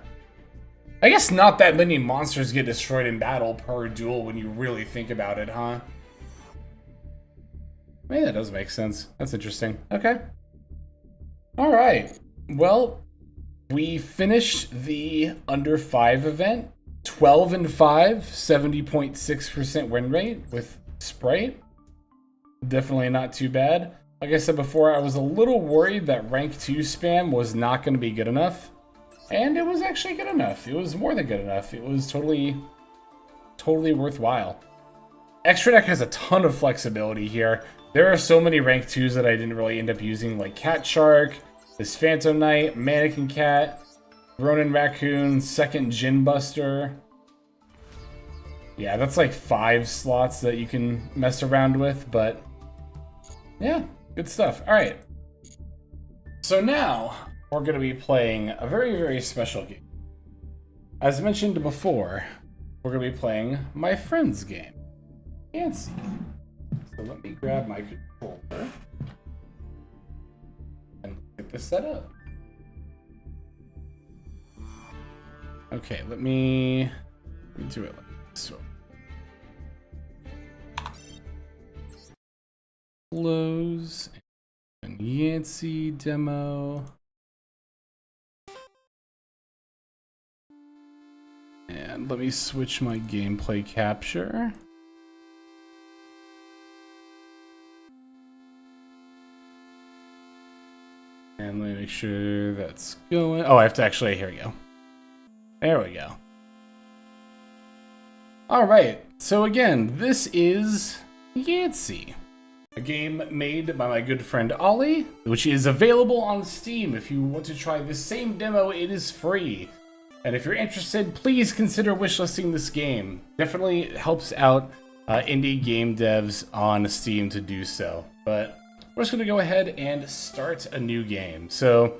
I guess not that many monsters get destroyed in battle per duel when you really think about it, huh? Maybe that does make sense. That's interesting. Okay. Alright. Well, we finished the under 5 event. 12 and 5, 70.6% win rate with Sprite. Definitely not too bad. Like I said before, I was a little worried that rank 2 spam was not going to be good enough. And it was actually good enough. It was more than good enough. It was totally worthwhile. Extra Deck has a ton of flexibility here. There are so many rank 2s that I didn't really end up using, like Cat Shark, this Phantom Knight, Mannequin Cat, Ronin Raccoon, second Gin Buster. Yeah, that's like 5 slots that you can mess around with, but yeah, good stuff. All right. So now we're going to be playing a very, very special game. As mentioned before, we're going to be playing my friend's game, Yancey. So let me grab my controller and get this set up. Okay, let me do it like this. Close and Yancey demo. And let me switch my gameplay capture. And let me make sure that's going. Oh, I have to actually, here we go. There we go. All right, so again, this is Yancey, a game made by my good friend Ollie, which is available on Steam. If you want to try the same demo, it is free. And if you're interested, please consider wishlisting this game. Definitely helps out indie game devs on Steam to do so. But we're just going to go ahead and start a new game. So,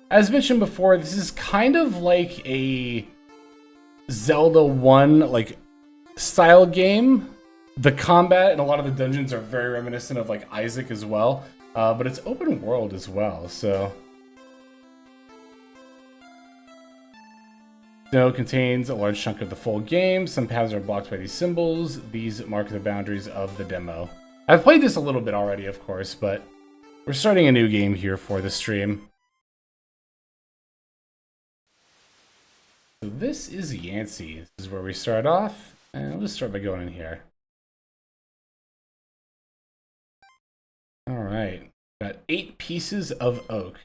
as mentioned before, this is kind of like a Zelda 1 like style game. The combat and a lot of the dungeons are very reminiscent of like Isaac as well, but it's open world as well. So, demo contains a large chunk of the full game. Some paths are blocked by these symbols. These mark the boundaries of the demo. I've played this a little bit already, of course, but we're starting a new game here for the stream. So this is Yancey. This is where we start off, and I'll just start by going in here. All right, got 8 pieces of oak.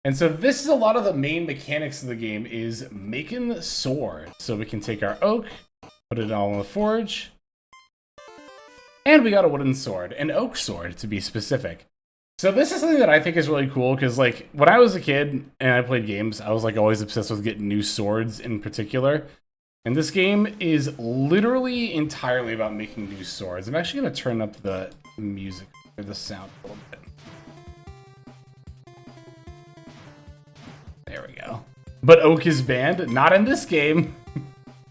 And so this is a lot of the main mechanics of the game is making swords. So we can take our oak, put it all in the forge, and we got a wooden sword, an oak sword to be specific. So this is something that I think is really cool because like when I was a kid and I played games, I was like always obsessed with getting new swords in particular. And this game is literally entirely about making new swords. I'm actually going to turn up the music or the sound a little bit. There we go. But oak is banned, not in this game.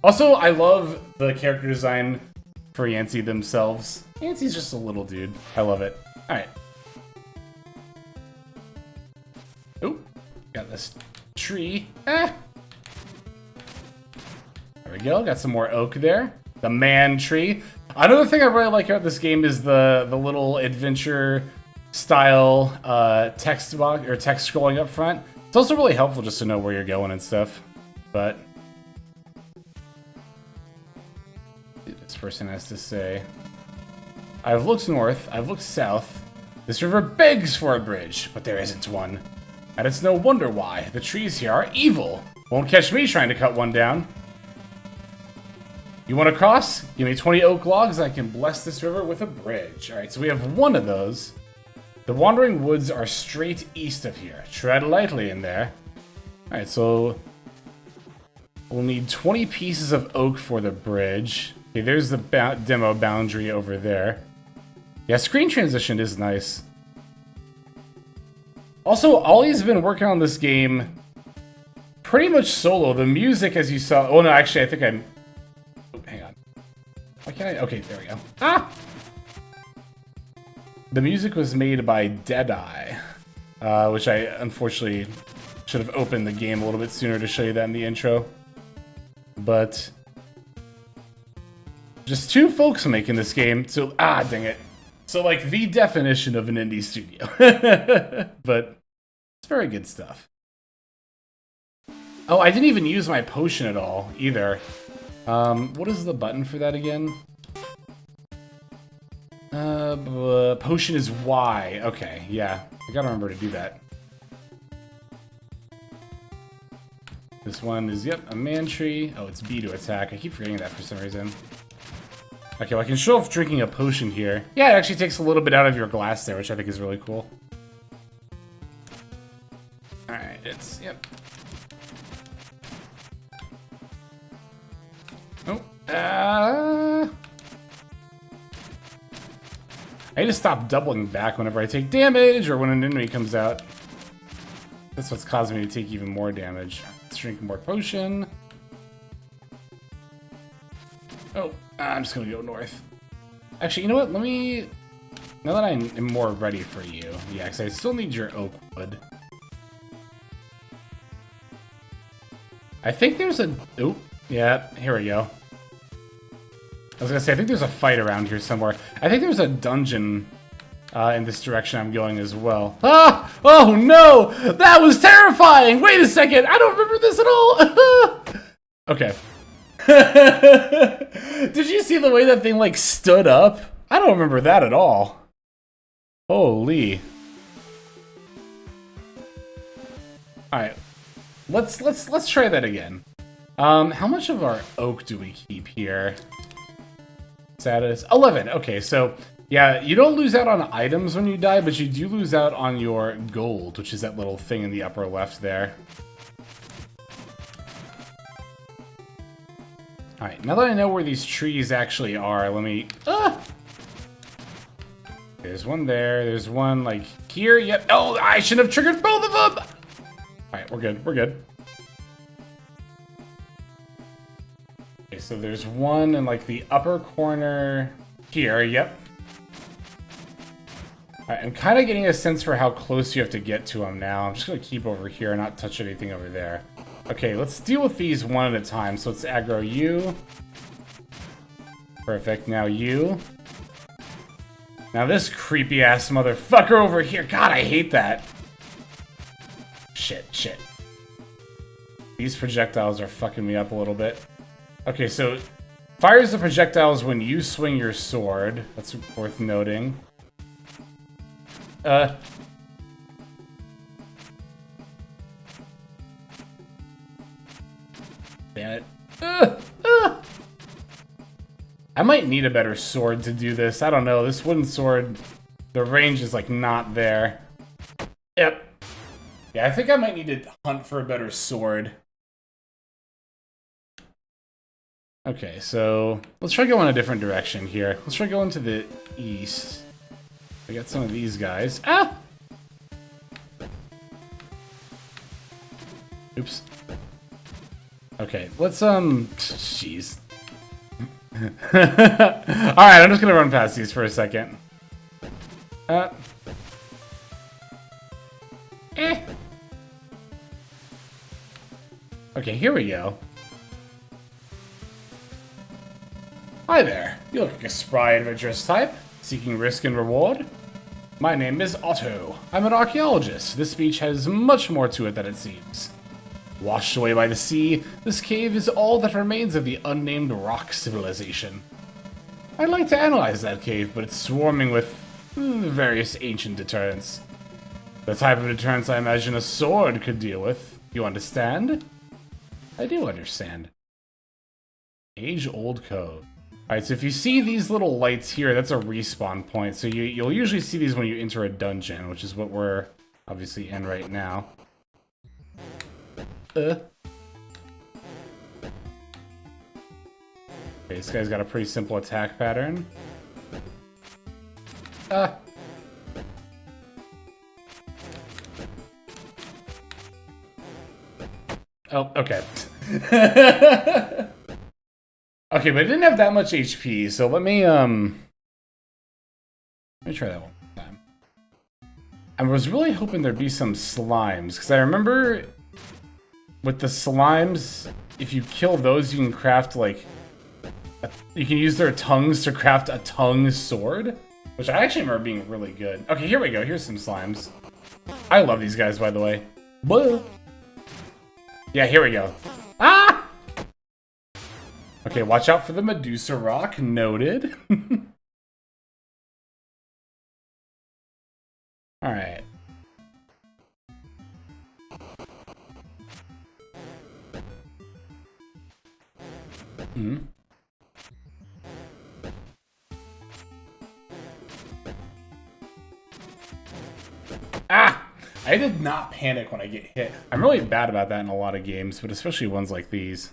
Also, I love the character design for Yancey themselves. Yancey's just a little dude. I love it. All right. Oh, got this tree. Ah. There we go. Got some more oak there. The man tree. Another thing I really like about this game is the little adventure style text box or text scrolling up front. It's also really helpful just to know where you're going and stuff. But this person has to say, I've looked north, I've looked south. This river begs for a bridge, but there isn't one. And it's no wonder why. The trees here are evil. Won't catch me trying to cut one down. You want to cross? Give me 20 oak logs and I can bless this river with a bridge. Alright, so we have one of those. The Wandering Woods are straight east of here. Tread lightly in there. Alright, so we'll need 20 pieces of oak for the bridge. Okay, there's the demo boundary over there. Yeah, screen transition is nice. Also, Ollie's been working on this game pretty much solo. The music, as you saw... Oh, no, actually, I think I'm... Oh, hang on. Why can't I... Okay, there we go. Ah! The music was made by Deadeye, which I unfortunately should have opened the game a little bit sooner to show you that in the intro. but just 2 folks making this game, so dang it. So like the definition of an indie studio. But it's very good stuff. Oh, I didn't even use my potion at all either. What is the button for that again? Potion is Y. Okay, yeah. I gotta remember to do that. This one is, yep, a man tree. Oh, it's B to attack. I keep forgetting that for some reason. Okay, well, I can show off drinking a potion here. Yeah, it actually takes a little bit out of your glass there, which I think is really cool. Alright, it's, yep. Oh, I need to stop doubling back whenever I take damage or when an enemy comes out. That's what's causing me to take even more damage. Let's drink more potion. Oh, I'm just gonna go north. Actually, you know what? Let me... Now that I'm more ready for you. Yeah, because I still need your oak wood. I think there's a... Oh, yeah, here we go. I was gonna say, I think there's a fight around here somewhere. I think there's a dungeon in this direction I'm going as well. Ah! Oh no! That was terrifying! Wait a second! I don't remember this at all! Okay. Did you see the way that thing, like, stood up? I don't remember that at all. Holy. Alright. Let's try that again. How much of our oak do we keep here? Status 11. Okay, so yeah, you don't lose out on items when you die, but you do lose out on your gold, which is that little thing in the upper left there. Alright, now that I know where these trees actually are, let me... There's one there, there's one, like, here, yep. Oh, I should have triggered both of them! Alright, we're good, we're good. Okay, so there's one in, like, the upper corner here, yep. Alright, I'm kind of getting a sense for how close you have to get to them now. I'm just going to keep over here and not touch anything over there. Okay, let's deal with these one at a time. So let's aggro you. Perfect, now you. Now this creepy-ass motherfucker over here. God, I hate that. Shit, shit. These projectiles are fucking me up a little bit. Okay, so fires the projectiles when you swing your sword. That's worth noting. Damn it. I might need a better sword to do this. I don't know. This wooden sword, the range is like not there. Yep. Yeah, I think I might need to hunt for a better sword. Okay, so let's try going a different direction here. Let's try going to the east. I got some of these guys. Ah! Oops. Okay, let's, jeez. Alright, I'm just gonna run past these for a second. Okay, here we go. Hi there. You look like a spry, adventurous type, seeking risk and reward. My name is Otto. I'm an archaeologist. This beach has much more to it than it seems. Washed away by the sea, this cave is all that remains of the unnamed rock civilization. I'd like to analyze that cave, but it's swarming with various ancient deterrents. The type of deterrents I imagine a sword could deal with. You understand? I do understand. Age-old cove. Alright, so if you see these little lights here, that's a respawn point. So you'll usually see these when you enter a dungeon, which is what we're obviously in right now. Okay, this guy's got a pretty simple attack pattern. Oh, okay. Okay, but it didn't have that much HP, so let me try that one more time. I was really hoping there'd be some slimes, because I remember with the slimes, if you kill those, you can craft, like... You can use their tongues to craft a tongue sword, which I actually remember being really good. Okay, here we go. Here's some slimes. I love these guys, by the way. Blah. Yeah, here we go. Ah! Okay, watch out for the Medusa rock. Noted. Alright. Hmm. Ah! I did not panic when I get hit. I'm really bad about that in a lot of games, but especially ones like these.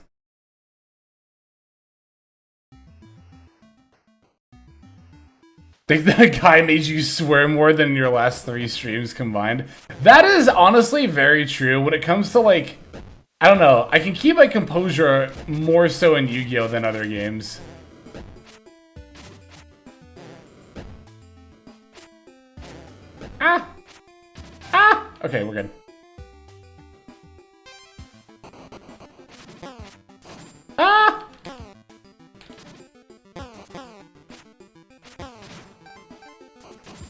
Think that guy made you swear more than your last 3 streams combined. That is honestly very true when it comes to, like, I don't know. I can keep my composure more so in Yu-Gi-Oh! Than other games. Ah! Ah! Okay, we're good. Ah!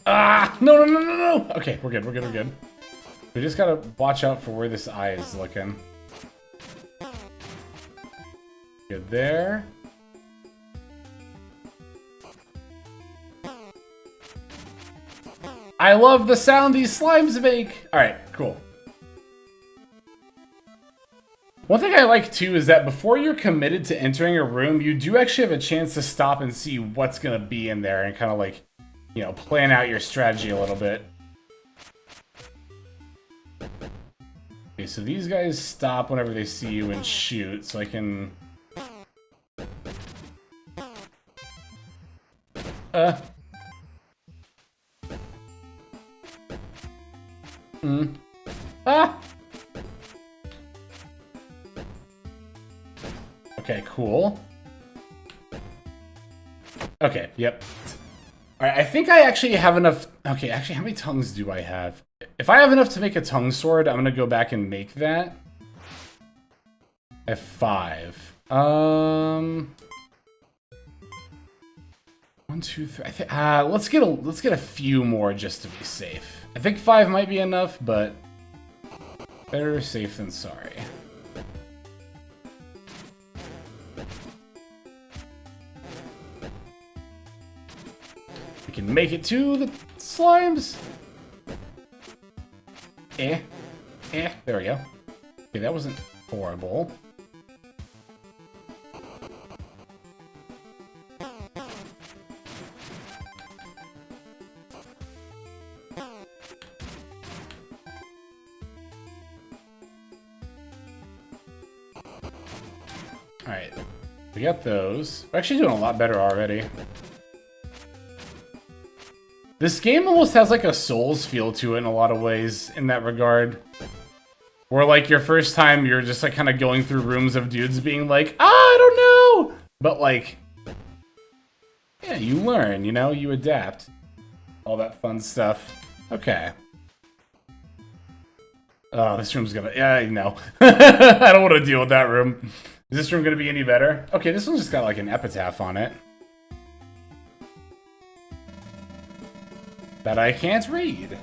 Ah! No, no, no, no, no! Okay, we're good, we're good, we're good. We just gotta watch out for where this eye is looking. Good there. I love the sound these slimes make! Alright, cool. One thing I like too is that before you're committed to entering a room, you do actually have a chance to stop and see what's gonna be in there and kind of like, you know, plan out your strategy a little bit. Okay, so these guys stop whenever they see you and shoot, so I can... Ah! Okay, cool. Okay, yep. Alright, I think I actually have enough... Okay, actually, how many tongues do I have? If I have enough to make a tongue sword, I'm gonna go back and make that. I have 5. 1, 2, 3. I think let's get a few more just to be safe. I think 5 might be enough, but better safe than sorry. We can make it to the slimes. There we go. Okay, that wasn't horrible. Alright, we got those. We're actually doing a lot better already. This game almost has like a Souls feel to it in a lot of ways in that regard. Where like your first time you're just like kind of going through rooms of dudes being like, I don't know! But like, yeah, you learn, you know, you adapt. All that fun stuff. Okay. Oh, this room's gonna, yeah, no. I don't want to deal with that room. Is this room gonna be any better? Okay, this one's just got like an epitaph on it. That I can't read.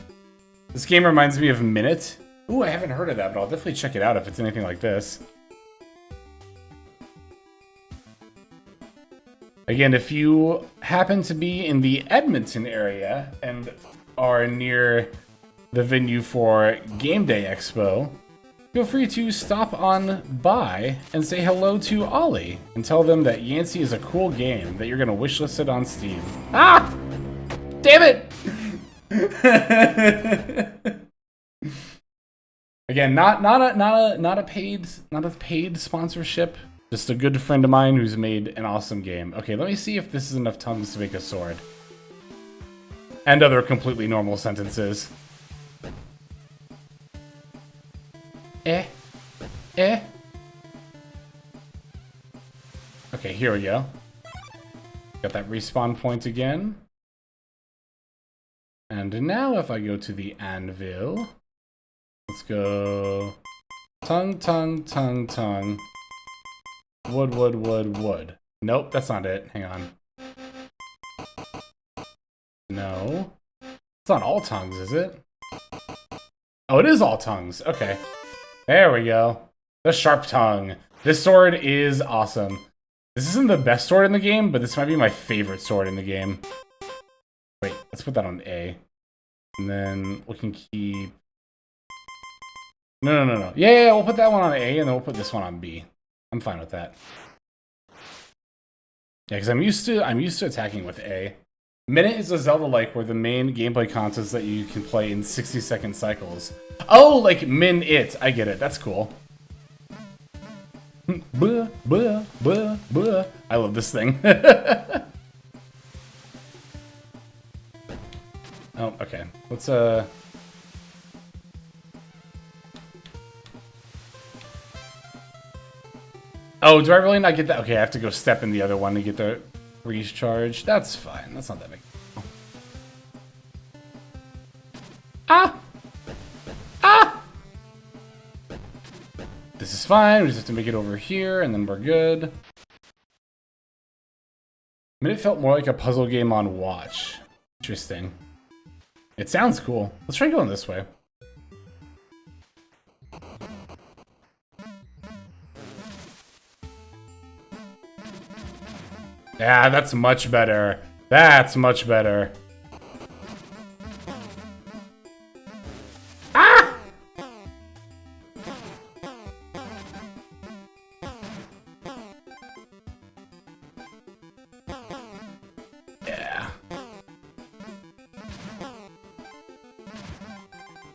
This game reminds me of Minute. Ooh, I haven't heard of that, but I'll definitely check it out if it's anything like this. Again, if you happen to be in the Edmonton area and are near the venue for Game Day Expo, feel free to stop on by and say hello to Ollie and tell them that Yancey is a cool game that you're gonna wishlist it on Steam. Ah! Damn it! Again, not a paid sponsorship. Just a good friend of mine who's made an awesome game. Okay, let me see if this is enough tongues to make a sword. And other completely normal sentences. Okay, here we go. Got that respawn point again. And now if I go to the anvil, let's go Tongue, tongue, tongue, tongue. Wood, wood, wood, wood. Nope, that's not it. Hang on. No. It's not all tongues, is it? Oh, it is all tongues. Okay. There we go. The sharp tongue. This sword is awesome. This isn't the best sword in the game, but this might be my favorite sword in the game. Wait, let's put that on A. And then we can keep... No. Yeah, we'll put that one on A, and then we'll put this one on B. I'm fine with that. Yeah, because I'm used to attacking with A. Minute is a Zelda-like where the main gameplay content is that you can play in 60-second cycles. Oh, like Min-It. I get it. That's cool. Blah, blah, blah, blah. I love this thing. Oh, okay. Let's, Oh, do I really not get that? Okay, I have to go step in the other one to get the recharge. That's fine. That's not that big. Ah! Ah! This is fine. We just have to make it over here, and then we're good. I mean, it felt more like a puzzle game on Watch. Interesting. It sounds cool. Let's try going this way. Yeah, that's much better. That's much better. Ah! Yeah.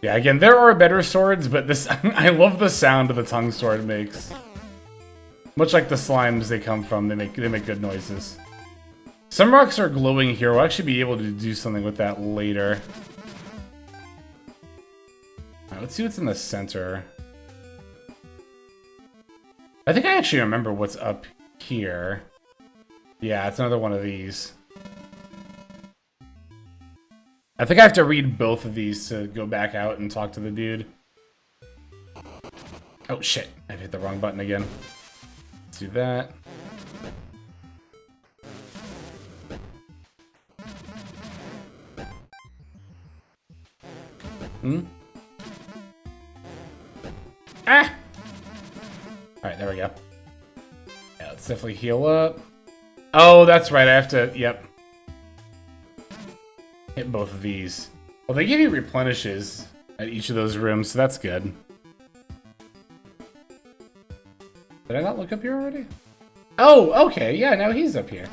Yeah, again, there are better swords, but this I love the sound the tongue sword makes. Much like the slimes they come from, they make good noises. Some rocks are glowing here. We'll actually be able to do something with that later. Alright, let's see what's in the center. I think I actually remember what's up here. Yeah, it's another one of these. I think I have to read both of these to go back out and talk to the dude. Oh shit, I hit the wrong button again. Let's do that. Ah! Alright, there we go. Yeah, let's definitely heal up. Oh, that's right, I have to, yep. Hit both of these. Well, they give you replenishes at each of those rooms, so that's good. Did I not look up here already? Oh, okay, yeah, now he's up here.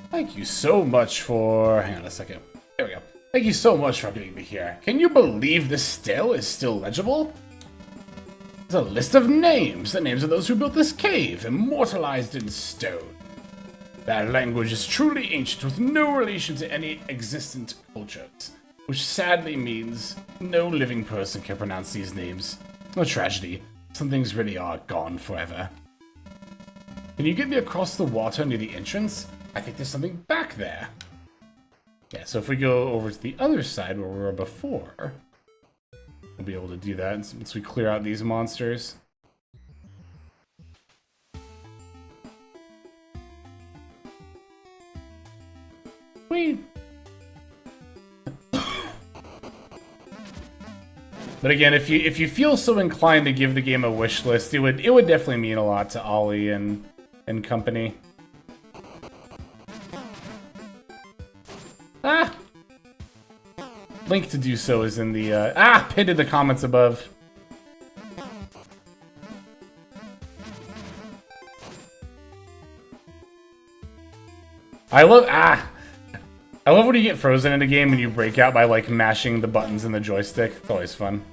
Thank you so much for... Hang on a second. There we go. Thank you so much for getting me here. Can you believe this stele is still legible? There's a list of names. The names of those who built this cave, immortalized in stone. That language is truly ancient with no relation to any existent cultures, which sadly means no living person can pronounce these names. A tragedy. Some things really are gone forever. Can you get me across the water near the entrance? I think there's something back there. Yeah, so if we go over to the other side where we were before, we'll be able to do that once we clear out these monsters. Whee! But again, if you feel so inclined to give the game a wish list, it would definitely mean a lot to Ollie and company. Ah! Link to do so is in the pinned in the comments above. I love when you get frozen in a game and you break out by, like, mashing the buttons in the joystick. It's always fun.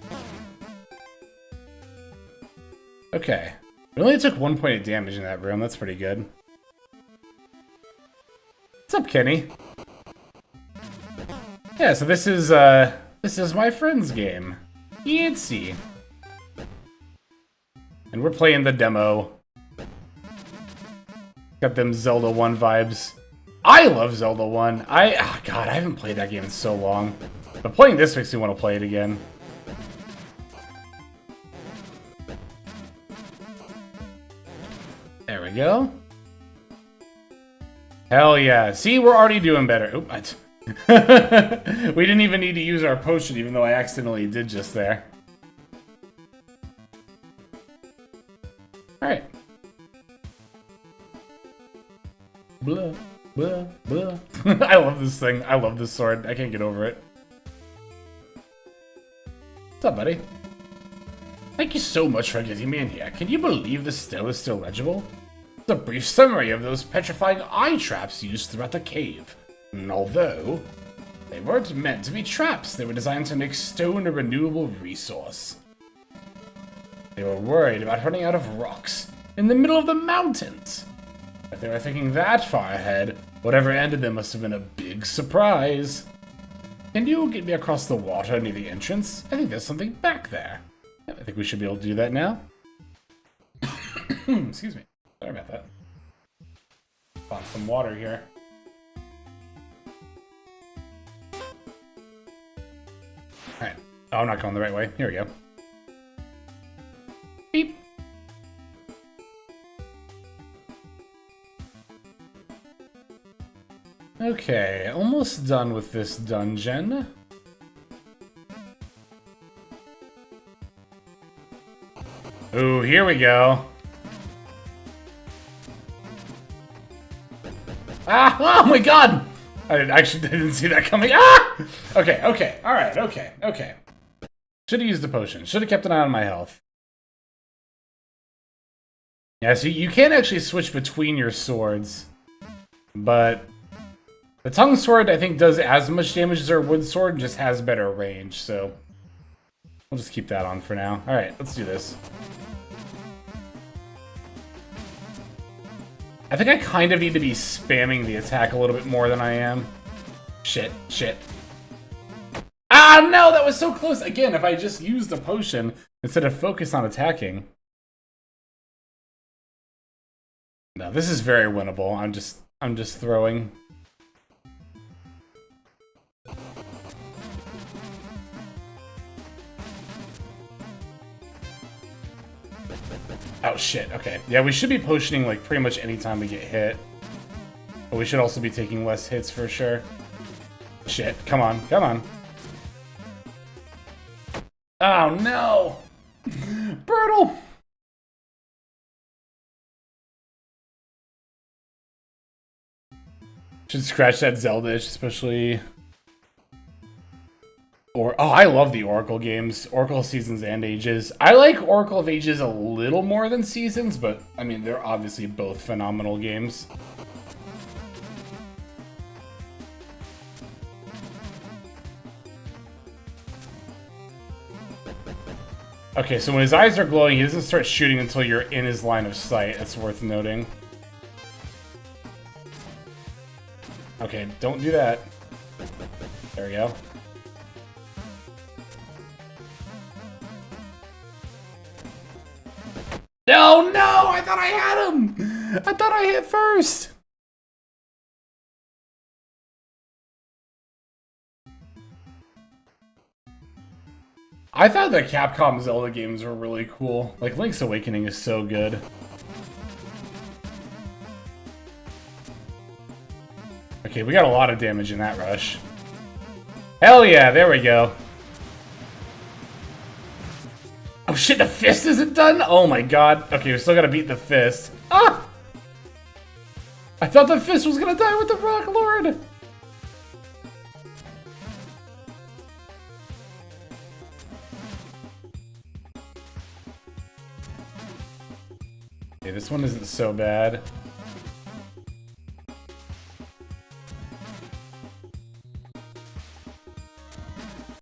Okay. We only took 1 point of damage in that room. That's pretty good. What's up, Kenny? Yeah, so this is my friend's game. Yansy. And we're playing the demo. Got them Zelda 1 vibes. I love Zelda 1. God, I haven't played that game in so long. But playing this makes me want to play it again. we go. Hell yeah. See, we're already doing better. Oop, we didn't even need to use our potion, even though I accidentally did just there. Alright. Blah, blah, blah. I love this thing. I love this sword. I can't get over it. What's up, buddy? Thank you so much for getting me in here. Can you believe the stele is still legible? It's a brief summary of those petrifying eye traps used throughout the cave. And although they weren't meant to be traps, they were designed to make stone a renewable resource. They were worried about running out of rocks in the middle of the mountains. If they were thinking that far ahead, whatever ended them must have been a big surprise. Can you get me across the water near the entrance? I think there's something back there. I think we should be able to do that now. Excuse me. Sorry about that. Found some water here. Alright. Oh, I'm not going the right way. Here we go. Beep. Okay, almost done with this dungeon. Ooh, here we go. Ah! Oh my god! I didn't see that coming. Ah! Okay, okay, alright, okay, okay. Should've used the potion. Should've kept an eye on my health. Yeah, so you can't actually switch between your swords. But the tongue sword, I think, does as much damage as our wood sword, just has better range, so we'll just keep that on for now. Alright, let's do this. I think I kind of need to be spamming the attack a little bit more than I am. Shit, shit. Ah, no, that was so close. Again, if I just used a potion instead of focus on attacking. No, this is very winnable. I'm just throwing. Oh shit, okay. Yeah, we should be potioning like pretty much any time we get hit. But we should also be taking less hits for sure. Shit, come on, come on. Oh no! Brutal! Should scratch that Zelda itch, especially. Or oh, I love the Oracle games. Oracle Seasons and Ages. I like Oracle of Ages a little more than Seasons, but I mean, they're obviously both phenomenal games. Okay, so when his eyes are glowing, he doesn't start shooting until you're in his line of sight. That's worth noting. Okay, don't do that. There we go. No, no! I thought I had him! I thought I hit first! I thought the Capcom Zelda games were really cool. Like, Link's Awakening is so good. Okay, we got a lot of damage in that rush. Hell yeah, there we go. Oh shit, the fist isn't done? Oh my god. Okay, we still gotta beat the fist. Ah! I thought the fist was gonna die with the Rock Lord! Okay, this one isn't so bad.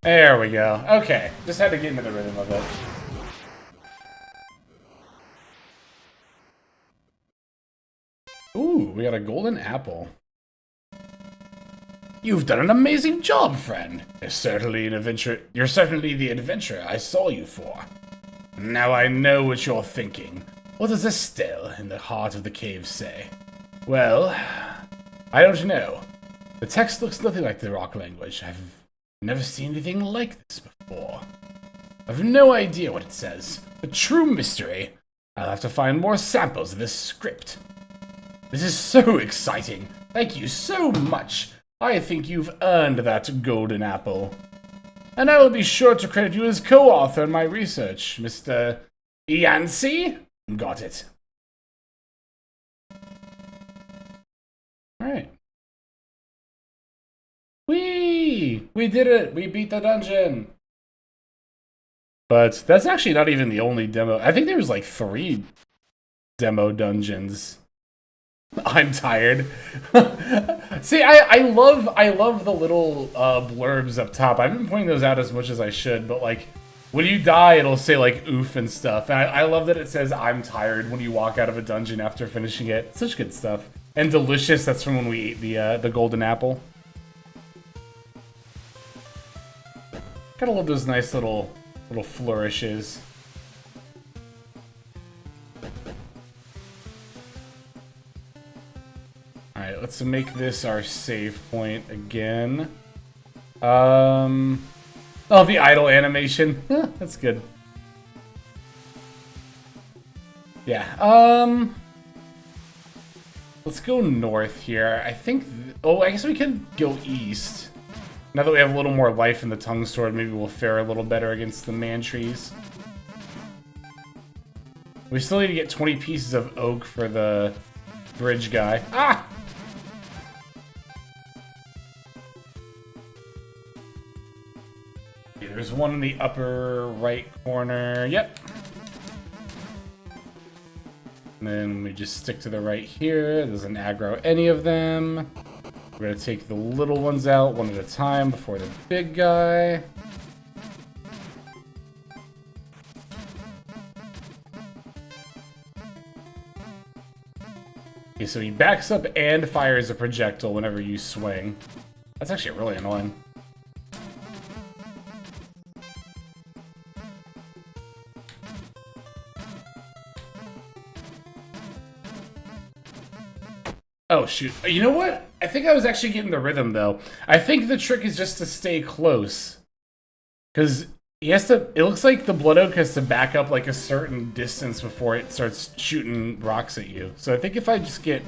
There we go. Okay, just had to get into the rhythm of it. Ooh, we got a golden apple. You've done an amazing job, friend. You're certainly the adventurer I saw you for. Now I know what you're thinking. What does this stele in the heart of the cave say? Well, I don't know. The text looks nothing like the rock language. I've never seen anything like this before. I've no idea what it says. A true mystery. I'll have to find more samples of this script. This is so exciting. Thank you so much. I think you've earned that golden apple. And I will be sure to credit you as co-author in my research, Mr. Yansy. Got it. Alright. We did it! We beat the dungeon! But that's actually not even the only demo. I think there was like 3 demo dungeons. I'm tired. See, I love the little blurbs up top. I've been pointing those out as much as I should, but like when you die, it'll say like oof and stuff. And I love that it says I'm tired when you walk out of a dungeon after finishing it. Such good stuff. And delicious. That's from when we ate the golden apple. Gotta love those nice little flourishes. Alright, let's make this our save point again. Oh, the idle animation. That's good. Yeah, let's go north here. I think... oh, I guess we could go east. Now that we have a little more life in the tongue sword, maybe we'll fare a little better against the mantries. We still need to get 20 pieces of oak for the bridge guy. Ah! Okay, there's one in the upper right corner. Yep. And then we just stick to the right here. Doesn't aggro any of them. We're gonna take the little ones out one at a time before the big guy. Okay, so he backs up and fires a projectile whenever you swing. That's actually really annoying. Oh, shoot. You know what? I think I was actually getting the rhythm, though. I think the trick is just to stay close. Because he has to... it looks like the Blood Oak has to back up like a certain distance before it starts shooting rocks at you. So I think if I just get...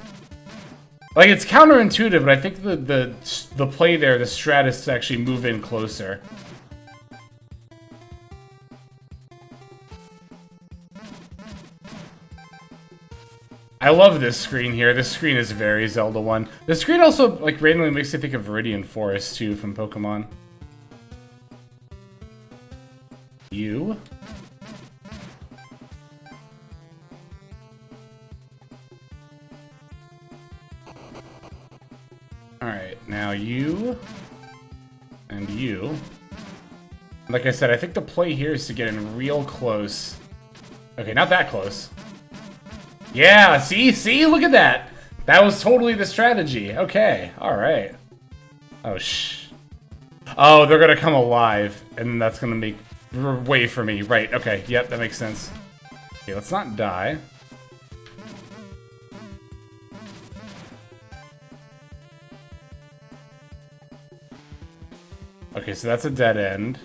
like, it's counterintuitive, but I think the play there, the strat, is to actually move in closer. I love this screen here. This screen is very Zelda 1. The screen also, like, randomly makes me think of Viridian Forest, too, from Pokemon. You. Alright, now you. And you. Like I said, I think the play here is to get in real close. Okay, not that close. Yeah, see? Look at that! That was totally the strategy. Okay, alright. Oh, oh, they're gonna come alive, and that's gonna make way for me. Right, okay, yep, that makes sense. Okay, let's not die. Okay, so that's a dead end.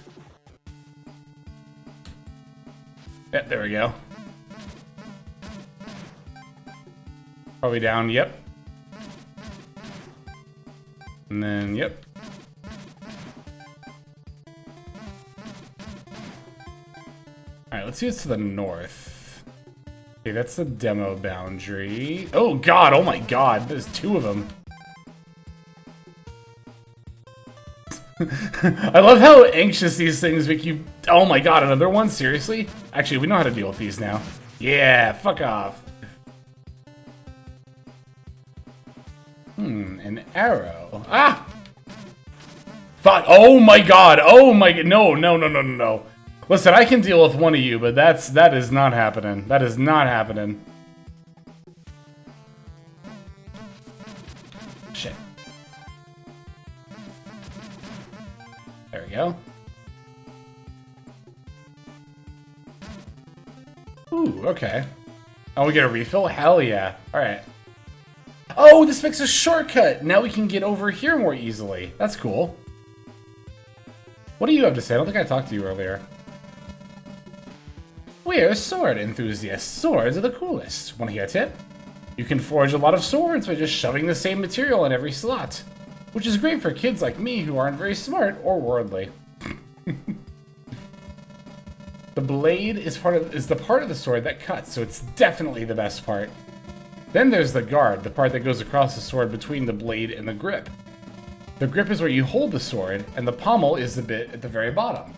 Yep, there we go. Probably down, yep. And then, yep. Alright, let's see what's to the north. Okay, that's the demo boundary. Oh god, oh my god, there's 2 of them. I love how anxious these things make you... oh my god, another one? Seriously? Actually, we know how to deal with these now. Yeah, fuck off. An arrow. Ah! Fuck. Oh my god. Oh my god. No. Listen, I can deal with one of you, but that is not happening. That is not happening. Shit. There we go. Ooh, okay. Oh, we get a refill? Hell yeah. Alright. Oh, this makes a shortcut! Now we can get over here more easily. That's cool. What do you have to say? I don't think I talked to you earlier. We're sword enthusiasts. Swords are the coolest. Want to hear a tip? You can forge a lot of swords by just shoving the same material in every slot, which is great for kids like me who aren't very smart or worldly. The blade is the part of the sword that cuts, so it's definitely the best part. Then there's the guard, the part that goes across the sword between the blade and the grip. The grip is where you hold the sword, and the pommel is the bit at the very bottom.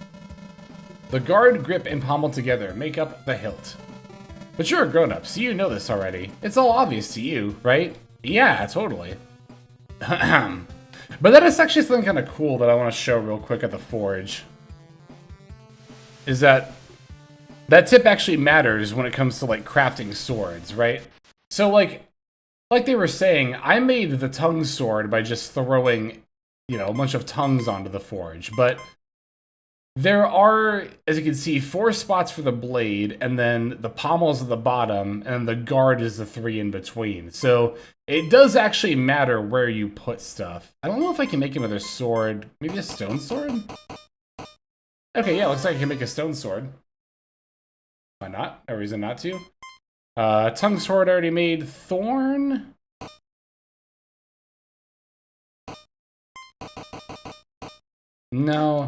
The guard, grip, and pommel together make up the hilt. But you're a grown-up, so you know this already. It's all obvious to you, right? Yeah, totally. But that is actually something kind of cool that I want to show real quick at the forge. Is that tip actually matters when it comes to like crafting swords, right? So like they were saying, I made the tongue sword by just throwing, you know, a bunch of tongues onto the forge, but there are, as you can see, 4 spots for the blade, and then the pommel's at the bottom, and the guard is the 3 in between. So it does actually matter where you put stuff. I don't know if I can make another sword. Maybe a stone sword? Okay, yeah, looks like I can make a stone sword. Why not? No reason not to. Tongue sword already made. Thorn? No.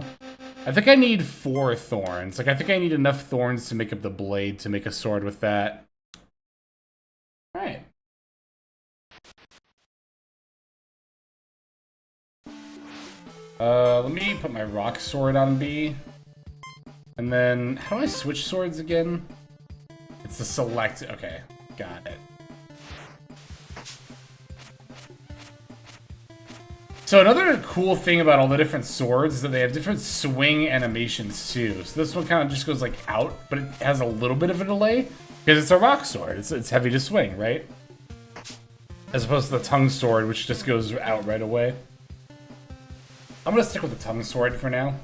I think I need 4 thorns. Like, I think I need enough thorns to make up the blade to make a sword with that. Alright. Let me put my rock sword on B. And then, how do I switch swords again? It's the select. Okay, got it. So another cool thing about all the different swords is that they have different swing animations too. So this one kind of just goes like out, but it has a little bit of a delay because it's a rock sword. It's heavy to swing, right? As opposed to the tongue sword, which just goes out right away. I'm gonna stick with the tongue sword for now.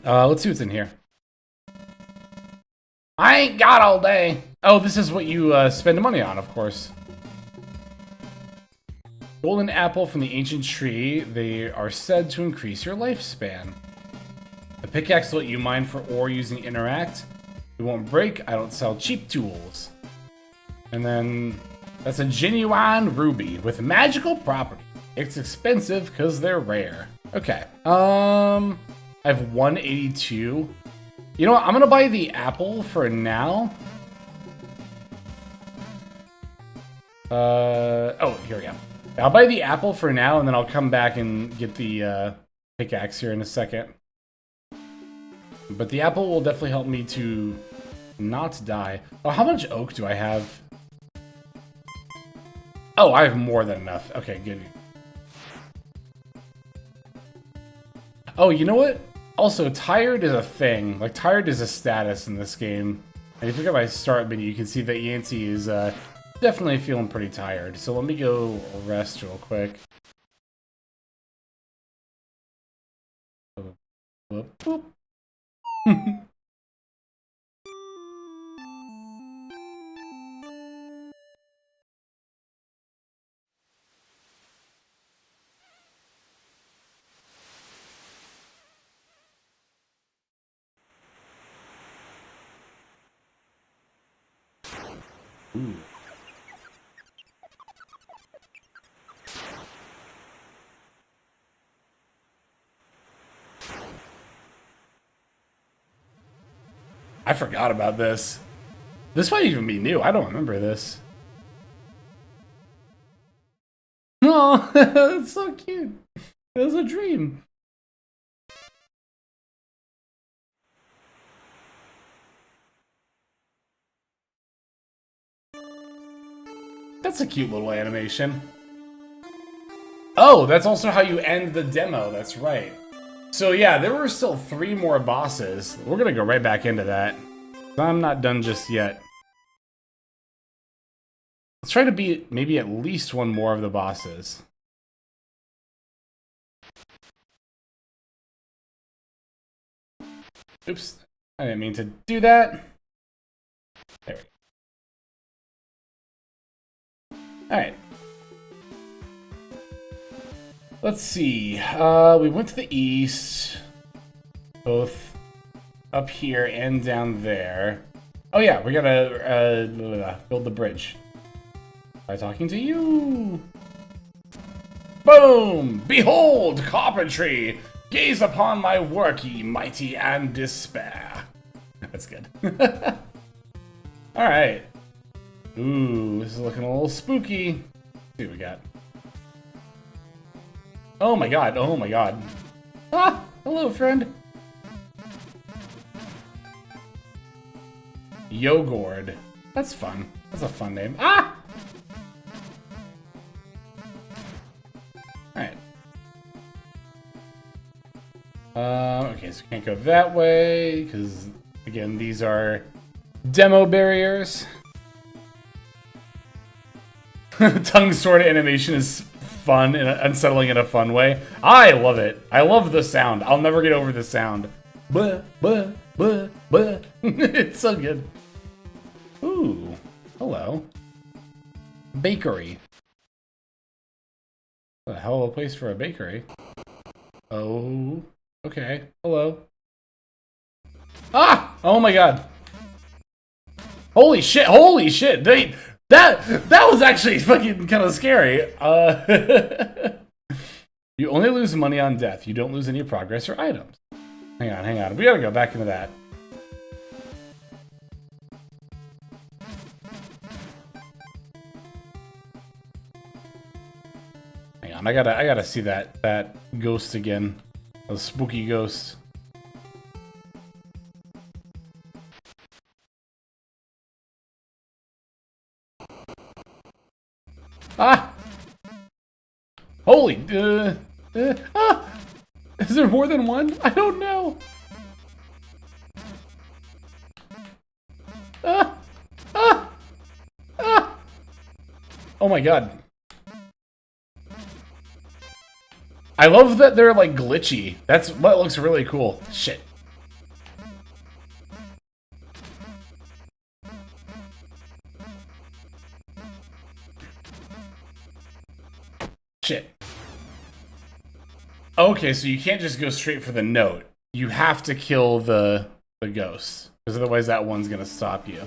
Let's see what's in here. I ain't got all day. Oh, this is what you spend money on, of course. Golden apple from the ancient tree. They are said to increase your lifespan. The pickaxe will let you mine for ore using interact. It won't break. I don't sell cheap tools. And then that's a genuine ruby with magical property. It's expensive because they're rare. Okay. I have 182. You know what? I'm gonna buy the apple for now. Oh, here we go. I'll buy the apple for now, and then I'll come back and get the pickaxe here in a second. But the apple will definitely help me to not die. Oh, how much oak do I have? Oh, I have more than enough. Okay, good. Oh, you know what? Also, tired is a thing. Like, tired is a status in this game. And if you look at my start menu, you can see that Yancey is definitely feeling pretty tired. So let me go rest real quick. Whoop, whoop. Ooh. I forgot about this. This might even be new. I don't remember this. Oh, that's so cute. It was a dream. That's a cute little animation. Oh, that's also how you end the demo. That's right. So yeah, there were still 3 more bosses. We're gonna go right back into that. I'm not done just yet. Let's try to beat maybe at least 1 more of the bosses. Oops, I didn't mean to do that. There we go. Alright. Let's see. We went to the east, both up here and down there. Oh yeah, we gotta build the bridge by talking to you. Boom! Behold, carpentry! Gaze upon my work, ye mighty, and despair. That's good. Alright. Ooh, this is looking a little spooky. Let's see what we got. Oh my god, oh my god. Ah! Hello, friend. Yogord. That's fun. That's a fun name. Ah! Alright. Okay, so we can't go that way, because, again, these are demo barriers. Tongue sword animation is fun and unsettling in a fun way. I love it. I love the sound. I'll never get over the sound. Buh, buh, buh, buh. It's so good. Ooh, hello. Bakery. What a hell of a place for a bakery. Oh, okay. Hello. Ah! Oh my god. Holy shit, holy shit. That was actually fucking kind of scary. You only lose money on death. You don't lose any progress or items. Hang on, hang on. We gotta go back into that. Hang on, I gotta see that ghost again. A spooky ghost. Ah! Holy, ah! Is there more than one? I don't know. Ah! Ah! Ah! Oh my god. I love that they're like glitchy. That looks really cool. Shit. Shit. Okay, so you can't just go straight for the note. You have to kill the ghost, because otherwise that one's gonna stop you.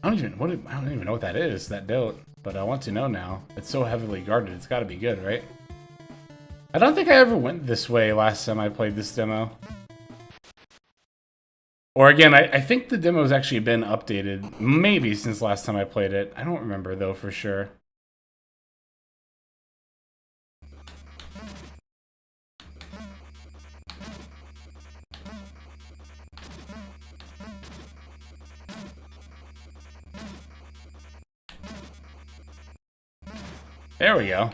I don't even know what that is, that note, but I want to know now. It's so heavily guarded, it's gotta be good, right? I don't think I ever went this way last time I played this demo. Or again, I think the demo's actually been updated, maybe since last time I played it. I don't remember though for sure. There we go.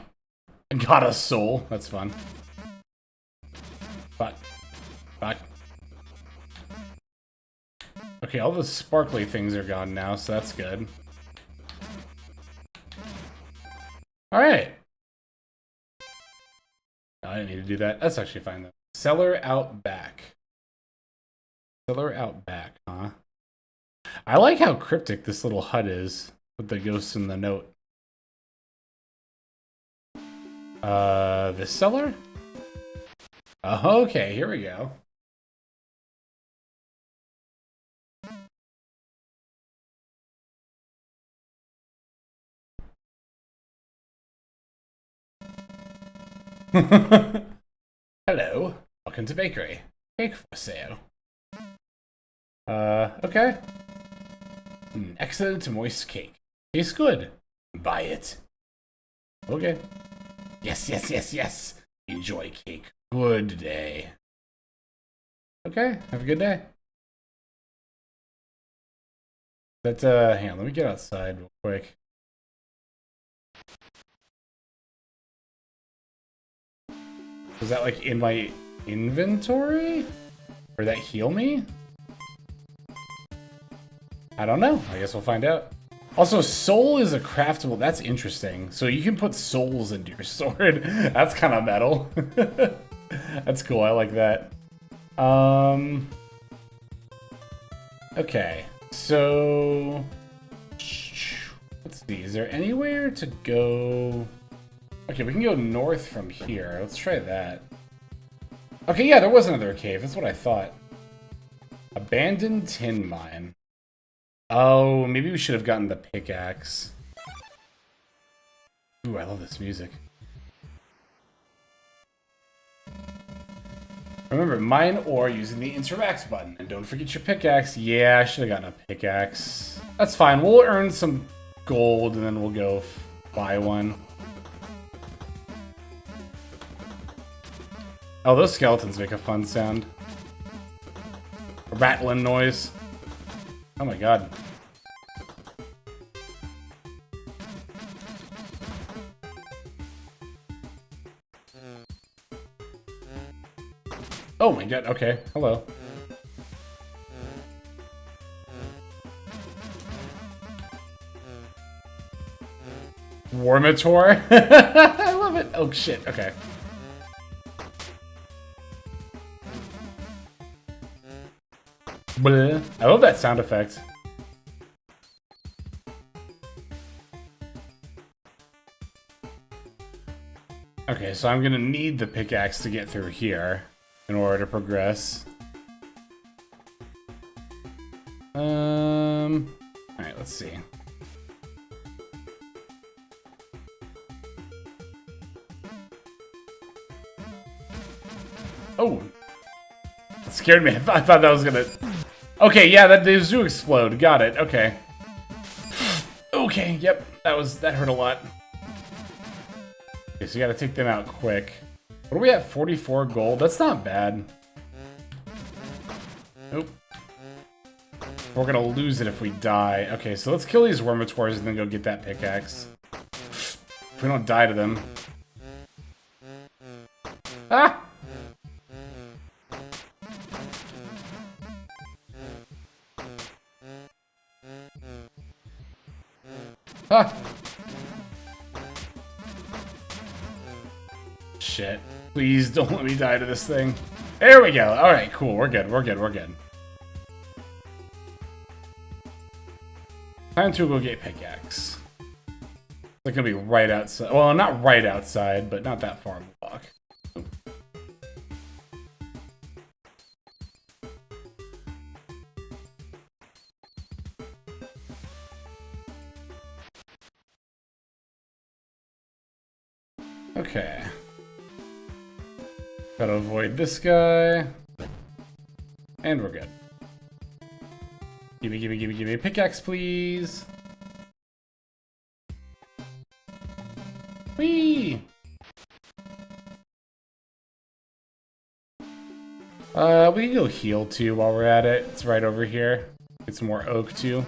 Got a soul. That's fun. Fuck. Fuck. Okay, all the sparkly things are gone now, so that's good. Alright. No, I didn't need to do that. That's actually fine, though. Cellar out back. Cellar out back, huh? I like how cryptic this little hut is with the ghosts in the note. The cellar? Okay, here we go. Hello, welcome to bakery. Cake for sale. Okay. Excellent moist cake. Tastes good. Buy it. Okay. Yes, yes, yes, yes. Enjoy cake. Good day. Okay, have a good day. Hang on, let me get outside real quick. Was that like in my inventory? Or that heal me? I don't know. I guess we'll find out. Also, soul is a craftable. That's interesting. So you can put souls into your sword. That's kind of metal. That's cool. I like that. Okay. So let's see. Is there anywhere to go Okay, we can go north from here. Let's try that. Okay, yeah, there was another cave. That's what I thought. Abandoned tin mine. Oh, maybe we should have gotten the pickaxe. Ooh, I love this music. Remember, mine ore using the interact button. And don't forget your pickaxe. Yeah, I should have gotten a pickaxe. That's fine. We'll earn some gold and then we'll go buy one. Oh, those skeletons make a fun sound. A rattling noise. Oh my god. Oh my god, okay. Hello. Wormator? I love it. Oh shit, okay. Bleh. I love that sound effect. Okay, so I'm gonna need the pickaxe to get through here in order to progress. Alright, let's see. Oh! That scared me. I thought that was gonna... Okay, yeah, those do explode. Got it. Okay. Okay, yep. That hurt a lot. Okay, so you gotta take them out quick. What are we at? 44 gold? That's not bad. Nope. We're gonna lose it if we die. Okay, so let's kill these Wormators and then go get that pickaxe. If we don't die to them. Ah! Ah! Shit. Please don't let me die to this thing. There we go. Alright, cool. We're good. We're good. We're good. Time to go get pickaxe. They're gonna be right outside. Well, not right outside, but not that far of a walk. Okay. Gotta avoid this guy. And we're good. Give me a pickaxe, please. Whee! We can go heal too while we're at it. It's right over here. Get some more oak too.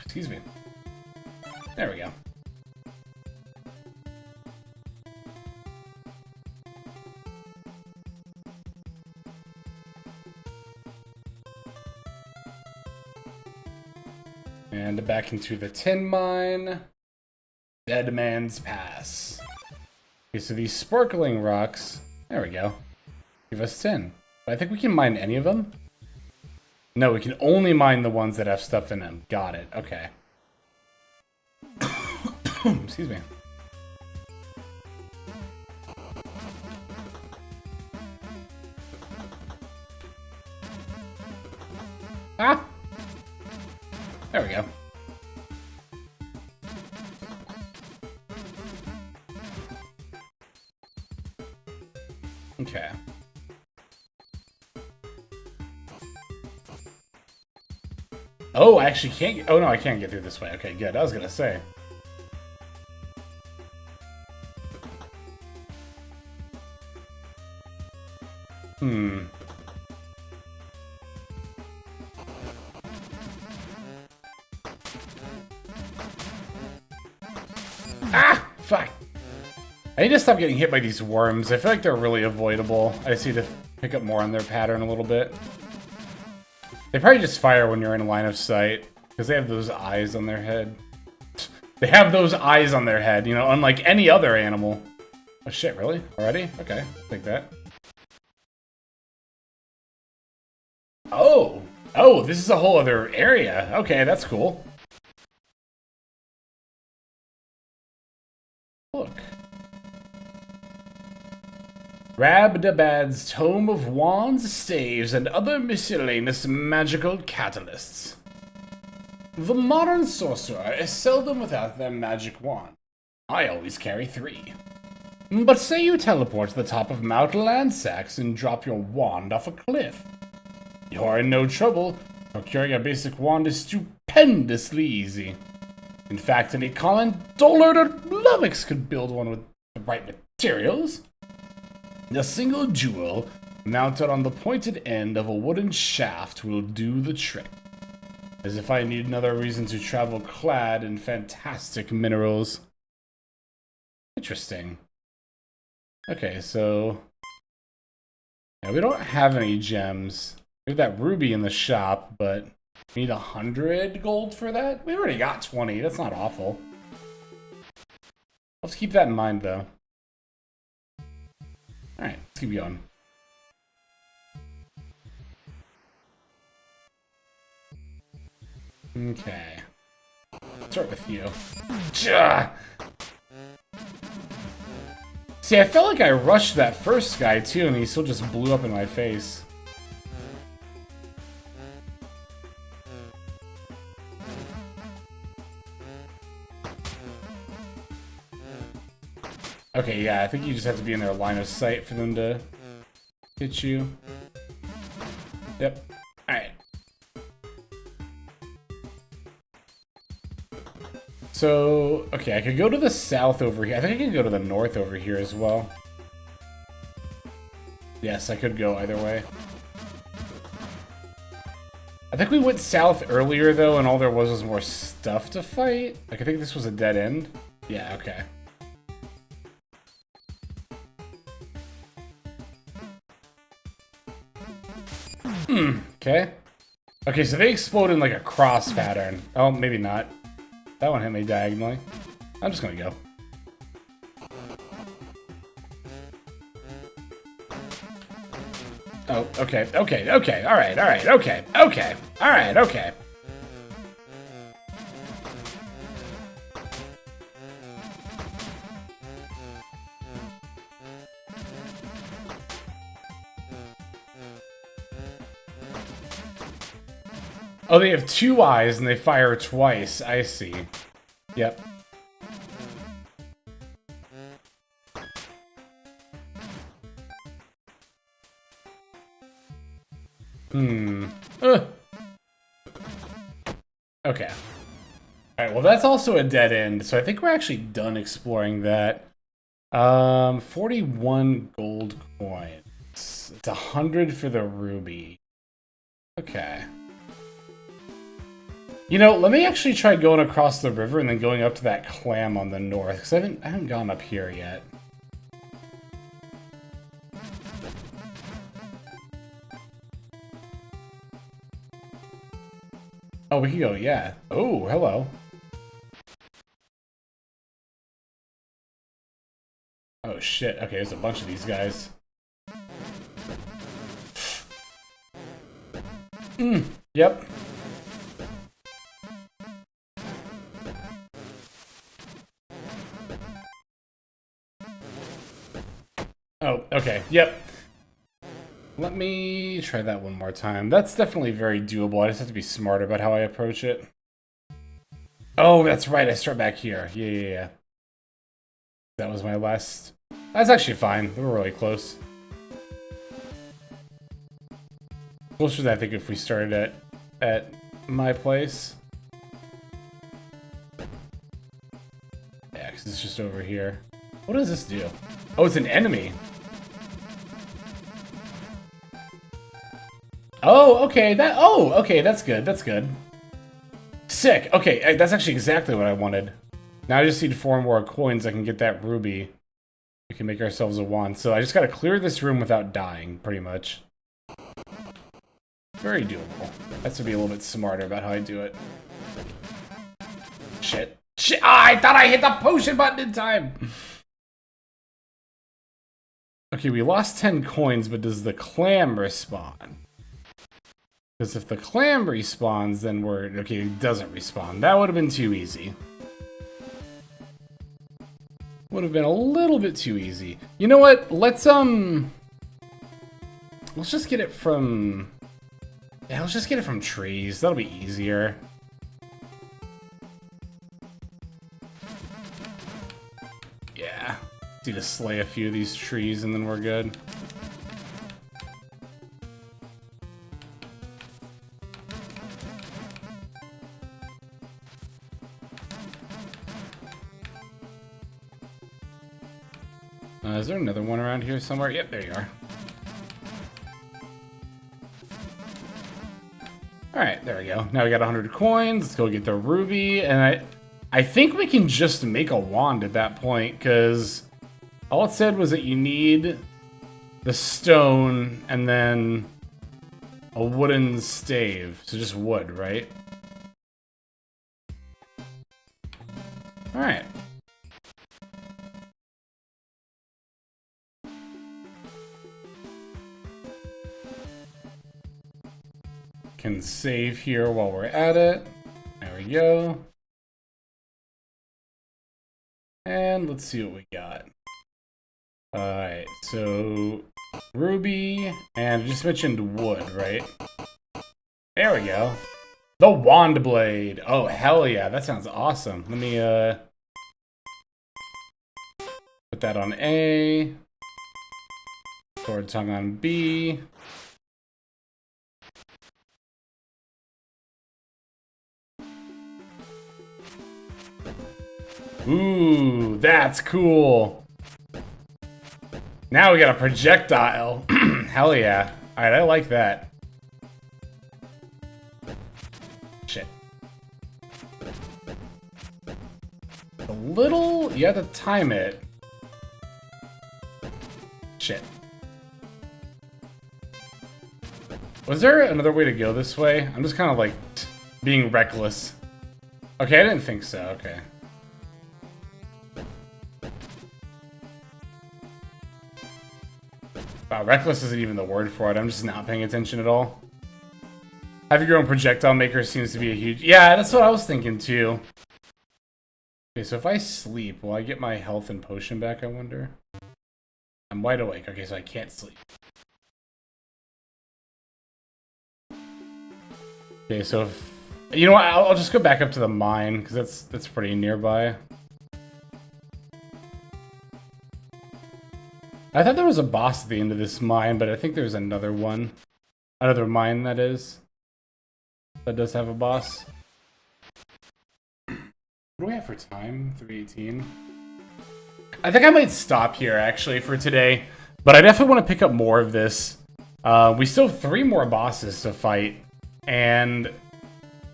Excuse me. There we go. And back into the tin mine. Dead Man's Pass. Okay, so these sparkling rocks, there we go, give us tin. But I think we can mine any of them? No, we can only mine the ones that have stuff in them. Got it, okay. Excuse me. Ah! There we go. Okay. Oh, I actually can't get... Oh, no, I can't get through this way. Okay, good. I was gonna say. Ah! Fuck! I need to stop getting hit by these worms. I feel like they're really avoidable. I just need to pick up more on their pattern a little bit. They probably just fire when you're in line of sight, because they have those eyes on their head. They have those eyes on their head, you know, unlike any other animal. Oh shit, really? Already? Okay, I'll take that. Oh! Oh, this is a whole other area. Okay, that's cool. Look. Rabdabad's Tome of Wands, Staves, and other miscellaneous magical catalysts. The modern sorcerer is seldom without their magic wand. I always carry 3. But say you teleport to the top of Mount Lansax and drop your wand off a cliff. You're in no trouble. Procuring a basic wand is stupendously easy. In fact, any common dullard or lummox could build one with the right materials. A single jewel mounted on the pointed end of a wooden shaft will do the trick. As if I need another reason to travel clad in fantastic minerals. Interesting. Okay, so... yeah, we don't have any gems. We have that ruby in the shop, but we need 100 gold for that? We already got 20, that's not awful. Let's keep that in mind, though. Alright, let's keep going. Okay. Start with you. Jah! See, I felt like I rushed that first guy too, and he still just blew up in my face. Okay, yeah, I think you just have to be in their line of sight for them to hit you. Yep. Alright. So, okay, I could go to the south over here. I think I can go to the north over here as well. Yes, I could go either way. I think we went south earlier, though, and all there was more stuff to fight. Like, I think this was a dead end. Yeah, okay. Okay. Okay, so they explode in like a cross pattern. Oh, maybe not. That one hit me diagonally. I'm just gonna go. Oh, okay, okay, okay, alright, alright, okay, okay, alright, okay. Oh, they have 2 eyes and they fire twice. I see. Yep. Okay. Alright, well that's also a dead end, so I think we're actually done exploring that. 41 gold coins. It's 100 for the ruby. Okay. You know, let me actually try going across the river and then going up to that clam on the north, because I haven't gone up here yet. Oh, we can go, yeah. Oh, hello. Oh, shit. Okay, there's a bunch of these guys. Yep. Oh, okay, yep. Let me try that one more time. That's definitely very doable. I just have to be smarter about how I approach it. Oh, that's right. I start back here. Yeah. That was my last... That's actually fine. We were really close. Closer than I think if we started at my place. Yeah, because it's just over here. What does this do? Oh, it's an enemy. Oh, okay, that's good, that's good. Sick, okay, that's actually exactly what I wanted. Now I just need 4 more coins, I can get that ruby. We can make ourselves a wand. So I just gotta clear this room without dying, pretty much. Very doable. I have to be a little bit smarter about how I do it. Shit. Shit, I thought I hit the potion button in time! Okay, we lost 10 coins, but does the clam respawn? Because if the clam respawns, then we're... Okay, it doesn't respawn. That would have been too easy. Would would have been a little bit too easy. You know what? Let's just get it from... Yeah, let's just get it from trees. That'll be easier. Yeah. Need to slay a few of these trees and then we're good. Is there another one around here somewhere? Yep, there you are. Alright, there we go. Now we got 100 coins. Let's go get the ruby. And I think we can just make a wand at that point, because all it said was that you need the stone and then a wooden stave. So just wood, right? Alright. Can save here while we're at it. There we go. And let's see what we got. Alright, so ruby, and I just mentioned wood, right? There we go. The wand blade. Oh, hell yeah, that sounds awesome. Let me put that on A. Sword tongue on B. Ooh, that's cool. Now we got a projectile. Hell yeah. Alright, I like that. Shit. A little... You have to time it. Shit. Was there another way to go this way? I'm just kind of like being reckless. Okay, I didn't think so. Okay. Wow, reckless isn't even the word for it. I'm just not paying attention at all. Having your own projectile maker seems to be a huge... Yeah, that's what I was thinking too. Okay, so if I sleep, will I get my health and potion back, I wonder? I'm wide awake. Okay, so I can't sleep. Okay, so if... You know what? I'll just go back up to the mine, because that's pretty nearby. I thought there was a boss at the end of this mine, but I think there's another one. Another mine, that is. That does have a boss. What do we have for time? 3:18. I think I might stop here, actually, for today. But I definitely want to pick up more of this. We still have 3 more bosses to fight. And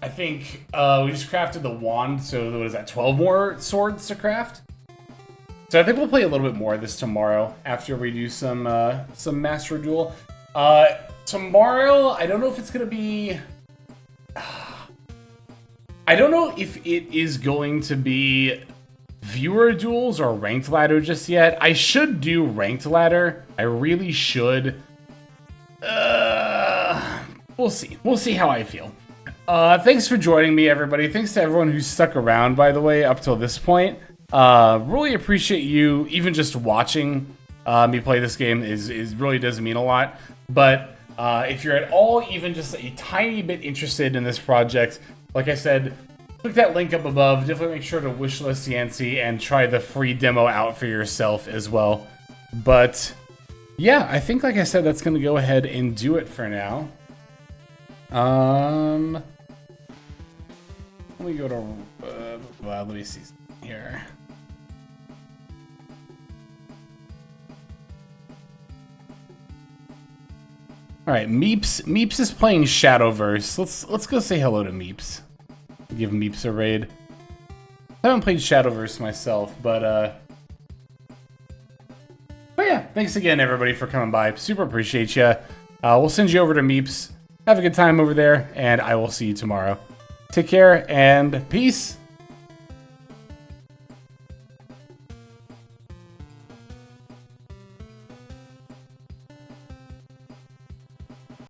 I think we just crafted the wand, so what is that, 12 more swords to craft? So I think we'll play a little bit more of this tomorrow after we do some Master Duel. Tomorrow, I don't know if it's gonna be... I don't know if it is going to be viewer duels or ranked ladder just yet. I should do ranked ladder. I really should. We'll see. We'll see how I feel. Thanks for joining me, everybody. Thanks to everyone who's stuck around, by the way, up till this point. Really appreciate you even just watching me play this game is really does mean a lot. But if you're at all even just a tiny bit interested in this project, like I said, click that link up above. Definitely make sure to wishlist Yancey and try the free demo out for yourself as well. But yeah, I think, like I said, that's going to go ahead and do it for now. Let me go to well, let me see here. All right, Meeps is playing Shadowverse. Let's go say hello to Meeps. Give Meeps a raid. I haven't played Shadowverse myself, but yeah, thanks again everybody for coming by. Super appreciate you. We'll send you over to Meeps. Have a good time over there, and I will see you tomorrow. Take care and peace.